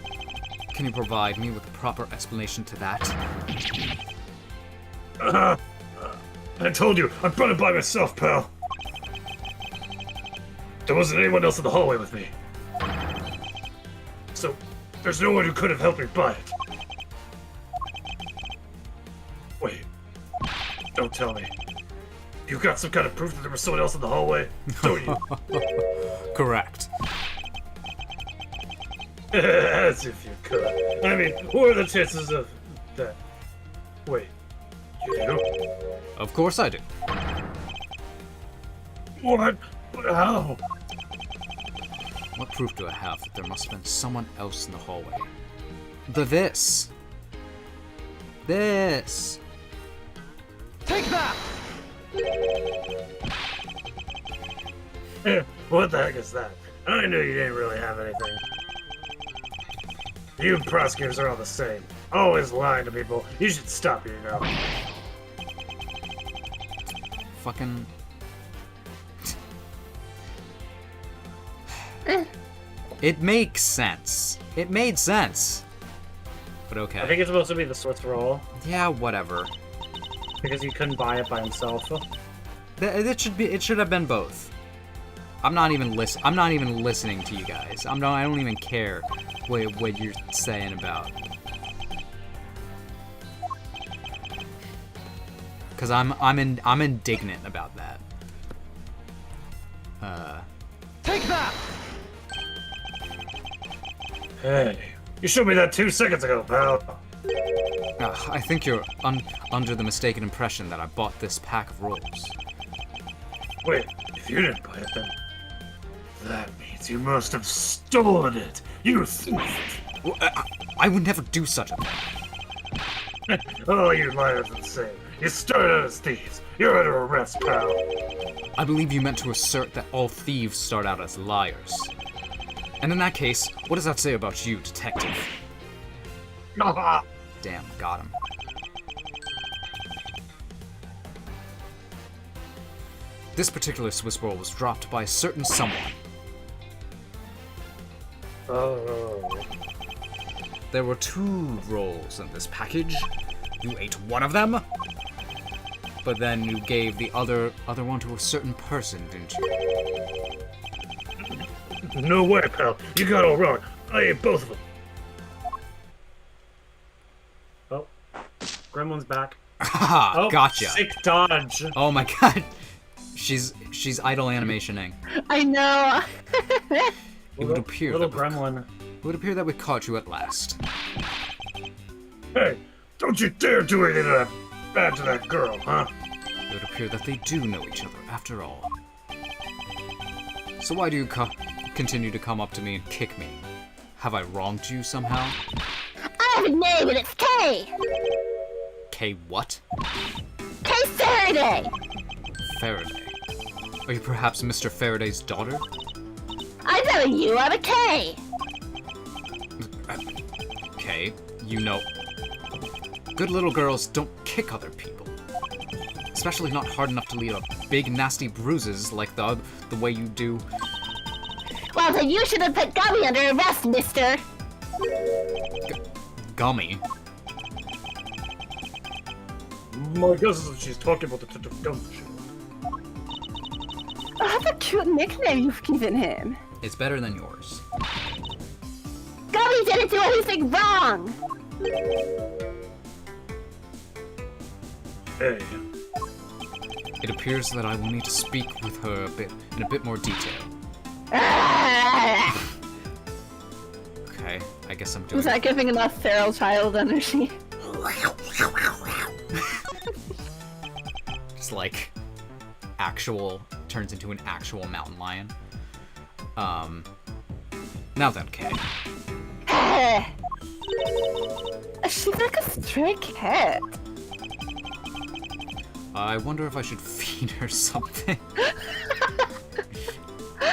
Can you provide me with a proper explanation to that?
I told you, I brought it by myself, pal. There wasn't anyone else in the hallway with me. So, there's no one who could have helped me buy it. Wait. Don't tell me. You've got some kind of proof that there was someone else in the hallway, don't you?
Correct.
As if you could. I mean, what are the chances of that? Wait. You do?
Of course I do.
What? But how?
What proof do I have that there must have been someone else in the hallway? This!
Take that!
What the heck is that? I knew you didn't really have anything. You prosecutors are all the same. Always lying to people. You should stop, you know.
Fucking... It makes sense. It made sense. But okay.
I think it's supposed to be the Swiss roll
Yeah, whatever.
because he couldn't buy it by himself.
It should have been both. I'm not even listening to you guys. I don't even care what you're saying about. Cause I'm indignant about that.
Take that!
Hey, you showed me that 2 seconds ago, pal.
I think you're under the mistaken impression that I bought this pack of rolls.
Wait, if you didn't buy it, then that means you must have stolen it. You thief!
Well, I would never do such a thing.
Oh, you liars are the same. You started out as thieves. You're under arrest, pal.
I believe you meant to assert that all thieves start out as liars. And in that case, what does that say about you, detective? Damn, got him. This particular Swiss roll was dropped by a certain someone.
Oh.
There were 2 rolls in this package, You ate one of them? But then you gave the other one to a certain person, didn't you?
No way, pal. You got all wrong. I ate both of them.
Oh, Gremlin's back.
Haha,
Oh,
gotcha.
Sick dodge.
Oh my god. She's idle animationing.
I know.
It would appear
Little
that
gremlin.
it would appear that we caught you at last.
Hey, don't you dare do anything bad to that girl, huh?
It would appear that they do know each other after all. So why do you continue to come up to me and kick me? Have I wronged you somehow?
I have a name and it's Kay!
K what?
Kay Faraday!
Faraday. Are you perhaps Mr. Faraday's daughter?
I'm telling you, I'm a Kay!
K, you know. Good little girls don't kick other people. Especially not hard enough to leave a big nasty bruises like the way you do.
Well, then you should have put Gummy under arrest, mister!
Gummy.
My guess is that she's talking about the Detective Gumshoe.
Oh, that's a cute nickname you've given him.
It's better than yours.
Gummy didn't do anything wrong!
Hey,
It appears that I will need to speak with her in a bit more detail.
Ah!
Okay, I guess I'm doing.
Was that giving enough feral child energy?
Just like turns into an actual mountain lion. Now then, Kay.
She's like a stray cat.
I wonder if I should feed her something.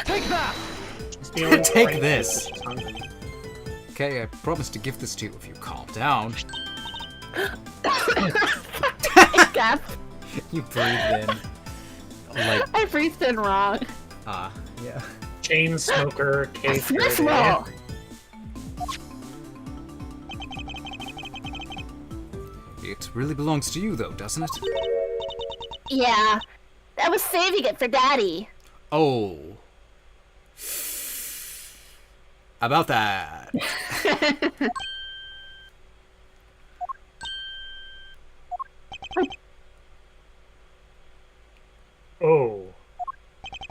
Take that!
She's feeling
Take
great
this.
because she's hungry.
Okay, I promise to give this to you if you calm down.
Gasp.
You breathe in. Like,
I breathed in wrong.
yeah.
Chain smoker, Kay
Swiss
Faraday.
roll!
It really belongs to you, though, doesn't it?
Yeah, I was saving it for Daddy.
Oh. About that.
oh.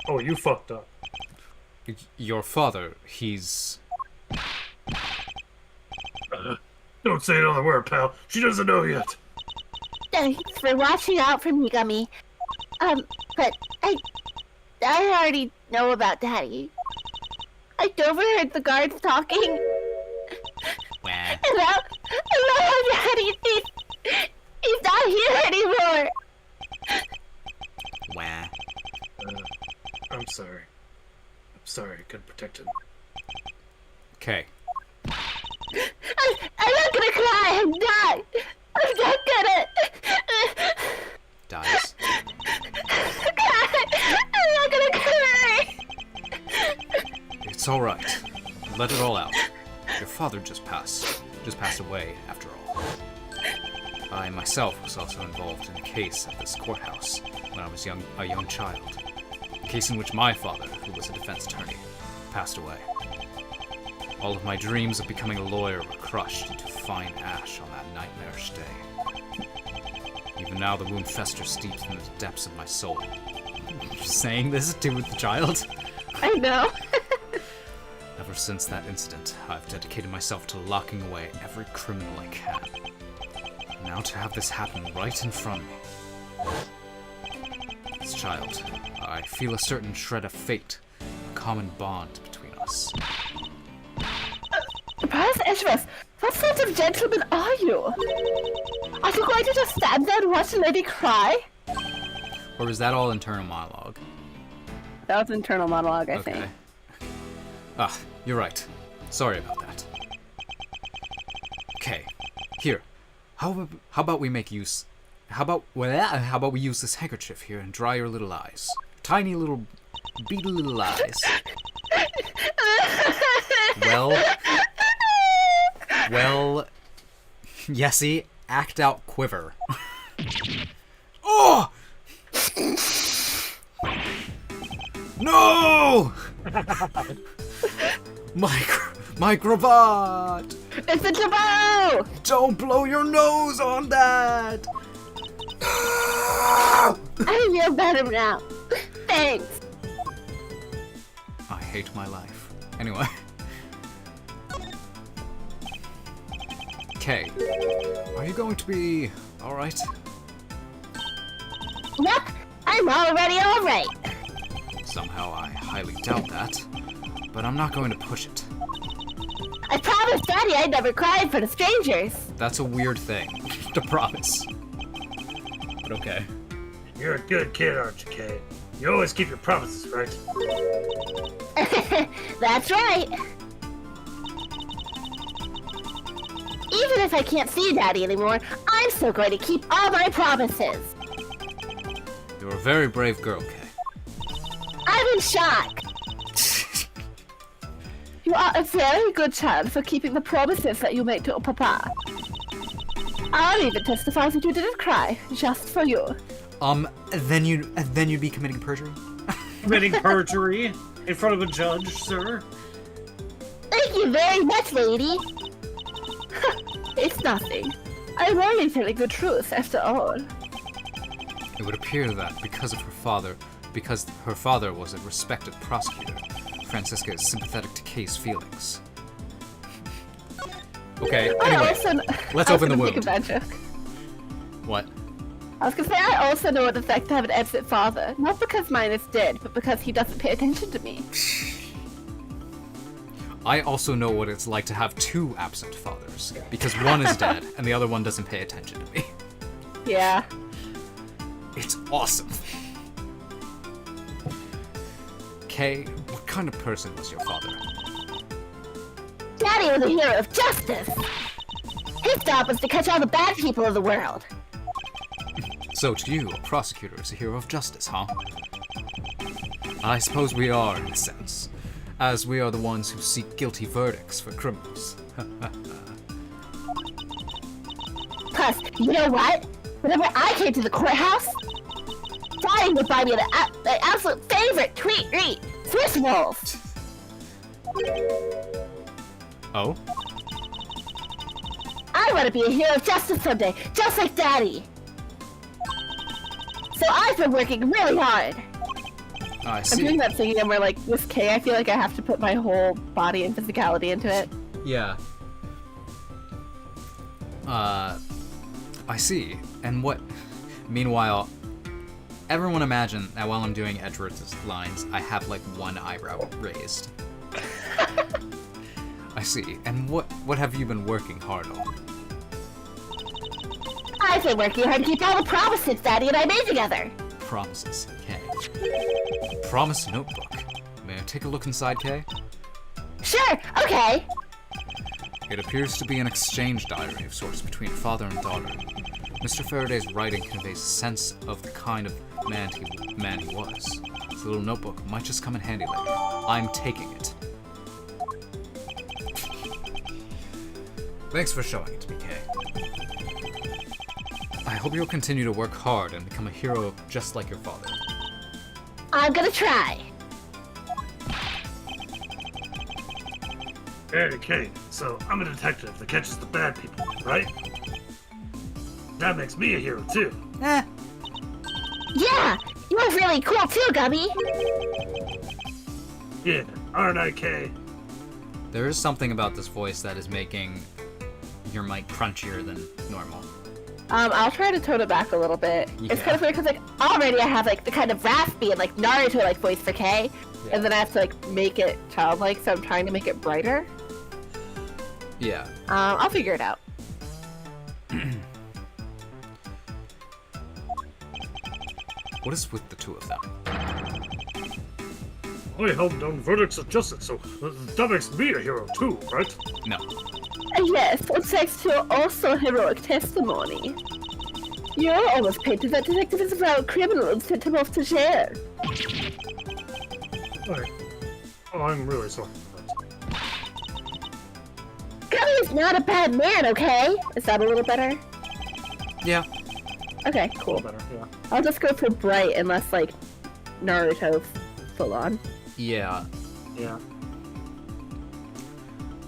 Oh, you fucked up.
Your father, he's...
Don't say another word, pal. She doesn't know yet.
Thanks for watching out for me, Gummy. But I already know about Daddy. I overheard the guards talking,
Wah.
and now Daddy, he's not here anymore.
Wah.
I'm sorry. I'm sorry. I couldn't protect him.
Okay.
I'm not gonna cry. I'm not gonna.
Dies.
I'm not gonna cry.
It's alright. Let it all out. Your father just passed away, after all. I myself was also involved in a case at this courthouse when I was a young child. A case in which my father, who was a defense attorney, passed away. All of my dreams of becoming a lawyer were crushed into fine ash on that nightmarish day. Even now the wound festers deep in the depths of my soul. Saying this to the child?
I know.
Ever since that incident, I've dedicated myself to locking away every criminal I can. Now to have this happen right in front of me. This child, I feel a certain shred of fate, a common bond between us.
Prince Ishmas, what sort of gentleman are you? Are you going to just stand there and watch a lady cry?
Or is that all internal monologue?
That was internal monologue, I think.
Okay. Ah, you're right. Sorry about that. Okay, here. How about we make use? How about we use this handkerchief here and dry your little eyes? Tiny little, beady little eyes. Well, Yessie, act out quiver. Oh! No! Microbot!
It's a jabot!
Don't blow your nose on that!
I feel better now. Thanks.
I hate my life. Anyway. Kay, are you going to be alright?
Yep, I'm already alright.
Somehow I highly doubt that, but I'm not going to push it.
I promised Daddy I'd never cry in front of strangers.
That's a weird thing to promise. But okay.
You're a good kid, aren't you, Kay? You always keep your promises, right?
That's right. Even if I can't see Daddy anymore, I'm still going to keep all my promises.
You're a very brave girl, Kay.
I'm in shock.
You are a very good child for keeping the promises that you made to Papa. I'll even testify that you didn't cry, just for you.
Then you'd be committing perjury?
Committing perjury in front of a judge, sir.
Thank you very much, lady.
It's nothing. I'm only telling the truth, after all.
It would appear that because her father was a respected prosecutor, Francisca is sympathetic to Kay's feelings. Okay, anyway, let's open the wound. What?
I was gonna say, I also know what it's like to have an absent father. Not because mine is dead, but because he doesn't pay attention to me.
I also know what it's like to have two absent fathers, because one is dead and the other one doesn't pay attention to me.
Yeah.
It's awesome. Kay, what kind of person was your father?
Daddy was a hero of justice. His job was to catch all the bad people of the world.
So to you, a prosecutor is a hero of justice, huh? I suppose we are, in a sense, as we are the ones who seek guilty verdicts for criminals.
Plus, you know what? Whenever I came to the courthouse, Daddy would buy me the absolute favorite treat, Swiss rolls.
Oh?
I want to be a hero of justice someday, just like Daddy. So I've been working really hard.
I
I'm
see.
doing that thing again where, like, with Kay, I feel like I have to put my whole body and physicality into it.
Yeah. I see. And what... Meanwhile, everyone imagine that while I'm doing Edgeworth's lines, I have, like, one eyebrow raised. I see. And what have you been working hard on?
I've been working hard to keep all the promises Daddy and I made together.
Promises, Kay. Promise notebook. May I take a look inside, Kay?
Sure, okay.
It appears to be an exchange diary of sorts between father and daughter. Mr. Faraday's writing conveys a sense of the kind of man he was. This little notebook might just come in handy later. I'm taking it. Thanks for showing it to me, Kay. I hope you'll continue to work hard and become a hero just like your father.
I'm gonna try.
Hey, Kay, so I'm a detective that catches the bad people, right? That makes me a hero, too.
Eh.
Yeah, you're really cool too, Gummy.
Yeah, aren't I, Kay?
There is something about this voice that is making your mic crunchier than normal.
I'll try to tone it back a little bit.
Yeah.
It's kind of weird because, like, already I have, like, the kind of raspy and, like, Naruto-like voice for Kay, and then I have to, like, make it childlike, so I'm trying to make it brighter.
Yeah.
I'll figure it out.
What is with the two of them?
I held down verdicts of justice, so that makes me a hero, too, right?
No.
Yes, and thanks to your also heroic testimony. You almost painted that detective as a violent criminal and sent him off to jail.
I'm really sorry for that.
Gummy's not a bad man, okay?
Is that a little better?
Yeah.
Okay,
A
cool.
little better, yeah.
I'll just go for bright unless like Naruto full on.
Yeah.
Yeah.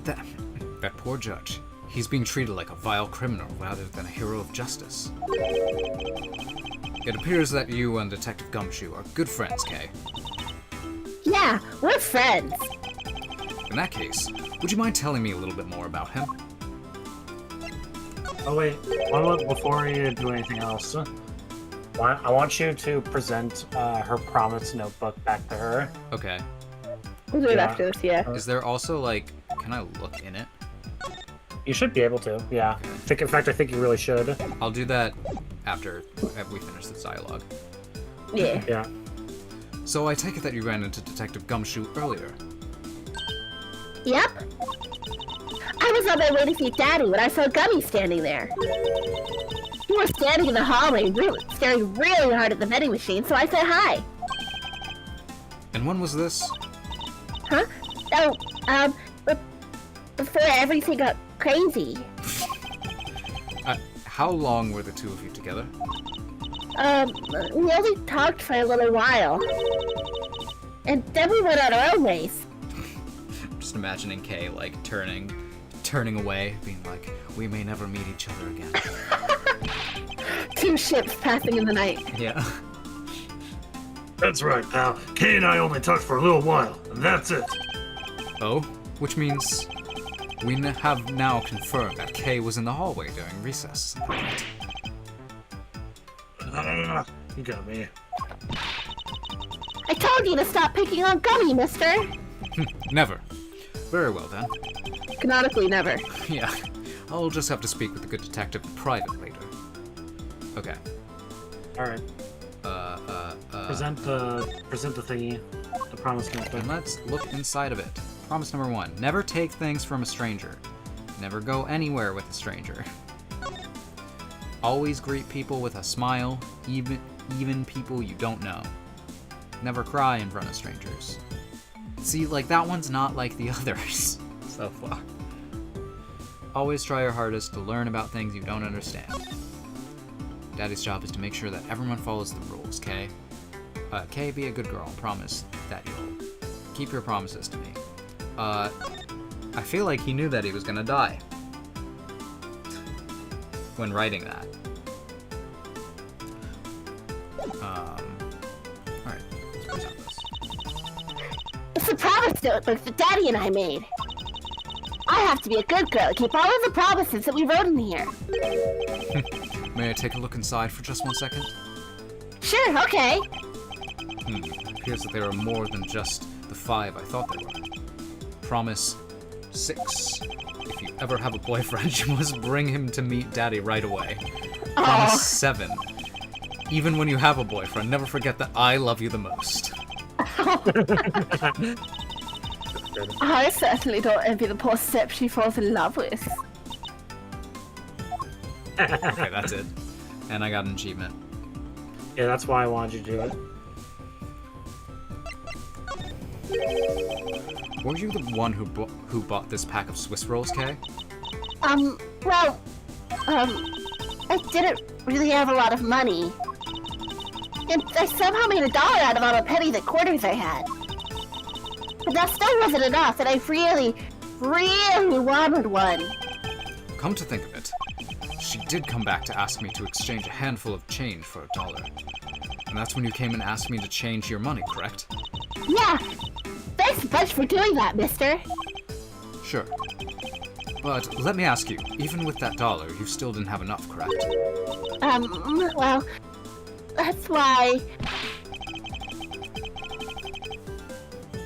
That poor judge. He's being treated like a vile criminal rather than a hero of justice. It appears that you and Detective Gumshoe are good friends, Kay.
Yeah, we're friends.
In that case, would you mind telling me a little bit more about him?
Oh wait, before you do anything else, I want you to present her promise notebook back to her.
Okay.
We'll do it
Yeah.
after this, yeah.
Is there also, like, can I look in it?
You should be able to, yeah. In fact, I think you really should.
I'll do that after we finish this dialogue.
Yeah.
Yeah.
So I take it that you ran into Detective Gumshoe earlier.
Yep. I was on my way to see Daddy when I saw Gummy standing there. You were standing in the hallway, staring really hard at the vending machine, so I said hi.
And when was this?
Huh? Oh, before everything got crazy.
How long were the two of you together?
We only talked for a little while. And then we went on our own ways.
I'm just imagining Kay, like, turning away, being like, we may never meet each other again.
Two ships passing in the night.
Yeah.
That's right, pal. Kay and I only talked for a little while, and that's it.
Oh? Which means we have now confirmed that Kay was in the hallway during recess.
You got me.
I told you to stop picking on Gummy, mister.
Never. Very well then.
Canonically, never.
Yeah. I'll just have to speak with the good detective in private later. Okay.
Alright. Present the thingy. The promise notebook.
And let's look inside of it. Promise number 1. Never take things from a stranger. Never go anywhere with a stranger. Always greet people with a smile, even people you don't know. Never cry in front of strangers. See, like, that one's not like the others so far. Always try your hardest to learn about things you don't understand. Daddy's job is to make sure that everyone follows the rules, Kay? Kay, be a good girl and promise that you'll keep your promises to me. I feel like he knew that he was gonna die when writing that. Alright, let's present this.
It's the promise notebook that Daddy and I made. I have to be a good girl and keep all of the promises that we wrote in here.
May I take a look inside for just 1 second?
Sure, okay.
Appears that there are more than just the 5 I thought there were. Promise 6. If you ever have a boyfriend, you must bring him to meet Daddy right away. Promise 7. Even when you have a boyfriend, never forget that I love you the most.
I certainly don't envy the poor sip she falls in love with.
Okay, that's it. And I got an achievement.
Yeah, that's why I wanted you to do it.
Were you the one who bought this pack of Swiss rolls, Kay?
Well, I didn't really have a lot of money. And I somehow made $1 out of all the pennies and quarters I had. But that still wasn't enough, and I really, really wanted one.
Come to think of it, she did come back to ask me to exchange a handful of change for $1. And that's when you came and asked me to change your money, correct?
Yeah, thanks a bunch for doing that, mister.
Sure. But let me ask you, even with that $1, you still didn't have enough, correct?
Well, that's why...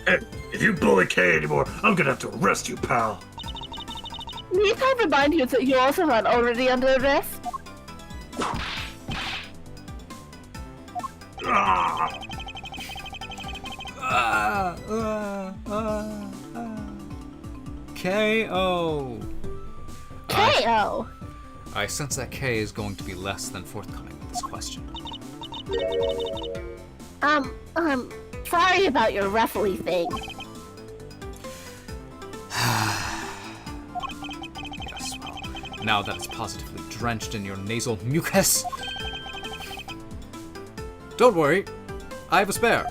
Hey, if you bully Kay anymore, I'm gonna have to arrest you, pal.
Need I remind you that you also aren't already under arrest?
Ah!
K.O.
K.O.
I sense that Kay is going to be less than forthcoming with this question.
Sorry about your ruffly thing.
Yes, well, now that it's positively drenched in your nasal mucus. Don't worry, I have a spare.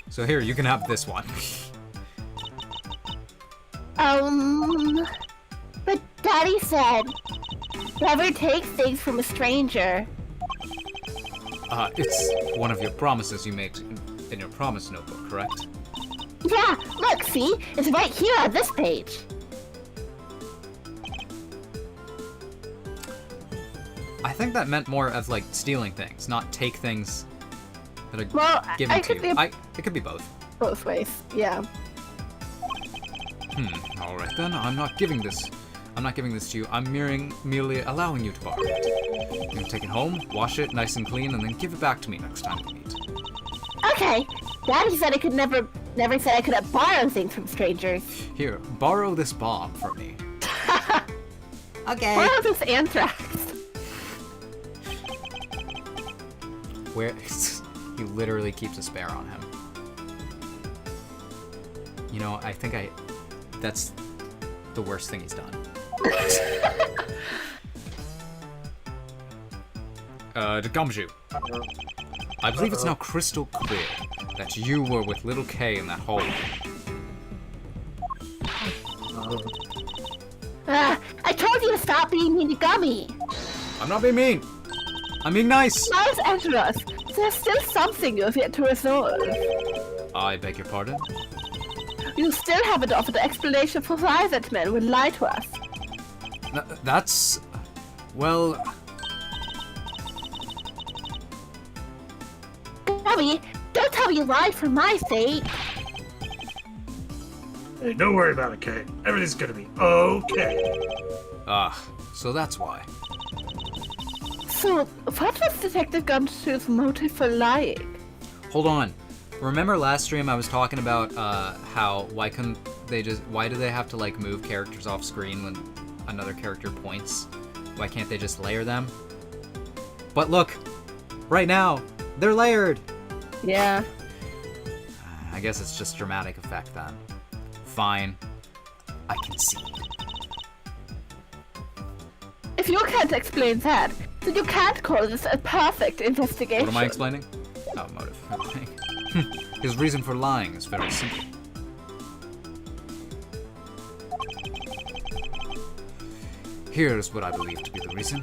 So here, you can have this one.
But Daddy said, never take things from a stranger.
It's one of your promises you made in your promise notebook, correct?
Yeah, look, see? It's right here on this page.
I think that meant more of like stealing things, not take things that are
Well,
given
I
to
could
you.
be
It could be both.
both ways. Yeah.
All right then. I'm not giving this to you. I'm merely allowing you to borrow it. You can take it home, wash it nice and clean, and then give it back to me next time we meet.
Okay. Daddy said I could never said I couldn't borrow things from strangers.
Here, borrow this bomb from me. Okay.
What about this anthrax?
Where he literally keeps a spare on him. You know, I think that's the worst thing he's done. To Gumshoe. I believe it's now crystal clear that you were with little K in that hole.
I told you to stop being mean to Gummy.
I'm not being mean. I'm being nice.
Miles Angelos, there's still something you've yet to resolve.
I beg your pardon?
You still haven't offered an explanation for why that man would lie to us.
That's... well...
Gummy, don't tell me you lied for my sake.
Hey, don't worry about it, Kay. Everything's gonna be okay.
So that's why.
So, what was Detective Gumshoe's motive for lying?
Hold on. Remember last stream I was talking about how why do they have to like move characters off screen when another character points? Why can't they just layer them? But look, right now, they're layered!
Yeah.
I guess it's just dramatic effect then. Fine. I concede.
If you can't explain that, then you can't call this a perfect investigation.
What am I explaining? Oh, motive. His reason for lying is very simple. Here's what I believe to be the reason.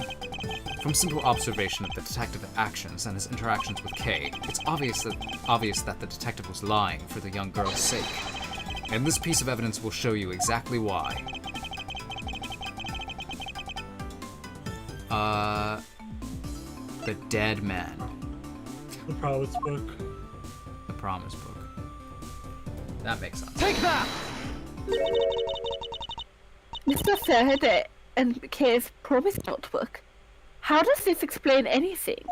From simple observation of the detective's actions and his interactions with Kay, it's obvious that the detective was lying for the young girl's sake. And this piece of evidence will show you exactly why. The dead man.
The promise book.
The promise book. That makes sense.
Take that!
Mr. Faraday and Kay's promise notebook. How does this explain anything?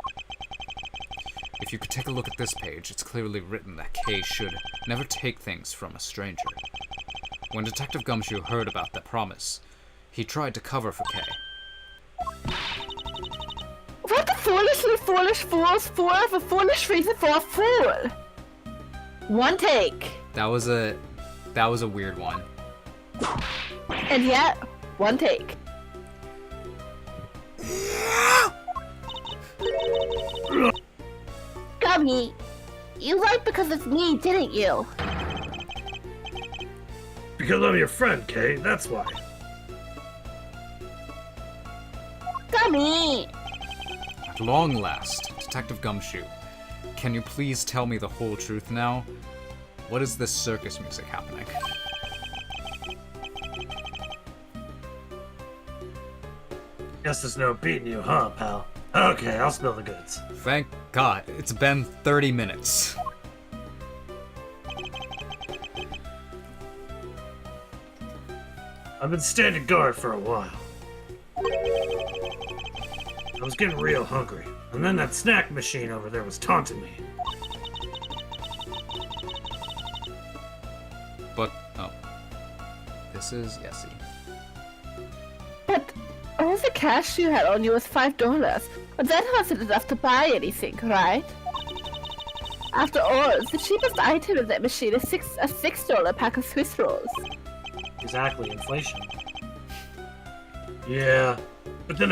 If you could take a look at this page, it's clearly written that Kay should never take things from a stranger. When Detective Gumshoe heard about that promise, he tried to cover for Kay.
What the foolishly foolish fools for of a foolish reason for a fool? One take.
That was a weird one.
And yet, one take.
Gummy, you lied because it's me, didn't you?
Because I'm your friend, Kay, that's why.
Gummy!
At long last, Detective Gumshoe, can you please tell me the whole truth now? What is this circus music happening?
Guess there's no beating you, huh, pal? Okay, I'll spill the goods.
Thank God, it's been 30 minutes.
I've been standing guard for a while. I was getting real hungry, and then that snack machine over there was taunting me.
But, oh. This is Yessie.
But all the cash you had on you was $5. But that wasn't enough to buy anything, right? After all, the cheapest item in that machine is a $6 pack of Swiss rolls.
Exactly, inflation.
Yeah, but then,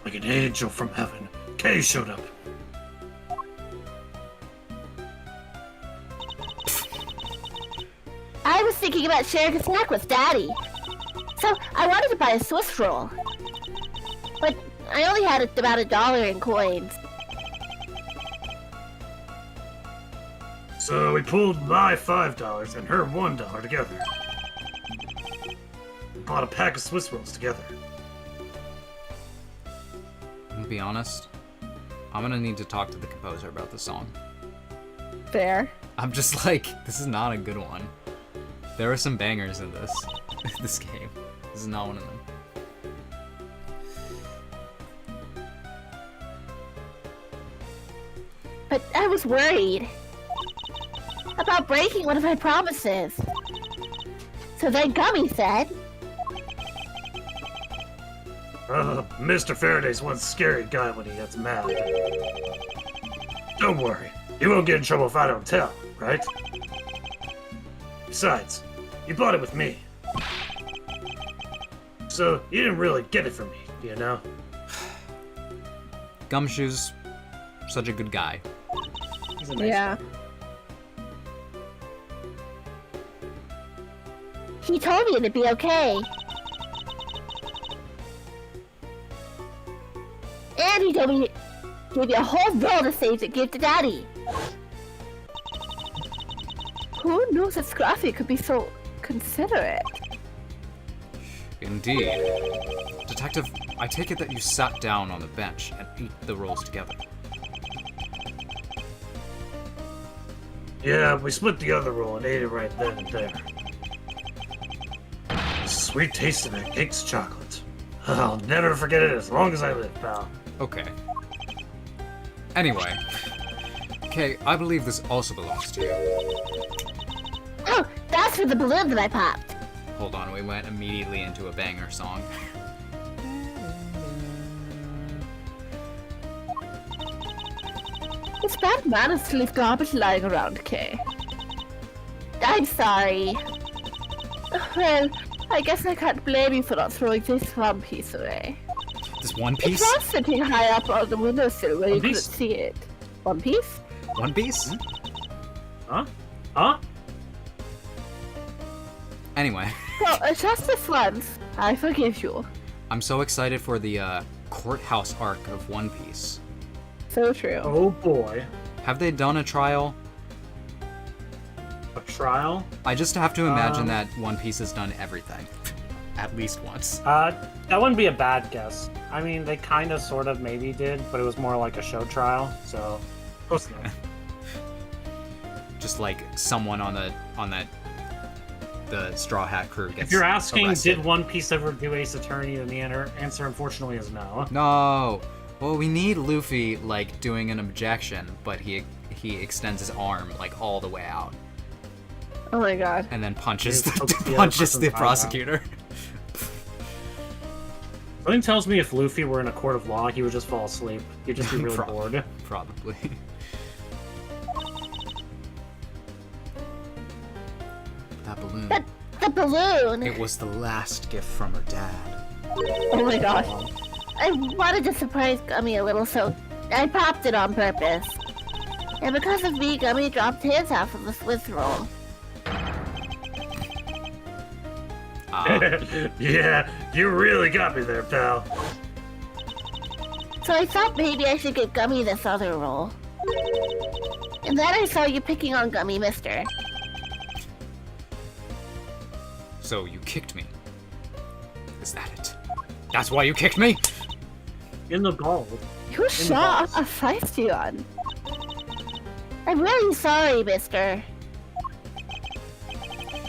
like an angel from heaven, Kay showed up.
I was thinking about sharing a snack with Daddy. So I wanted to buy a Swiss roll. But I only had about $1 in coins.
So we pulled my $5 and her $1 together. We bought a pack of Swiss rolls together.
I'm gonna be honest. I'm gonna need to talk to the composer about the song.
Fair.
I'm just like, this is not a good one. There are some bangers in this game. This is not one of them.
But I was worried about breaking one of my promises. So then Gummy said,
Mr. Faraday's one scary guy when he gets mad. Don't worry, you won't get in trouble if I don't tell, right? Besides, you bought it with me. So, you didn't really get it from me, you know?
Gumshoe's such a good guy.
He's a nice
Yeah.
guy.
he told me it'd be okay. And he told me to give you a whole roll to save to give to Daddy.
Who knew that Scruffy could be so considerate?
Indeed. Detective, I take it that you sat down on the bench and ate the rolls together.
Yeah, we split the other roll and ate it right then and there. The sweet taste of that cake's chocolate. I'll never forget it as long as I live, pal.
Okay. Anyway. Okay, I believe this also belongs to you.
Oh, that's for the balloon that I popped.
Hold on, we went immediately into a banger song.
It's bad manners to leave garbage lying around, Kay.
I'm sorry.
Well, I guess I can't blame you for not throwing this one piece away.
This One
It
Piece?
was sitting high up on the windowsill where you
One
couldn't
Piece?
see it. One Piece?
One Piece?
Huh? Huh?
Anyway,
Well, just this once, I forgive you.
I'm so excited for the courthouse arc of One Piece.
So true.
Oh boy.
Have they done a trial?
A trial?
I just have to imagine
Um,
that One Piece has done everything. At least once.
That wouldn't be a bad guess. I mean, they kind of, sort of, maybe did, but it was more like a show trial, so close enough.
Just like someone on the Straw Hat crew gets
If you're asking,
arrested.
did One Piece ever do Ace Attorney, then the answer, unfortunately, is no.
No. Well, we need Luffy like doing an objection, but he extends his arm like all the way out
Oh my god.
and then punches
He pokes the other
punches the
person's eye out.
prosecutor.
Something tells me if Luffy were in a court of law, he would just fall asleep. He'd just be really
Pro-
bored.
Probably. That balloon.
The balloon.
It was the last gift from her dad.
Oh my god.
I wanted to surprise Gummy a little, so I popped it on purpose. And because of me, Gummy dropped his half of the Swiss roll.
Yeah, you really got me there, pal.
So I thought maybe I should give Gummy this other roll. And then I saw you picking on Gummy, mister.
So you kicked me. Is that it? That's why you kicked me?
In the balls.
You sure are a feisty one.
I'm really sorry, mister.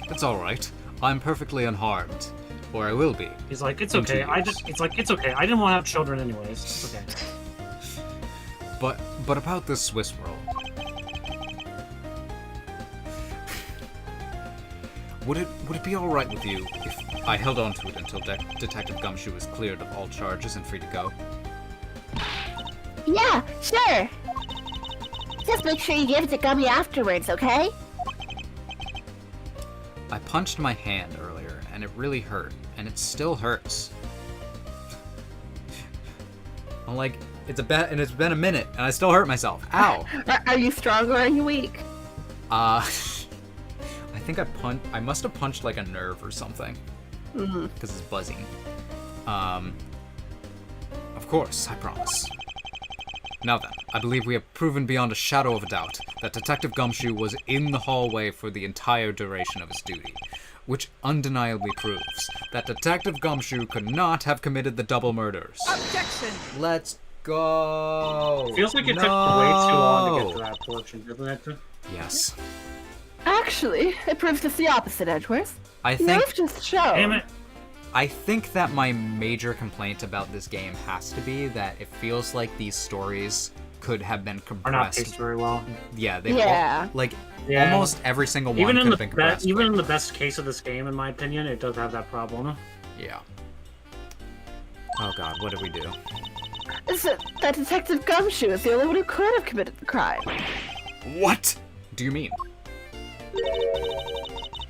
It's alright. I'm perfectly unharmed. Or I will be.
He's like, it's
In
okay.
2 years.
It's okay. I didn't want to have children anyways. It's okay.
But about this Swiss roll. Would it be alright with you if I held on to it until Detective Gumshoe is cleared of all charges and free to go?
Yeah, sure. Just make sure you give it to Gummy afterwards, okay?
I punched my hand earlier, and it really hurt, and it still hurts. I'm like, it's been a minute, and I still hurt myself. Ow!
Are you strong or are you weak?
I think I must have punched like a nerve or something. Because it's buzzing. Of course, I promise. Now then, I believe we have proven beyond a shadow of a doubt that Detective Gumshoe was in the hallway for the entire duration of his duty, which undeniably proves that Detective Gumshoe could not have committed the double murders.
Objection!
Let's go!
Feels like it took way too long to get to that portion, doesn't it?
Yes.
Actually, it proves just the opposite, Edgeworth.
I think
You've just shown.
Damn it.
I think that my major complaint about this game has to be that it feels like these stories could have been
Are not
compressed.
paced very well.
Yeah, they
Yeah.
Yeah.
almost every single one
Even
could
in
have
the
been compressed.
even in the best case of this game, in my opinion, it does have that problem.
Yeah. Oh god, what did we do?
Is it that Detective Gumshoe is the only one who could have committed the crime?
What do you mean?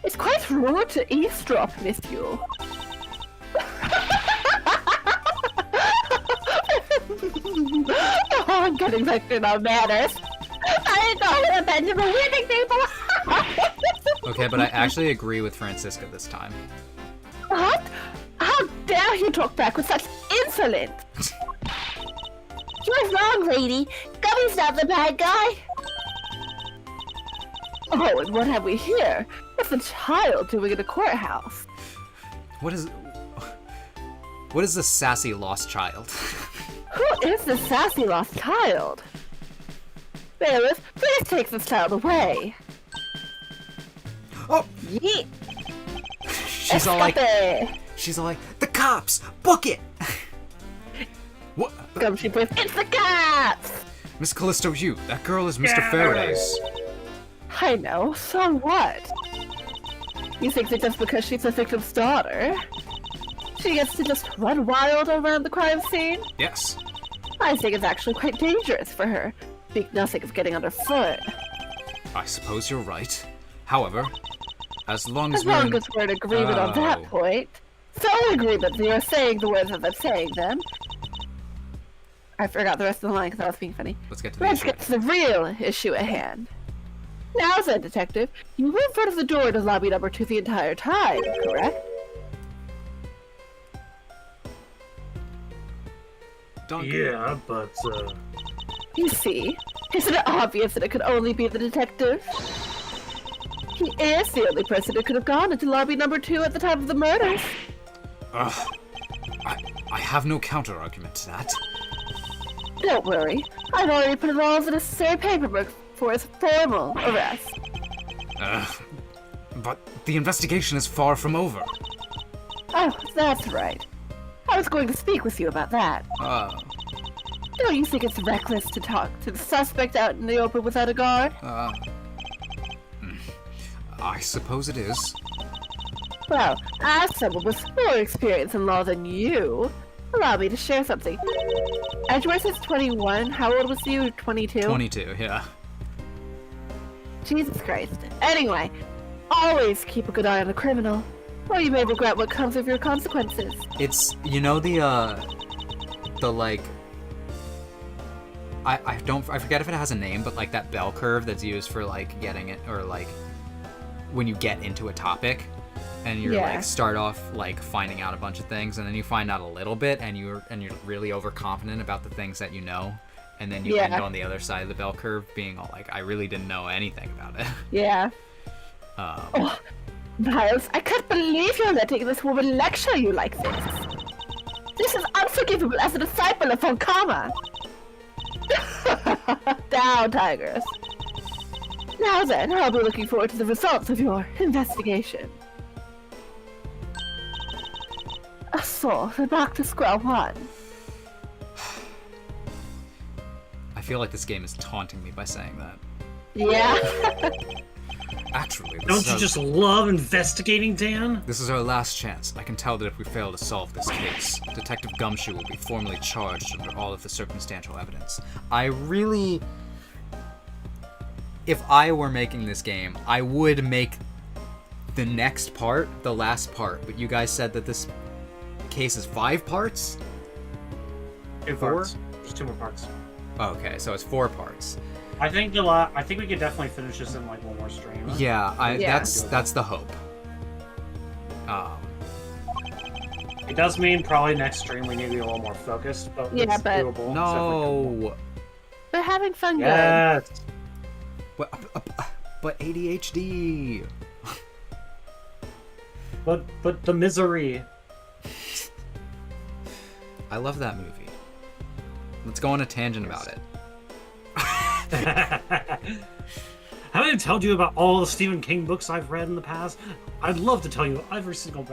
It's quite rude to eavesdrop, monsieur. Oh, I'm getting back to my manners. I ain't going to Benjamin winning people.
Okay, but I actually agree with Francisca this time.
What? How dare you talk back with such insolence?
You're wrong, lady. Gummy's not the bad guy.
Oh, and what have we here? What's a child doing in a courthouse?
What is this sassy lost child?
Who is this sassy lost child? Bailiff, please take this child away.
Oh,
Yeet.
she's all like, the cops, book it. What?
Gumshoe, please. It's the cops!
Miss Callisto, that girl is Mr. Faraday's.
I know, so what? You think that just because she's the victim's daughter, she gets to just run wild around the crime scene?
Yes.
I think it's actually quite dangerous for her. Speak nothing of getting underfoot.
I suppose you're right. However, as long as
As
we're
long
in...
as we're in agreement on that
Oh.
point. So in agreement that you're saying the words as I'm saying them. I forgot the rest of the line because I was being funny.
Let's get to the
Let's
issue.
get to the real issue at hand. Now then, Detective, you were in front of the door to lobby number 2 the entire time, correct?
Donkey.
Yeah, but,
You see, isn't it obvious that it could only be the detective? He is the only person who could have gone into lobby number 2 at the time of the murders.
Ugh. I have no counter-argument to that.
Don't worry, I've already put in all the necessary paperwork for his formal arrest.
But the investigation is far from over.
Oh, that's right. I was going to speak with you about that. Don't you think it's reckless to talk to the suspect out in the open without a guard?
I suppose it is.
Well, as someone with more experience in law than you, allow me to share something. Edgeworth is 21. How old was you? 22?
22, yeah.
Jesus Christ. Anyway, always keep a good eye on a criminal, or you may regret what comes of your consequences.
It's, you know, the like, I forget if it has a name, but like that bell curve that's used for like getting it, or like when you get into a topic and you're
Yeah.
like start off like finding out a bunch of things, and then you find out a little bit, and you're really overconfident about the things that you know, and then you
Yeah.
end on the other side of the bell curve being all like, I really didn't know anything about it.
Yeah. Oh, Miles, I can't believe you're letting this woman lecture you like this. This is unforgivable as a disciple of Fonkama. Down, Tigers. Now then, I'll be looking forward to the results of your investigation. So, we're back to square one.
I feel like this game is taunting me by saying that.
Yeah.
Actually,
Don't you just love investigating, Dan?
This is our last chance. I can tell that if we fail to solve this case, Detective Gumshoe will be formally charged under all of the circumstantial evidence. If I were making this game, I would make the next part, the last part, but you guys said that this case is 5 parts?
2
4?
parts. There's 2 more parts.
Okay, so it's 4 parts.
I think we could definitely finish this in like one more stream.
Yeah,
Yeah.
that's the hope.
It does mean probably next stream we need to be a little more focused, but
Yeah,
it's
but-
doable.
No.
But having fun
Yes.
But ADHD.
But the misery.
I love that movie. Let's go on a tangent about it.
Haven't I told you about all the Stephen King books I've read in the past? I'd love to tell you every single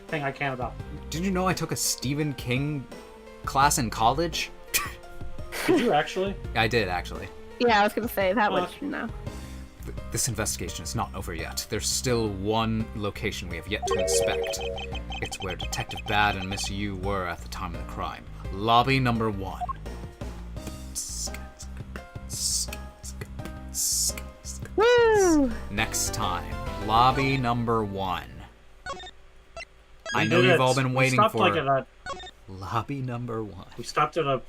thing I can about.
Did you know I took a Stephen King class in college?
Did you actually?
I did, actually.
good. Yeah, I was gonna say that one. No.
This investigation is not over yet. There's still one location we have yet to inspect. It's where Detective Bad and Miss Yu were at the time of the crime. Lobby number 1.
Woo!
Next time, lobby number 1. I
We
know
did
you've
it.
all been
We
waiting
stopped,
for
like, at a,
lobby number 1.
we stopped at a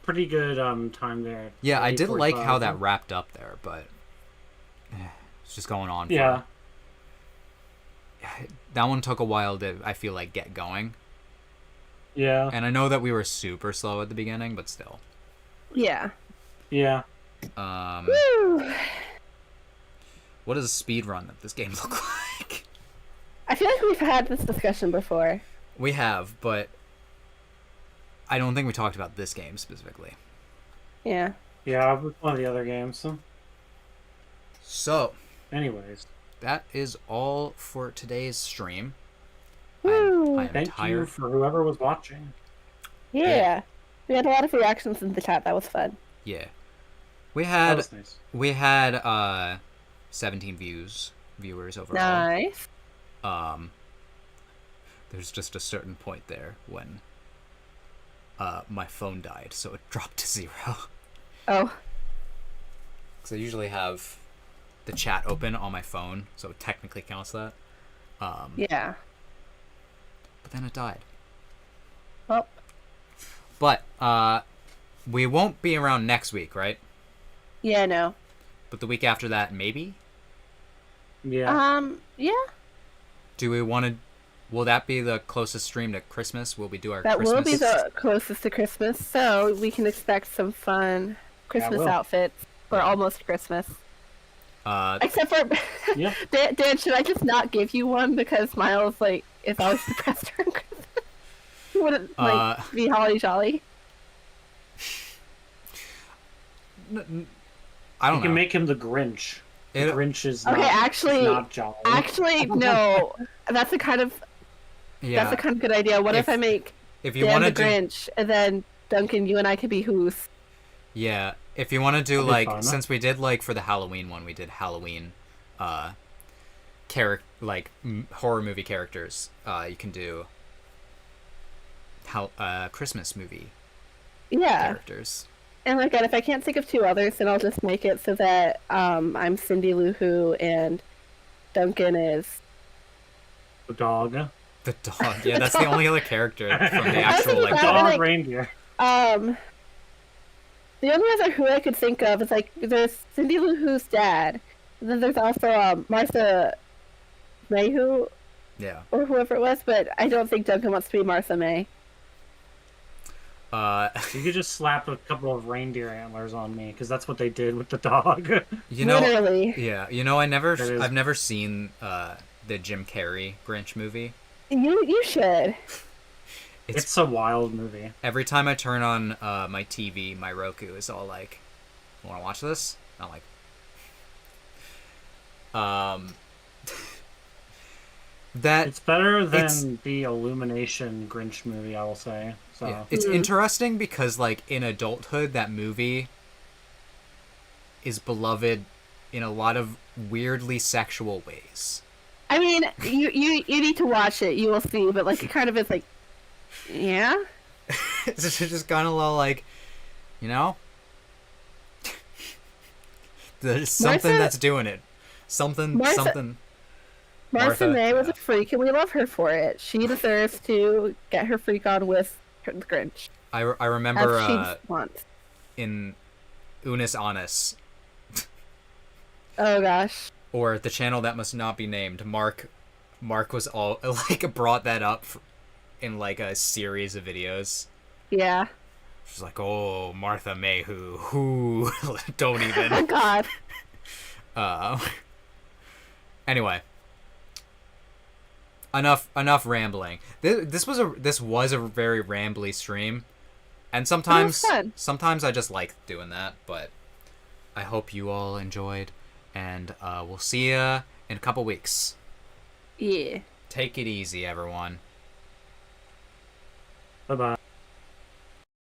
pretty good time there.
Yeah, I did like how
8:45.
that wrapped up there, but it's just going on.
Yeah.
That one took a while to, I feel like, get going.
Yeah.
And I know that we were super slow at the beginning, but still.
Yeah.
Yeah.
Woo!
What does a speed run of this game look like?
I feel like we've had this discussion before.
We have, but I don't think we talked about this game specifically.
Yeah.
Yeah, with one of the other games.
So,
Anyways,
that is all for today's stream.
Woo!
I am
thank you
tired.
for whoever was watching.
Yeah. We had a lot of reactions in the chat. That was fun.
Yeah. We
That
had
was nice.
17 viewers overall.
Nice.
There's just a certain point there when my phone died, so it dropped to 0.
Oh.
Because I usually have the chat open on my phone, so it technically counts that.
Yeah.
But then it died.
Well.
But we won't be around next week, right?
Yeah. No.
But the week after that, maybe?
Yeah.
Yeah.
Do we want to... Will that be the closest stream to Christmas? Will we do our
That
Christmas...
will be the closest to Christmas, so we can expect some fun Christmas
will.
outfits for almost Christmas. Except for
Yeah.
Dan, should I just not give you one because Miles is always depressed during Christmas? He wouldn't be holly jolly.
I
You
don't
can
know.
make him the Grinch. The
It-
Grinch is
Okay,
not,
actually-
is not jolly.
Actually, no. That's a kind of
Yeah.
good idea. What if I make
If you
Dan
want
the
to do...
Grinch and then Duncan, you and I could be whose?
Yeah, if you want to do,
That'd be
like,
fun.
since we did, like, for the Halloween one, we did Halloween, horror movie characters, you can do Christmas movie
Yeah.
characters.
And again, if I can't think of 2 others, then I'll just make it so that I'm Cindy Lou Who and Duncan is.
The dog.
The dog, yeah, that's the only other character from the actual, like,
That
Dog
would, like-
reindeer.
The only other Who I could think of is there's Cindy Lou Who's dad, and then there's also Martha May Who
yeah.
or whoever it was, but I don't think Duncan wants to be Martha May.
You could just slap a couple of reindeer antlers on me, because that's what they did with the dog.
You know,
Literally,
yeah,
That is-
I've never seen, the Jim Carrey Grinch movie.
you should.
It's a wild movie.
Every time I turn on my TV, my Roku is all like, "Want to watch this?" I'm like, that
It's better than
It's-
the Illumination Grinch movie, I will say. So
yeah, it's interesting because, like, in adulthood, that movie is beloved in a lot of weirdly sexual ways.
I mean, you need to watch it. You will see, but it kind of is yeah.
It's just kind of like, you know, there's something
Martha-
that's doing it. Something.
Martha May was a freak, and we love her for it. She deserves to get her freak on with the Grinch.
I remember
As she wants.
in Unis Honest,
Oh gosh.
or the channel that must not be named, Mark was all like brought that up in like a series of videos.
Yeah.
She's like, oh, Martha May, who don't even.
Oh god.
Anyway, enough rambling. This was a very rambly stream, and sometimes I just like doing that. But I hope you all enjoyed, and we'll see ya in a couple weeks.
Yeah.
Take it easy, everyone.
Bye bye.